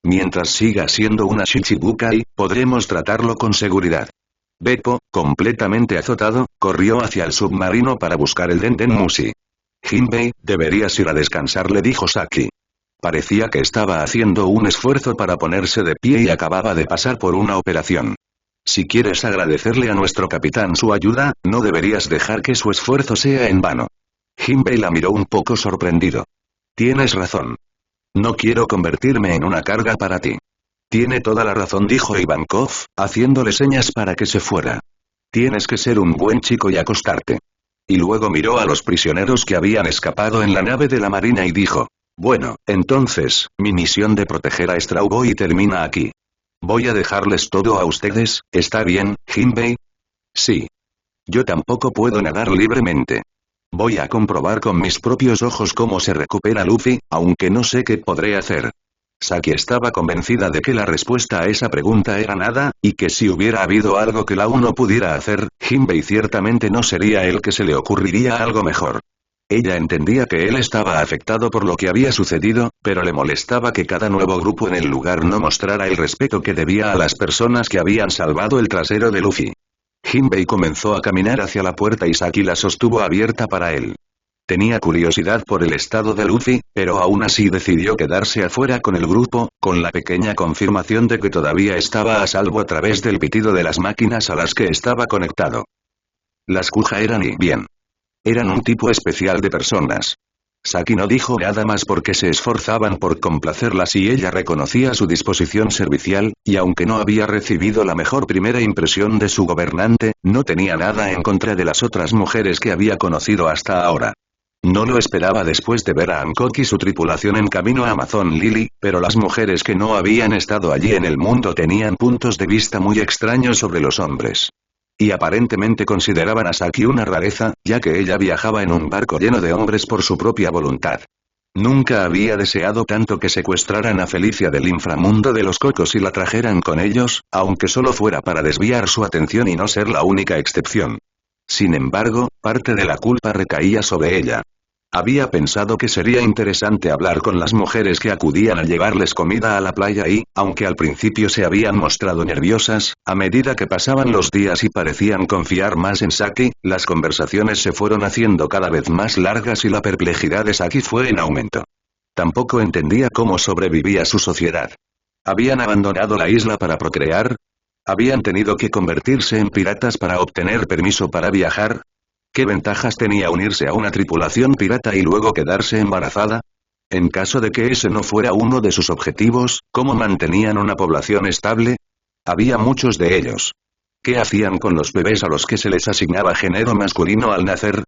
Mientras siga siendo una Shichibukai, podremos tratarlo con seguridad. Beppo, completamente azotado, corrió hacia el submarino para buscar el Dendenmushi. Jinbei, deberías ir a descansar, le dijo Saki. Parecía que estaba haciendo un esfuerzo para ponerse de pie y acababa de pasar por una operación. Si quieres agradecerle a nuestro capitán su ayuda, no deberías dejar que su esfuerzo sea en vano. Jinbei la miró un poco sorprendido. Tienes razón. No quiero convertirme en una carga para ti. Tiene toda la razón, dijo Ivankov, haciéndole señas para que se fuera. Tienes que ser un buen chico y acostarte. Y luego miró a los prisioneros que habían escapado en la nave de la marina y dijo, bueno, entonces, mi misión de proteger a Straw Boy termina aquí. Voy a dejarles todo a ustedes, ¿está bien, Jinbei? Sí. Yo tampoco puedo nadar libremente. Voy a comprobar con mis propios ojos cómo se recupera Luffy, aunque no sé qué podré hacer. Saki estaba convencida de que la respuesta a esa pregunta era nada, y que si hubiera habido algo que Law no pudiera hacer, Jinbei ciertamente no sería el que se le ocurriría algo mejor. Ella entendía que él estaba afectado por lo que había sucedido, pero le molestaba que cada nuevo grupo en el lugar no mostrara el respeto que debía a las personas que habían salvado el trasero de Luffy. Jinbei comenzó a caminar hacia la puerta y Saki la sostuvo abierta para él. Tenía curiosidad por el estado de Luffy, pero aún así decidió quedarse afuera con el grupo, con la pequeña confirmación de que todavía estaba a salvo a través del pitido de las máquinas a las que estaba conectado. Las Kuja eran y bien. Eran un tipo especial de personas. Saki no dijo nada más porque se esforzaban por complacerlas y ella reconocía su disposición servicial, y aunque no había recibido la mejor primera impresión de su gobernante, no tenía nada en contra de las otras mujeres que había conocido hasta ahora. No lo esperaba después de ver a Hancock y su tripulación en camino a Amazon Lily, pero las mujeres que no habían estado allí en el mundo tenían puntos de vista muy extraños sobre los hombres. Y aparentemente consideraban a Saki una rareza, ya que ella viajaba en un barco lleno de hombres por su propia voluntad. Nunca había deseado tanto que secuestraran a Felicia del inframundo de los cocos y la trajeran con ellos, aunque solo fuera para desviar su atención y no ser la única excepción. Sin embargo, parte de la culpa recaía sobre ella. Había pensado que sería interesante hablar con las mujeres que acudían a llevarles comida a la playa y, aunque al principio se habían mostrado nerviosas, a medida que pasaban los días y parecían confiar más en Saki, las conversaciones se fueron haciendo cada vez más largas y la perplejidad de Saki fue en aumento. Tampoco entendía cómo sobrevivía su sociedad. ¿Habían abandonado la isla para procrear? ¿Habían tenido que convertirse en piratas para obtener permiso para viajar? ¿Qué ventajas tenía unirse a una tripulación pirata y luego quedarse embarazada? En caso de que ese no fuera uno de sus objetivos, ¿cómo mantenían una población estable? Había muchos de ellos. ¿Qué hacían con los bebés a los que se les asignaba género masculino al nacer?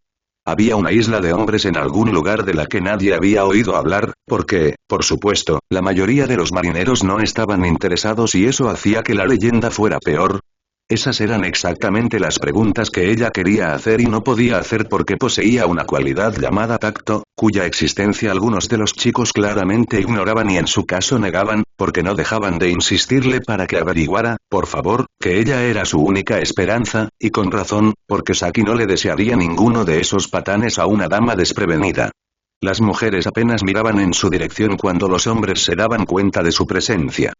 Había una isla de hombres en algún lugar de la que nadie había oído hablar, porque, por supuesto, la mayoría de los marineros no estaban interesados y eso hacía que la leyenda fuera peor. Esas eran exactamente las preguntas que ella quería hacer y no podía hacer porque poseía una cualidad llamada tacto, cuya existencia algunos de los chicos claramente ignoraban y en su caso negaban, porque no dejaban de insistirle para que averiguara, por favor, que ella era su única esperanza, y con razón, porque Saki no le desearía ninguno de esos patanes a una dama desprevenida. Las mujeres apenas miraban en su dirección cuando los hombres se daban cuenta de su presencia.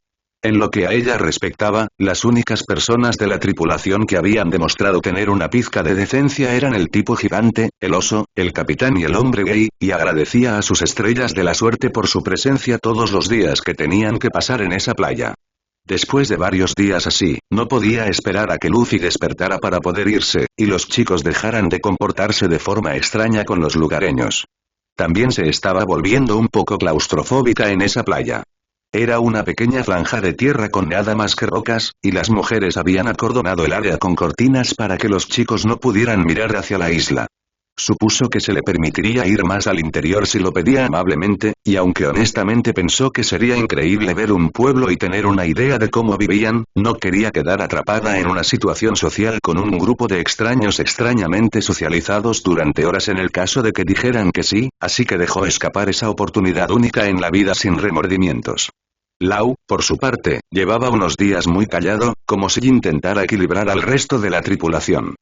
En lo que a ella respectaba, las únicas personas de la tripulación que habían demostrado tener una pizca de decencia eran el tipo gigante, el oso, el capitán y el hombre gay, y agradecía a sus estrellas de la suerte por su presencia todos los días que tenían que pasar en esa playa. Después de varios días así, no podía esperar a que Luffy despertara para poder irse, y los chicos dejaran de comportarse de forma extraña con los lugareños. También se estaba volviendo un poco claustrofóbica en esa playa. Era una pequeña franja de tierra con nada más que rocas, y las mujeres habían acordonado el área con cortinas para que los chicos no pudieran mirar hacia la isla. Supuso que se le permitiría ir más al interior si lo pedía amablemente, y aunque honestamente pensó que sería increíble ver un pueblo y tener una idea de cómo vivían, no quería quedar atrapada en una situación social con un grupo de extraños extrañamente socializados durante horas en el caso de que dijeran que sí, así que dejó escapar esa oportunidad única en la vida sin remordimientos. Lau, por su parte, llevaba unos días muy callado, como si intentara equilibrar al resto de la tripulación.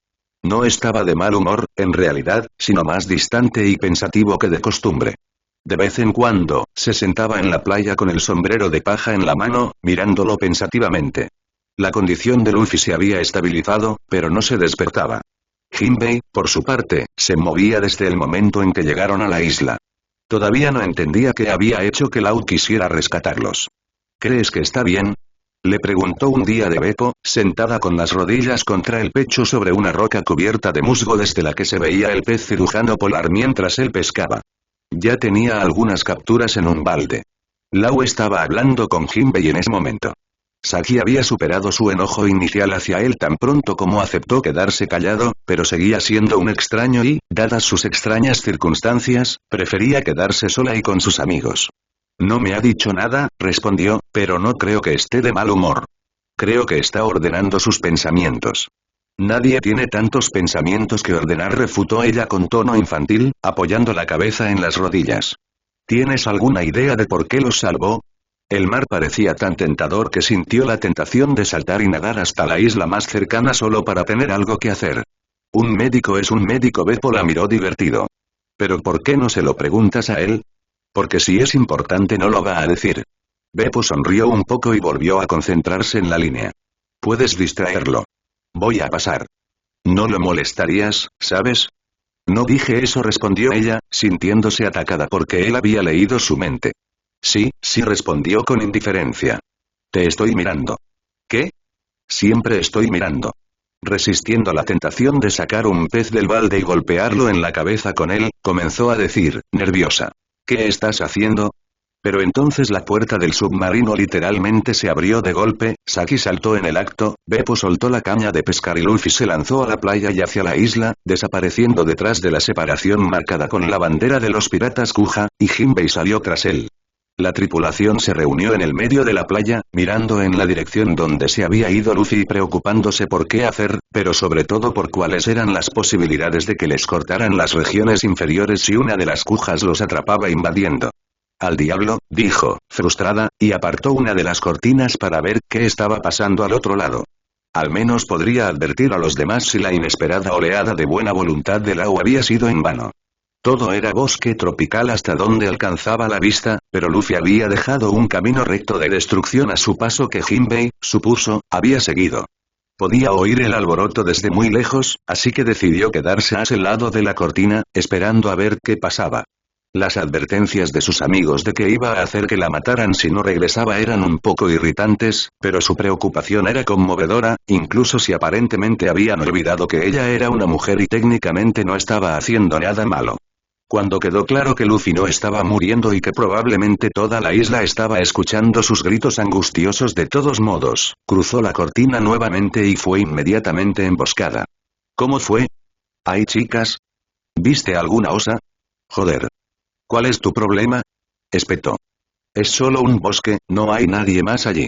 No estaba de mal humor, en realidad, sino más distante y pensativo que de costumbre. De vez en cuando, se sentaba en la playa con el sombrero de paja en la mano, mirándolo pensativamente. La condición de Luffy se había estabilizado, pero no se despertaba. Jinbei, por su parte, se movía desde el momento en que llegaron a la isla. Todavía no entendía qué había hecho que Lau quisiera rescatarlos. ¿Crees que está bien?, le preguntó un día de Beppo, sentada con las rodillas contra el pecho sobre una roca cubierta de musgo desde la que se veía el pez cirujano polar mientras él pescaba. Ya tenía algunas capturas en un balde. Lau estaba hablando con Jinbei en ese momento. Saki había superado su enojo inicial hacia él tan pronto como aceptó quedarse callado, pero seguía siendo un extraño y, dadas sus extrañas circunstancias, prefería quedarse sola y con sus amigos. No me ha dicho nada, respondió, pero no creo que esté de mal humor. Creo que está ordenando sus pensamientos. Nadie tiene tantos pensamientos que ordenar, refutó ella con tono infantil, apoyando la cabeza en las rodillas. ¿Tienes alguna idea de por qué los salvó? El mar parecía tan tentador que sintió la tentación de saltar y nadar hasta la isla más cercana solo para tener algo que hacer. Un médico es un médico, Beppo la miró divertido. ¿Pero por qué no se lo preguntas a él? Porque si es importante no lo va a decir. Beppo sonrió un poco y volvió a concentrarse en la línea. Puedes distraerlo. Voy a pasar. No lo molestarías, ¿sabes? No dije eso, respondió ella, sintiéndose atacada porque él había leído su mente. Sí, respondió con indiferencia. Te estoy mirando. ¿Qué? Siempre estoy mirando. Resistiendo la tentación de sacar un pez del balde y golpearlo en la cabeza con él, comenzó a decir, nerviosa. ¿Qué estás haciendo? Pero entonces la puerta del submarino literalmente se abrió de golpe, Saki saltó en el acto, Beppo soltó la caña de pescar y Luffy se lanzó a la playa y hacia la isla, desapareciendo detrás de la separación marcada con la bandera de los piratas Kuja, y Jinbei salió tras él. La tripulación se reunió en el medio de la playa, mirando en la dirección donde se había ido Luffy y preocupándose por qué hacer, pero sobre todo por cuáles eran las posibilidades de que les cortaran las regiones inferiores si una de las Kujas los atrapaba invadiendo. Al diablo, dijo, frustrada, y apartó una de las cortinas para ver qué estaba pasando al otro lado. Al menos podría advertir a los demás si la inesperada oleada de buena voluntad de Lau había sido en vano. Todo era bosque tropical hasta donde alcanzaba la vista, pero Luffy había dejado un camino recto de destrucción a su paso que Jinbei, supuso, había seguido. Podía oír el alboroto desde muy lejos, así que decidió quedarse a ese lado de la cortina, esperando a ver qué pasaba. Las advertencias de sus amigos de que iba a hacer que la mataran si no regresaba eran un poco irritantes, pero su preocupación era conmovedora, incluso si aparentemente habían olvidado que ella era una mujer y técnicamente no estaba haciendo nada malo. Cuando quedó claro que Luffy no estaba muriendo y que probablemente toda la isla estaba escuchando sus gritos angustiosos de todos modos, cruzó la cortina nuevamente y fue inmediatamente emboscada. ¿Cómo fue? ¿Hay chicas? ¿Viste alguna osa? Joder. ¿Cuál es tu problema? Espetó. Es solo un bosque, no hay nadie más allí.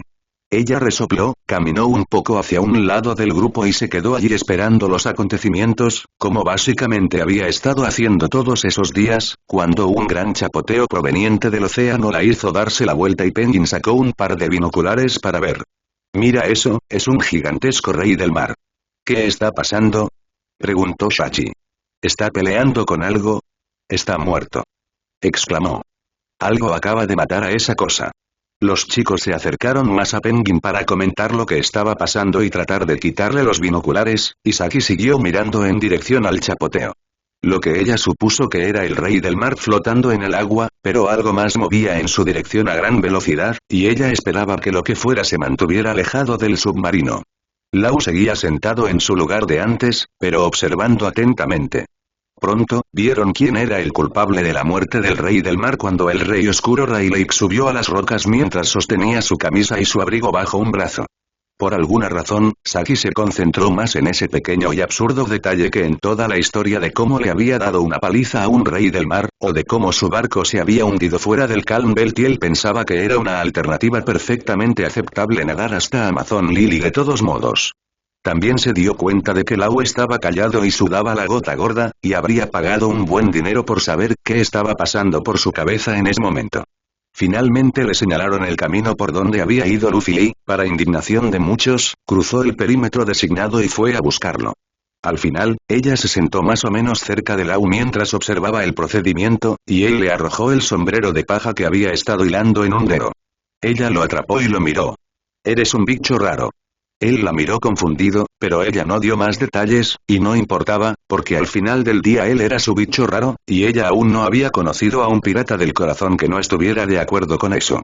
Ella resopló, caminó un poco hacia un lado del grupo y se quedó allí esperando los acontecimientos, como básicamente había estado haciendo todos esos días, cuando un gran chapoteo proveniente del océano la hizo darse la vuelta y Penguin sacó un par de binoculares para ver. Mira eso, es un gigantesco rey del mar. ¿Qué está pasando? Preguntó Shachi. ¿Está peleando con algo? Está muerto. Exclamó. Algo acaba de matar a esa cosa. Los chicos se acercaron más a Penguin para comentar lo que estaba pasando y tratar de quitarle los binoculares, y Saki siguió mirando en dirección al chapoteo. Lo que ella supuso que era el rey del mar flotando en el agua, pero algo más movía en su dirección a gran velocidad, y ella esperaba que lo que fuera se mantuviera alejado del submarino. Lau seguía sentado en su lugar de antes, pero observando atentamente. Pronto, vieron quién era el culpable de la muerte del rey del mar cuando el rey oscuro Rayleigh subió a las rocas mientras sostenía su camisa y su abrigo bajo un brazo. Por alguna razón, Saki se concentró más en ese pequeño y absurdo detalle que en toda la historia de cómo le había dado una paliza a un rey del mar, o de cómo su barco se había hundido fuera del Calm Belt y él pensaba que era una alternativa perfectamente aceptable nadar hasta Amazon Lily de todos modos. También se dio cuenta de que Lau estaba callado y sudaba la gota gorda, y habría pagado un buen dinero por saber qué estaba pasando por su cabeza en ese momento. Finalmente le señalaron el camino por donde había ido Luffy Lee, para indignación de muchos, cruzó el perímetro designado y fue a buscarlo. Al final, ella se sentó más o menos cerca de Lau mientras observaba el procedimiento, y él le arrojó el sombrero de paja que había estado hilando en un dedo. Ella lo atrapó y lo miró. «Eres un bicho raro». Él la miró confundido, pero ella no dio más detalles, y no importaba, porque al final del día él era su bicho raro, y ella aún no había conocido a un pirata del corazón que no estuviera de acuerdo con eso.